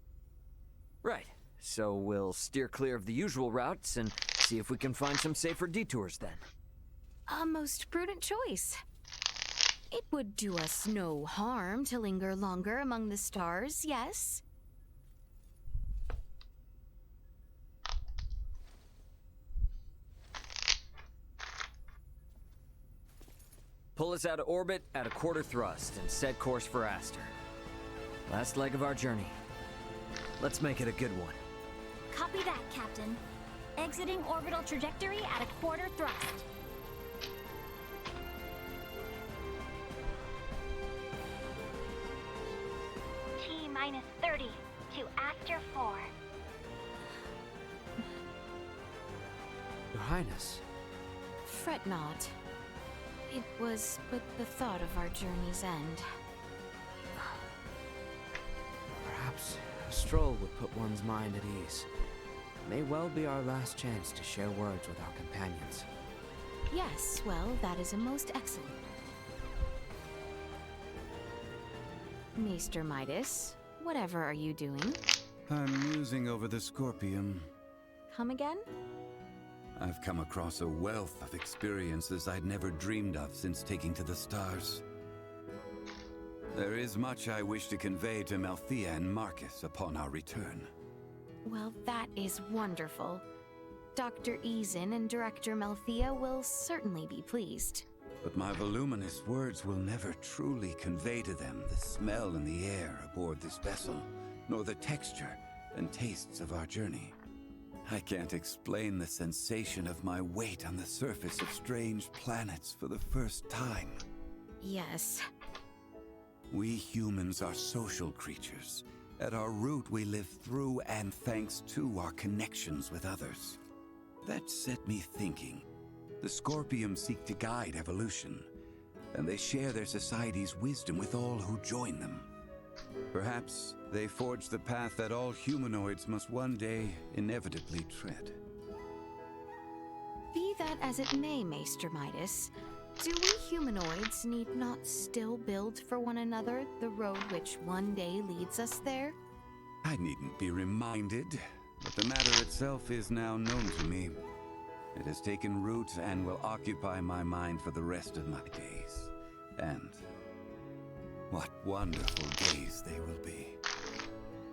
Right. So we'll steer clear of the usual routes and see if we can find some safer detours then. A most prudent choice. It would do us no harm to linger longer among the stars, yes? Pull us out of orbit at a quarter thrust and set course for Aster. Last leg of our journey. Let's make it a good one. Copy that, Captain. Exiting orbital trajectory at a quarter thrust. T-minus 30 to Aster 4. Your Highness. Fret not. It was but the thought of our journey's end. Perhaps a stroll would put one's mind at ease. May well be our last chance to share words with our companions. Yes, well, that is a most excellent. Maester Midas, whatever are you doing? I'm musing over the Scorpium. Come again? I've come across a wealth of experiences I'd never dreamed of since taking to the stars. There is much I wish to convey to Malthea and Marcus upon our return. Well, that is wonderful. Dr. Eason and Director Malthea will certainly be pleased. But my voluminous words will never truly convey to them the smell in the air aboard this vessel, nor the texture and tastes of our journey. I can't explain the sensation of my weight on the surface of strange planets for the first time. Yes. We humans are social creatures. At our root, we live through and thanks to our connections with others. That set me thinking. The Scorpium seek to guide evolution, and they share their society's wisdom with all who join them. Perhaps they forge the path that all humanoids must one day inevitably tread. Be that as it may, Maester Midas, do we humanoids need not still build for one another the road which one day leads us there? I needn't be reminded, but the matter itself is now known to me. It has taken root and will occupy my mind for the rest of my days. And what wonderful days they will be.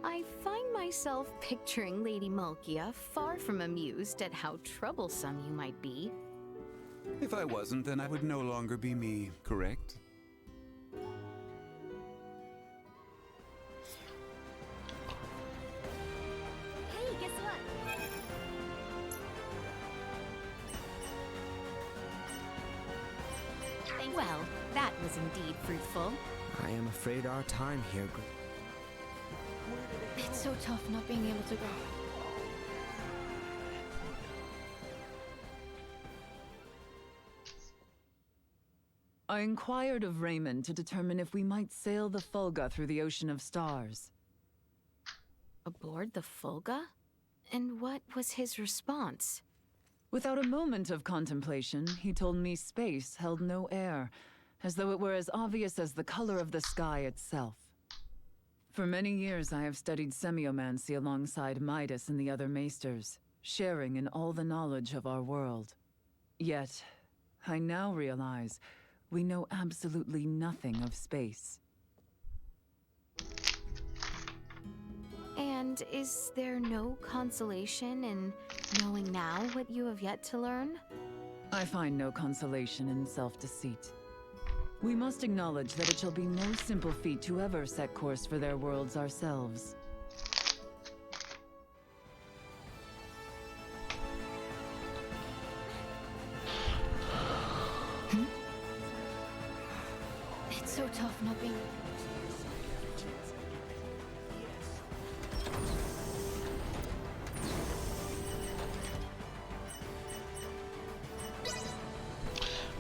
I find myself picturing Lady Malkia far from amused at how troublesome you might be. If I wasn't, then I would no longer be me, correct? Hey, guess what? Well, that was indeed fruitful. I am afraid our time here... It's so tough not being able to go. I inquired of Raymond to determine if we might sail the Fulga through the Ocean of Stars. Aboard the Fulga? And what was his response? Without a moment of contemplation, he told me space held no air, as though it were as obvious as the color of the sky itself. For many years I have studied semiomancy alongside Midas and the other maesters, sharing in all the knowledge of our world. Yet, I now realize we know absolutely nothing of space. And is there no consolation in knowing now what you have yet to learn? I find no consolation in self-deceit. We must acknowledge that it shall be no simple feat to ever set course for their worlds ourselves. It's so tough not being...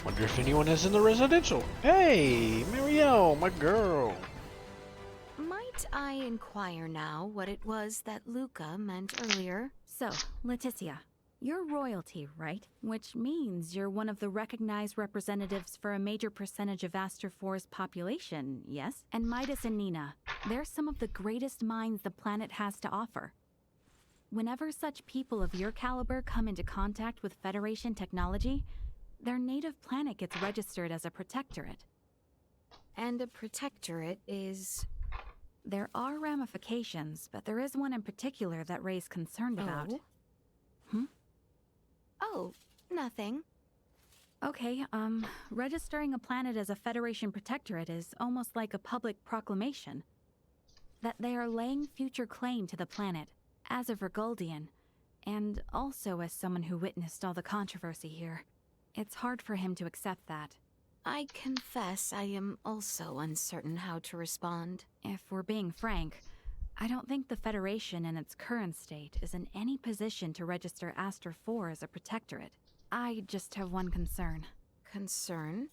Wonder if anyone is in the residential. Hey, Marielle, my girl. Might I inquire now what it was that Luca meant earlier? So, Leticia, you're royalty, right? Which means you're one of the recognized representatives for a major percentage of Aster 4's population, yes? And Midas and Nina, they're some of the greatest minds the planet has to offer. Whenever such people of your caliber come into contact with Federation technology, their native planet gets registered as a protectorate. And a protectorate is... There are ramifications, but there is one in particular that Ray's concerned about. Oh, nothing. Okay, registering a planet as a Federation protectorate is almost like a public proclamation. That they are laying future claim to the planet, as a Vergoldian, and also as someone who witnessed all the controversy here. It's hard for him to accept that. I confess I am also uncertain how to respond. If we're being frank, I don't think the Federation in its current state is in any position to register Aster 4 as a protectorate. I just have one concern. Concern?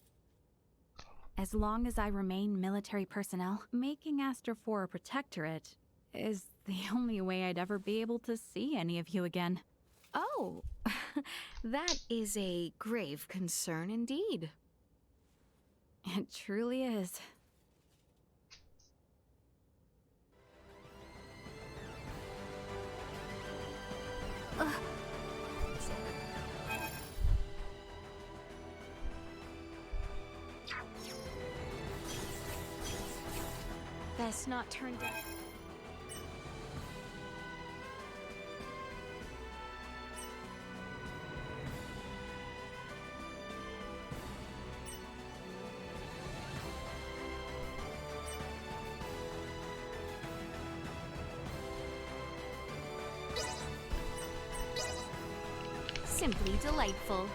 As long as I remain military personnel, making Aster 4 a protectorate is the only way I'd ever be able to see any of you again. Oh, that is a grave concern indeed. It truly is. Best not turn down. Simply delightful.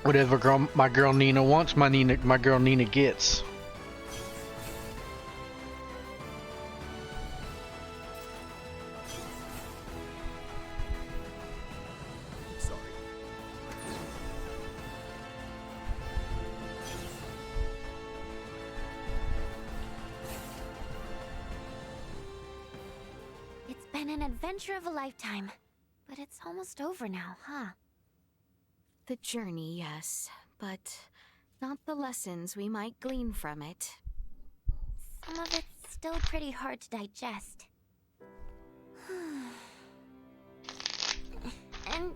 Whatever my girl Nina wants, my girl Nina gets. It's been an adventure of a lifetime. But it's almost over now, huh? The journey, yes, but not the lessons we might glean from it. Some of it's still pretty hard to digest. And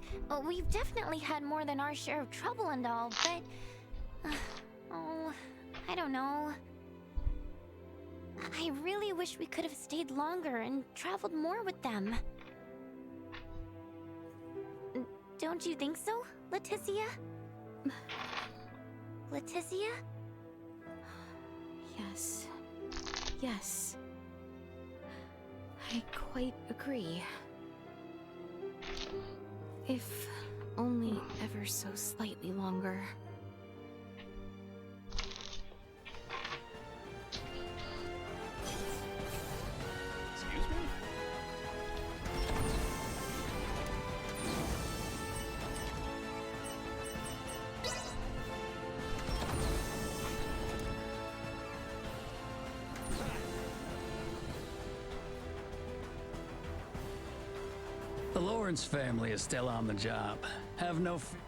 we've definitely had more than our share of trouble and all, but... oh, I don't know. I really wish we could have stayed longer and traveled more with them. Don't you think so, Leticia? Leticia? Yes. Yes. I quite agree. If only ever so slightly longer. Excuse me? The Lawrence family is still on the job. Have no fear.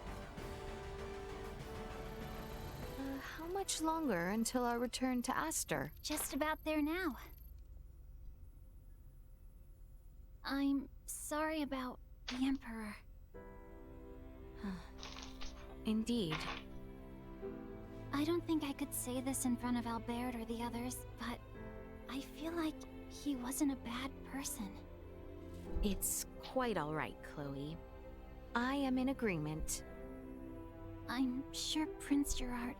How much longer until our return to Aster? Just about there now. I'm sorry about the Emperor. Indeed. I don't think I could say this in front of Albert or the others, but I feel like he wasn't a bad person. It's quite all right, Chloe. I am in agreement. I'm sure Prince Gerard...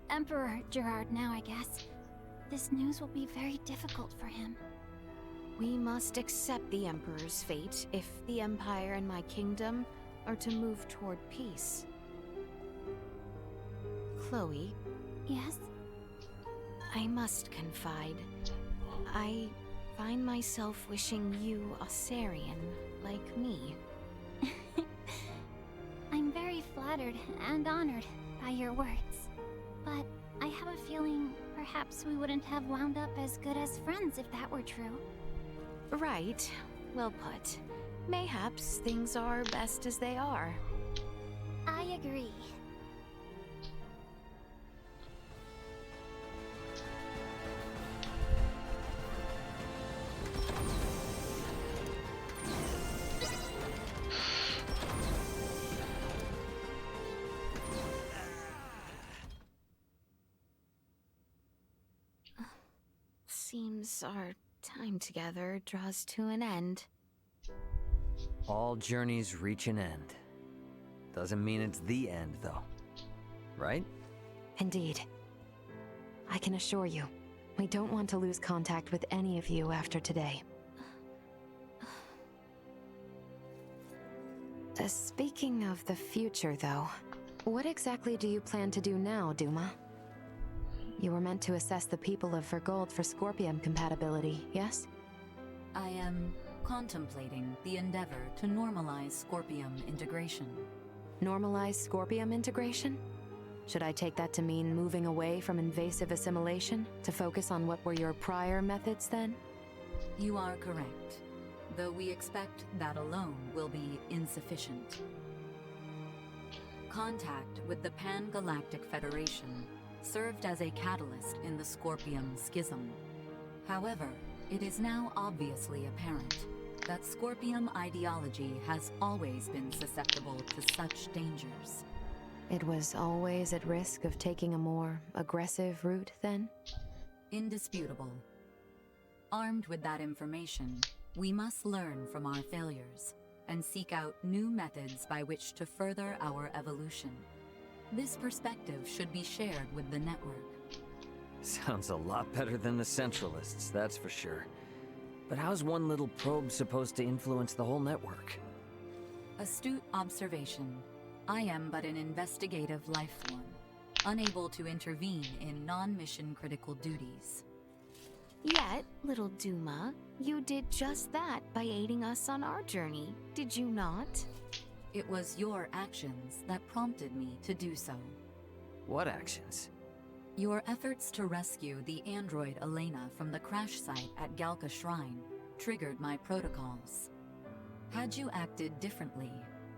Emperor Gerard now, I guess. This news will be very difficult for him. We must accept the Emperor's fate if the Empire and my kingdom are to move toward peace. Chloe? Yes? I must confide. I find myself wishing you Osarian like me. I'm very flattered and honored by your words. But I have a feeling perhaps we wouldn't have wound up as good as friends if that were true. Right. Well put. Mayhaps things are best as they are. I agree. Seems our time together draws to an end. All journeys reach an end. Doesn't mean it's the end, though. Right? Indeed. I can assure you, we don't want to lose contact with any of you after today. Speaking of the future, though, what exactly do you plan to do now, Duma? You were meant to assess the people of Vergold for Scorpium compatibility, yes? I am contemplating the endeavor to normalize Scorpium integration. Normalize Scorpium integration? Should I take that to mean moving away from invasive assimilation to focus on what were your prior methods then? You are correct, though we expect that alone will be insufficient. Contact with the Pan-Galactic Federation served as a catalyst in the Scorpium schism. However, it is now obviously apparent that Scorpium ideology has always been susceptible to such dangers. It was always at risk of taking a more aggressive route, then? Indisputable. Armed with that information, we must learn from our failures and seek out new methods by which to further our evolution. This perspective should be shared with the network. Sounds a lot better than the Centralists, that's for sure. But how's one little probe supposed to influence the whole network? Astute observation. I am but an investigative life form, unable to intervene in non-mission critical duties. Yet, little Duma, you did just that by aiding us on our journey, did you not? It was your actions that prompted me to do so. What actions? Your efforts to rescue the android Elena from the crash site at Galka Shrine triggered my protocols. Had you acted differently,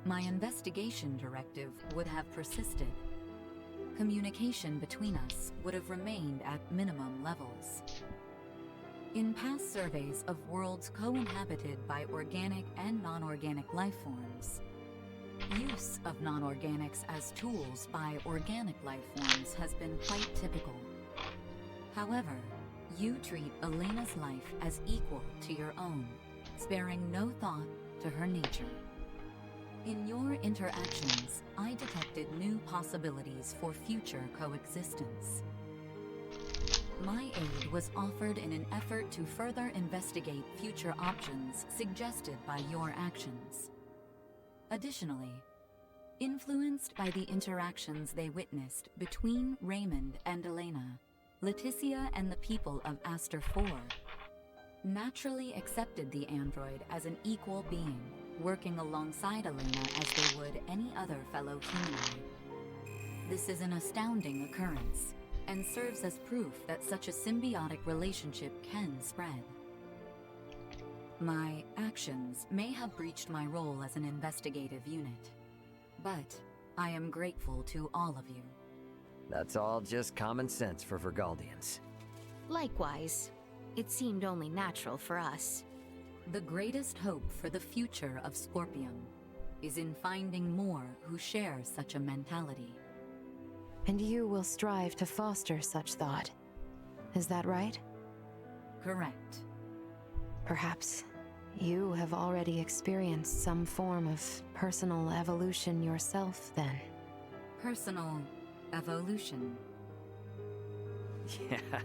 my investigation directive would have persisted. Communication between us would have remained at minimum levels. In past surveys of worlds co-inhabited by organic and non-organic life forms, use of non-organics as tools by organic life forms has been quite typical. However, you treat Elena's life as equal to your own, sparing no thought to her nature. In your interactions, I detected new possibilities for future coexistence. My aid was offered in an effort to further investigate future options suggested by your actions. Additionally, influenced by the interactions they witnessed between Raymond and Elena, Leticia and the people of Aster 4 naturally accepted the android as an equal being, working alongside Elena as they would any other fellow humanoid. This is an astounding occurrence, and serves as proof that such a symbiotic relationship can spread. My actions may have breached my role as an investigative unit, but I am grateful to all of you. That's all just common sense for Vergaldians. Likewise, it seemed only natural for us. The greatest hope for the future of Scorpium is in finding more who share such a mentality. And you will strive to foster such thought. Is that right? Correct. Perhaps you have already experienced some form of personal evolution yourself, then. Personal evolution. Yeah,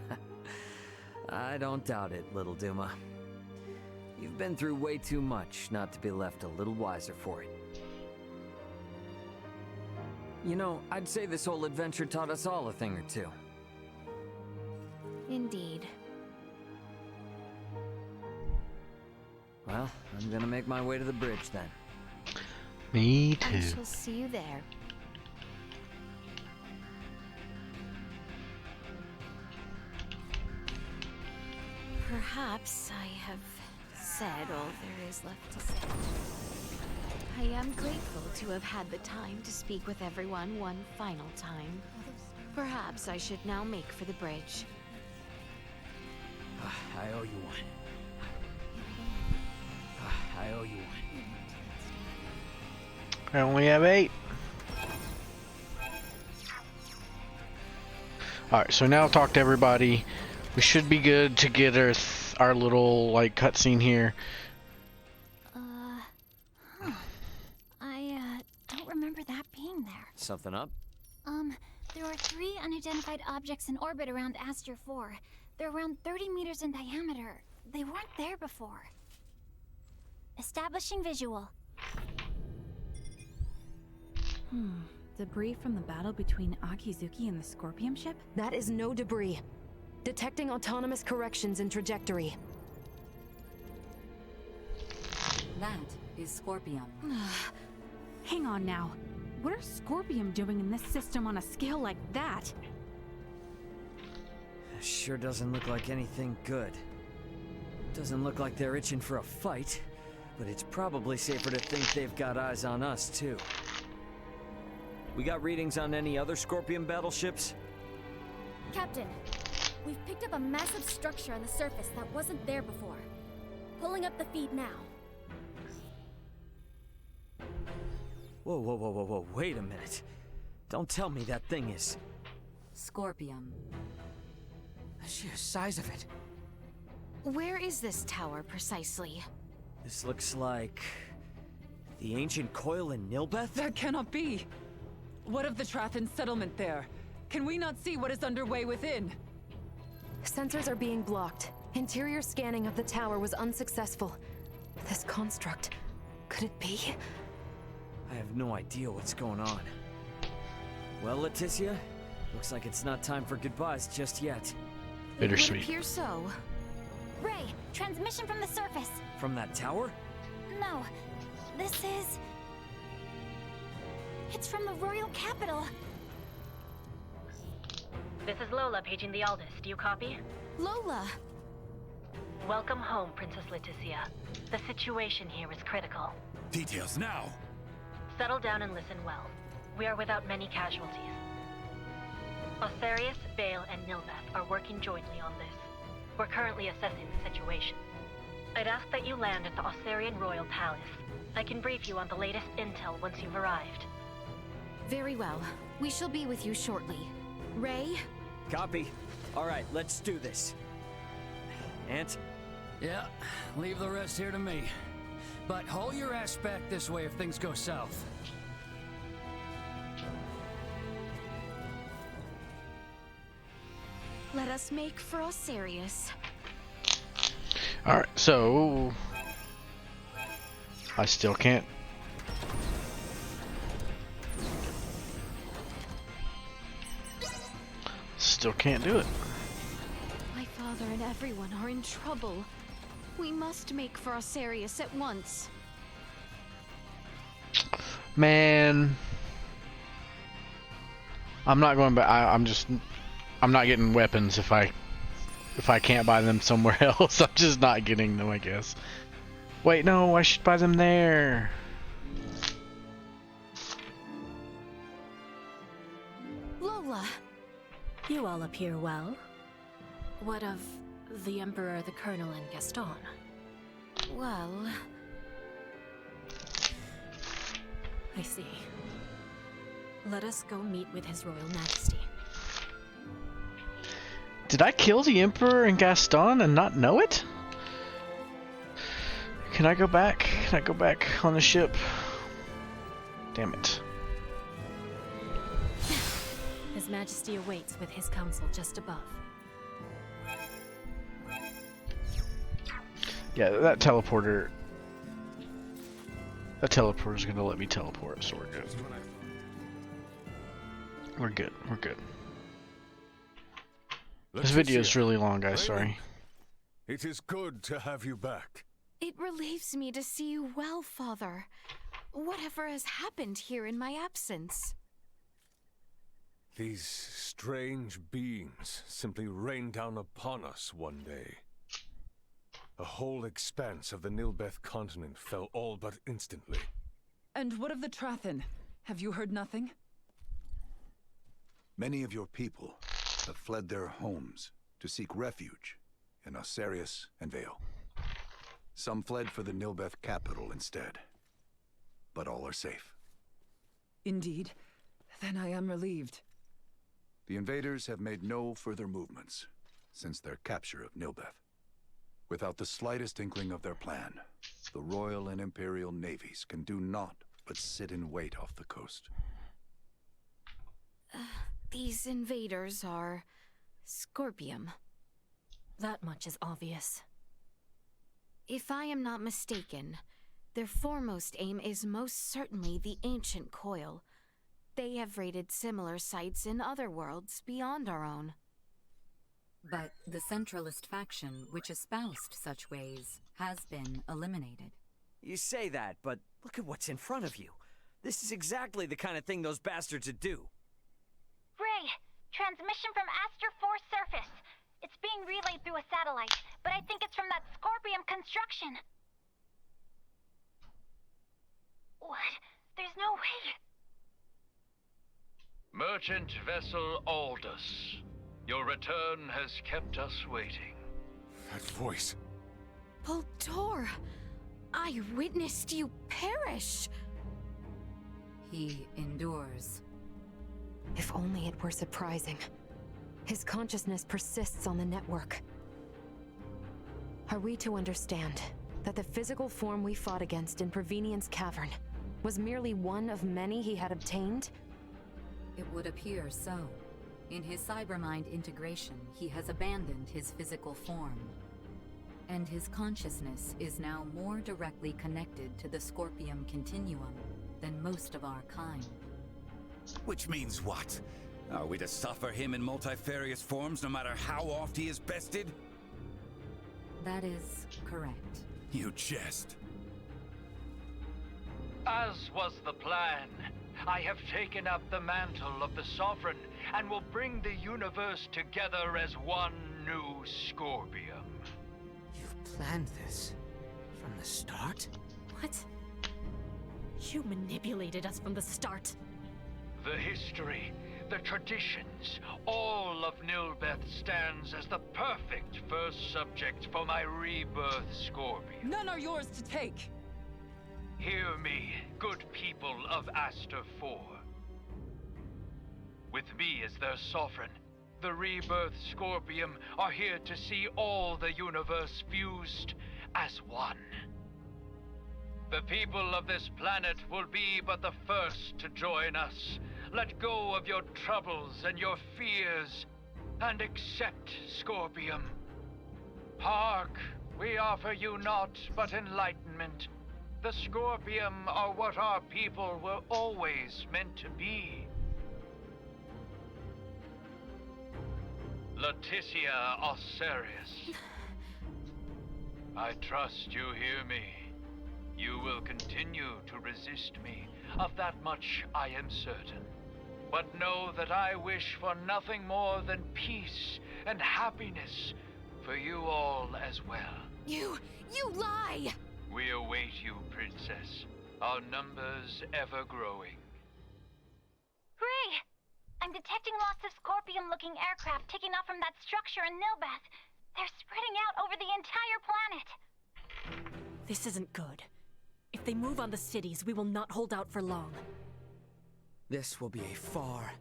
I don't doubt it, little Duma. You've been through way too much not to be left a little wiser for it. You know, I'd say this whole adventure taught us all a thing or two. Indeed. Well, I'm gonna make my way to the bridge then. Me I too. shall see you there. Perhaps I have said all there is left to say. I am grateful to have had the time to speak with everyone one final time. Perhaps I should now make for the bridge. I owe you one. I owe you one. I only have 8. Alright, so now talk to everybody. We should be good to get our little, like, cutscene here. I don't remember that being there. Something up? There are 3 unidentified objects in orbit around Aster 4. They're around 30 meters in diameter. They weren't there before. Establishing visual. Debris from the battle between Akizuki and the Scorpion ship? That is no debris. Detecting autonomous corrections in trajectory. That is Scorpion. Hang on now. What are Scorpion doing in this system on a scale like that? Sure doesn't look like anything good. Doesn't look like they're itching for a fight, but it's probably safer to think they've got eyes on us, too. We got readings on any other Scorpion battleships? Captain, we've picked up a massive structure on the surface that wasn't there before. Pulling up the feed now. Whoa, wait a minute. Don't tell me that thing is... Scorpion. The sheer size of it. Where is this tower precisely? This looks like... the ancient coil in Nilbeth? That cannot be! What of the Trathan settlement there? Can we not see what is underway within? Sensors are being blocked. Interior scanning of the tower was unsuccessful. This construct, could it be? I have no idea what's going on. Well, Leticia, looks like it's not time for goodbyes just yet. Bittersweet. It would appear so. Ray, transmission from the surface. From that tower? No, this is... It's from the royal capital. This is Lola paging the Aldous. Do you copy? Lola! Welcome home, Princess Leticia. The situation here is critical. Details now! Settle down and listen well. We are without many casualties. Osarius, Bale, and Nilbeth are working jointly on this. We're currently assessing the situation. I'd ask that you land at the Osarian Royal Palace. I can brief you on the latest intel once you've arrived. Very well. We shall be with you shortly. Ray? Copy. Alright, let's do this. Ant? Yeah, leave the rest here to me. But haul your ass back this way if things go south. Let us make for Osarius. Alright, so... I still can't... Still can't do it. My father and everyone are in trouble. We must make for Osarius at once. Man... I'm not going back. I'm not getting weapons if I can't buy them somewhere else. I'm just not getting them, I guess. Wait, no, I should buy them there. Lola! You all appear well. What of the Emperor, the Colonel, and Gaston? Well... I see. Let us go meet with His Royal Majesty. Did I kill the Emperor and Gaston and not know it? Can I go back? Can I go back on the ship? Damn it. His Majesty awaits with his council just above. Yeah, that teleporter... That teleporter's gonna let me teleport, so we're good. We're good, we're good. This video is really long, guys, sorry. It is good to have you back. It relieves me to see you well, Father. Whatever has happened here in my absence? These strange beings simply rained down upon us one day. The whole expanse of the Nilbeth continent fell all but instantly. And what of the Trathen? Have you heard nothing? Many of your people have fled their homes to seek refuge in Osarius and Vale. Some fled for the Nilbeth capital instead, but all are safe. Indeed. Then I am relieved. The invaders have made no further movements since their capture of Nilbeth. Without the slightest inkling of their plan, the Royal and Imperial navies can do naught but sit in wait off the coast. These invaders are Scorpium. That much is obvious. If I am not mistaken, their foremost aim is most certainly the ancient coil. They have raided similar sites in other worlds beyond our own. But the Centralist faction, which espoused such ways, has been eliminated. You say that, but look at what's in front of you. This is exactly the kind of thing those bastards would do. Ray, transmission from Aster 4 surface. It's being relayed through a satellite, but I think it's from that Scorpium construction. What? There's no way. Merchant vessel Aldous. Your return has kept us waiting. That voice. Voltor! I witnessed you perish! He endures. If only it were surprising. His consciousness persists on the network. Are we to understand that the physical form we fought against in Provenient's cavern was merely one of many he had obtained? It would appear so. In his cybermind integration, he has abandoned his physical form. And his consciousness is now more directly connected to the Scorpium continuum than most of our kind. Which means what? Are we to suffer him in multifarious forms no matter how oft he is bested? That is correct. You jest. As was the plan, I have taken up the mantle of the Sovereign and will bring the universe together as one new Scorpium. You've planned this from the start? What? You manipulated us from the start. The history, the traditions, all of Nilbeth stands as the perfect first subject for my rebirth Scorpion. None are yours to take! Hear me, good people of Aster 4. With me as their sovereign, the rebirth Scorpium are here to see all the universe fused as one. The people of this planet will be but the first to join us. Let go of your troubles and your fears, and accept Scorpium. Hark, we offer you naught but enlightenment. The Scorpium are what our people were always meant to be. Leticia Osarius. I trust you hear me. You will continue to resist me. Of that much I am certain. But know that I wish for nothing more than peace and happiness for you all as well. You lie! We await you, Princess. Our numbers ever growing. Ray! I'm detecting lots of Scorpium-looking aircraft taking off from that structure in Nilbeth. They're spreading out over the entire planet. This isn't good. If they move on the cities, we will not hold out for long. This will be a far,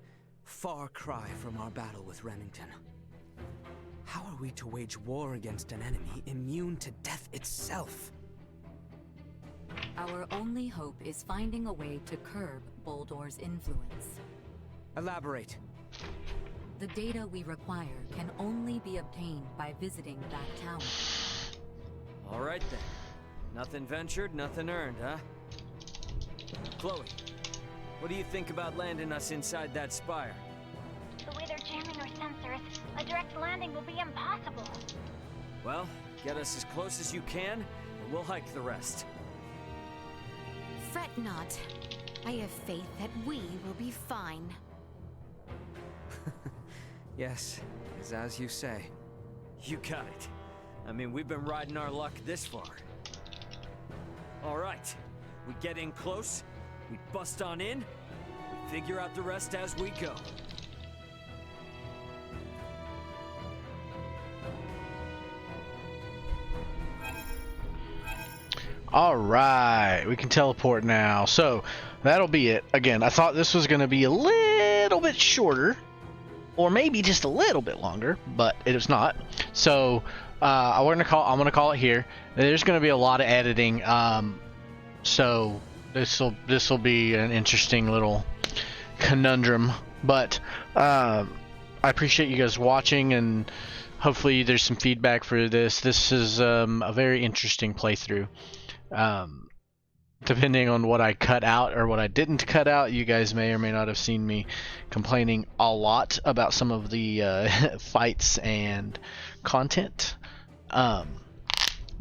far cry from our battle with Remington. How are we to wage war against an enemy immune to death itself? Our only hope is finding a way to curb Boldor's influence. Elaborate. The data we require can only be obtained by visiting that tower. All right then. Nothing ventured, nothing earned, huh? Chloe, what do you think about landing us inside that spire? The way they're jamming our sensors, a direct landing will be impossible. Well, get us as close as you can, and we'll hike the rest. Fret not. I have faith that we will be fine. Yes, it's as you say. You got it. I mean, we've been riding our luck this far. All right, we get in close, we bust on in, we figure out the rest as we go. Alright, we can teleport now. So, that'll be it. Again, I thought this was going to be a little bit shorter, or maybe just a little bit longer, but it is not. So, I'm going to call it here. There's going to be a lot of editing, so this will be an interesting little conundrum. But I appreciate you guys watching, and hopefully there's some feedback for this. This is a very interesting playthrough. Depending on what I cut out or what I didn't cut out, you guys may or may not have seen me complaining a lot about some of the fights and content. But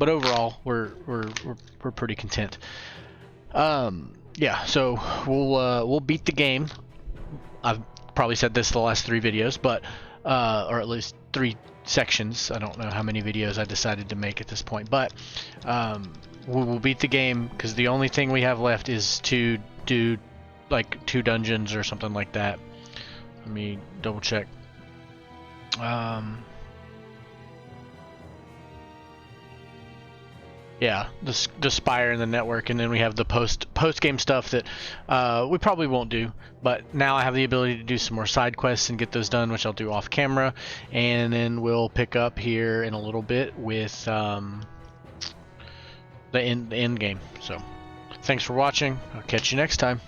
overall, we're pretty content. Yeah, so we'll beat the game. I've probably said this the last 3 videos, but or at least 3 sections. I don't know how many videos I decided to make at this point, but we'll beat the game, because the only thing we have left is to do like 2 dungeons or something like that. Let me double check. Yeah, the Spire and the network, and then we have the post game stuff that we probably won't do. But now I have the ability to do some more side quests and get those done, which I'll do off camera, and then we'll pick up here in a little bit with the end game. So, thanks for watching. I'll catch you next time.